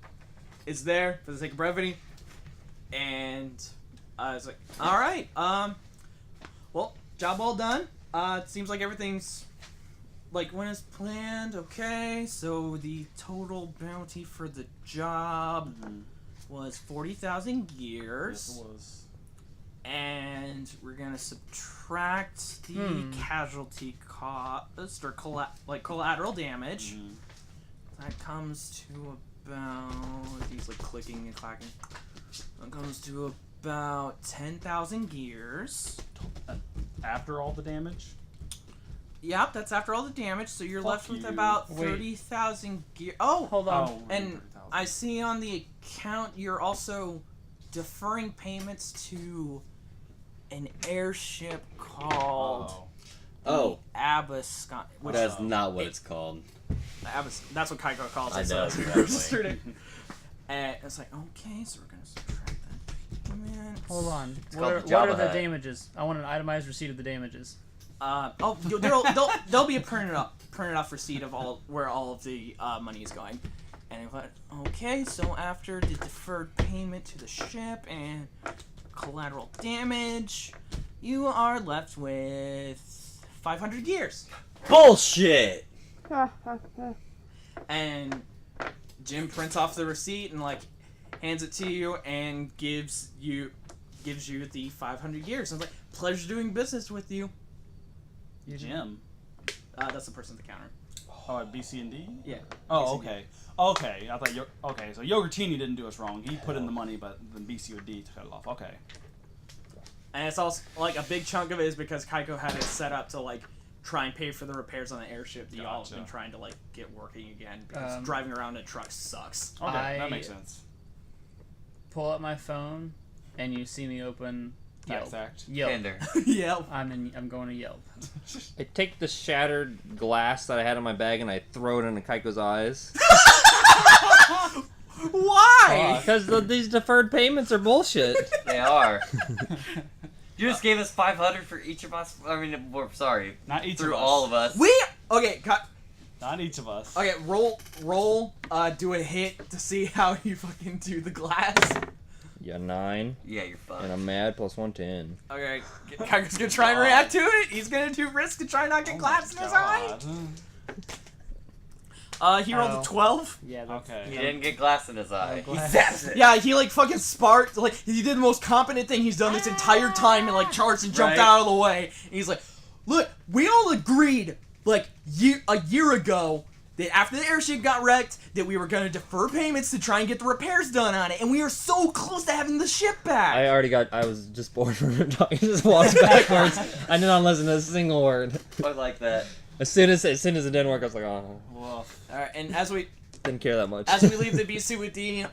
is there for the sake of brevity. And it's like, all right, well, job well done. It seems like everything's like when it's planned. Okay, so the total bounty for the job was 40,000 gears. Yes, it was. And we're gonna subtract the casualty cost or collateral damage. That comes to about he's like clicking and clacking. That comes to about 10,000 gears. After all the damage? Yep, that's after all the damage. So you're Fuck left with you. about Wait. 30,000 gear. Oh, Hold on. Oh, and 100,000. I see on the account you're also deferring payments to an airship called Oh, Abascon. Which that's not what it's called. that's what Kaiko calls it. I so know, that's exactly. registered it. And it's like, okay, so we're gonna subtract that payment. Hold on. It's What called the are Java the Hut. damages? I want an itemized receipt of the damages. There'll be a printed off receipt of where all of the money is going. And I went, okay, so after the deferred payment to the ship and collateral damage, you are left with 500 gears. Bullshit! And Jim prints off the receipt and like hands it to you and gives you gives you the 500 years. And it's like, pleasure doing business with you. Jim. That's the person at the counter. Oh, at BC and D. Yeah. Oh, okay. Okay, I thought okay. So Yogurtini didn't do us wrong. He put in the money, but then BC and D took it off. Okay. And it's also like a big chunk of it is because Kaiko had it set up to like try and pay for the repairs on the airship that y'all have been trying to like get working again because driving around in a truck sucks. Okay, that makes sense. Pull up my phone, and you see me open Yelp. Yelp. Yelp. I'm going to Yelp. I take the shattered glass that I had in my bag and I throw it into Kaiko's eyes. Why? Because these deferred payments are bullshit. They are. You just gave us 500 for each of us. I mean, we're sorry. Not each through of us. all of us. Okay. Not each of us. Okay, roll. Do a hit to see how you fucking do the glass. Yeah, 9. Yeah, you're fucked. And I'm mad plus 110. Okay, Kaiko's gonna try and react to it. He's gonna do risk to try and not get glass in his eye. He rolled a 12. Yeah, that's, Okay. He didn't get glass in his eye. He glass. zaps it. Yeah, he like fucking sparked. Like he did the most competent thing he's done this entire time, and like charged and jumped out of the way. And he's like, "Look, we all agreed like a year ago that after the airship got wrecked, that we were gonna defer payments to try and get the repairs done on it, and we are so close to having the ship back." I was just bored from him talking. He just walked backwards. I did not listen to a single word. I like that. As soon as it didn't work, I was like, oh. All right, and as we Didn't care that much. as we leave the BC with D,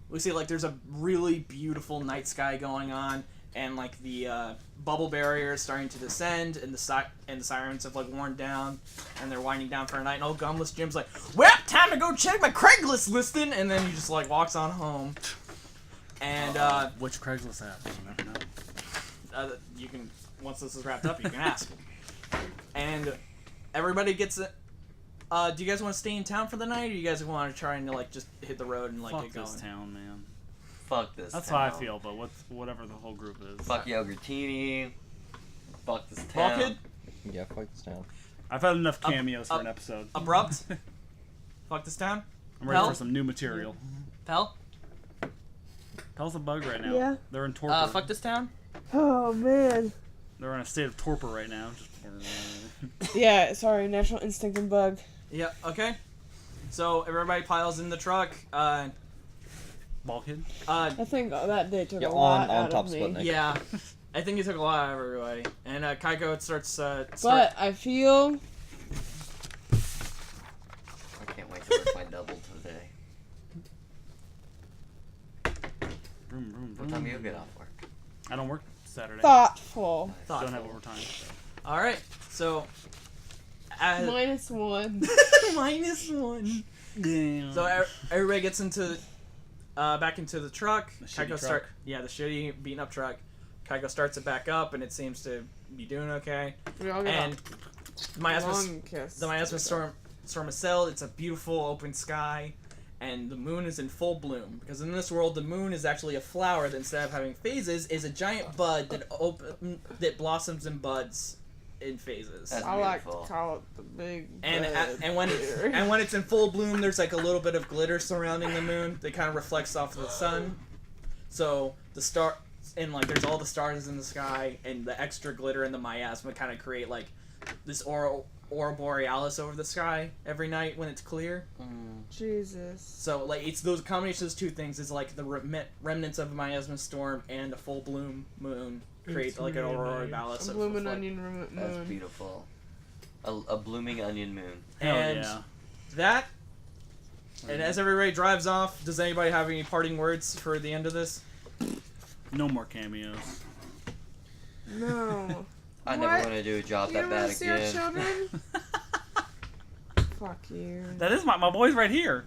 we see like there's a really beautiful night sky going on, and like the bubble barrier is starting to descend, and the sirens have like worn down, and they're winding down for a night. And old Gumless Jim's like, "Well, time to go check my Craigslist listing," and then he just like walks on home. And Which Craigslist app? You never know. you can once this is wrapped up, you can ask. And everybody gets it. Do you guys want to stay in town for the night, or do you guys want to try and like just hit the road and like Fuck get going? this town, man. Fuck this That's town. how I feel, but whatever the whole group is. Fuck Yogurtini. Fuck this town. Balkid? Yeah, fuck this town. I've had enough cameos for an episode. Abrupt? Fuck this town? I'm ready Pel? for some new material. Pel? Pel's a bug right now. Yeah. They're in torpor. Fuck this town? Oh man. They're in a state of torpor right now. Yeah, sorry, natural instinct and bug. Yeah, okay. So everybody piles in the truck. Balkid? I think that day took Yeah, a lot on out top of me. Sputnik. Yeah. I think it took a lot out of everybody. And Kaiko starts But I feel I can't wait to work my double today. Vroom, vroom, What time do you get off work? I don't work Saturday. thoughtful. Don't have overtime. Alright, so -1. -1. So everybody gets into back into the truck. The shitty Kaiko truck. the shitty beaten up truck. Kaiko starts it back up, and it seems to be doing okay. We all get And a miasma long kiss. the miasma storm has settled. It's a beautiful open sky, and the moon is in full bloom. Because in this world, the moon is actually a flower that, instead of having phases, is a giant bud that blossoms and buds in phases. That's I like to beautiful. call it the big And bud. when it's in full bloom, there's like a little bit of glitter surrounding the moon that kind of reflects off of the sun. So the star and like there's all the stars in the sky, and the extra glitter in the miasma kind of create like this aurora borealis over the sky every night when it's clear. Jesus. So like it's those combination of those two things is like the remnants of a miasma storm and a full bloom moon create It's like an really aurora nice. borealis. A of blooming reflect- onion moon. That's beautiful. A blooming onion moon. Hell And yeah. that. And as everybody drives off, does anybody have any parting words for the end of this? No more cameos. No. I What? never want to do a job You that don't bad want to see our again. children? Fuck you. That is my boy's right here.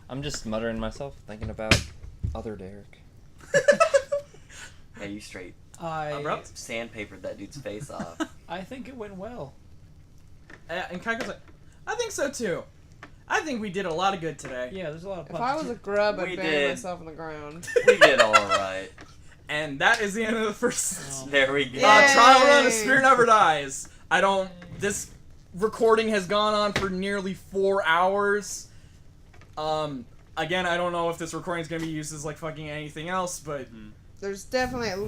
I'm just muttering to myself, thinking about other Derek. Yeah, you straight Abrupt? sandpapered that dude's face off. I think it went well. And Kaiko's like, I think so too. I think we did a lot of good today. Yeah, there's a lot of If I was a grub, I'd We bury did. myself in the ground. We did alright. And that is the end of the first There we go. Yay. trial run of Spirit Never Dies. This recording has gone on for nearly 4 hours. Again, I don't know if this recording is going to be used as like fucking anything else, but There's definitely at least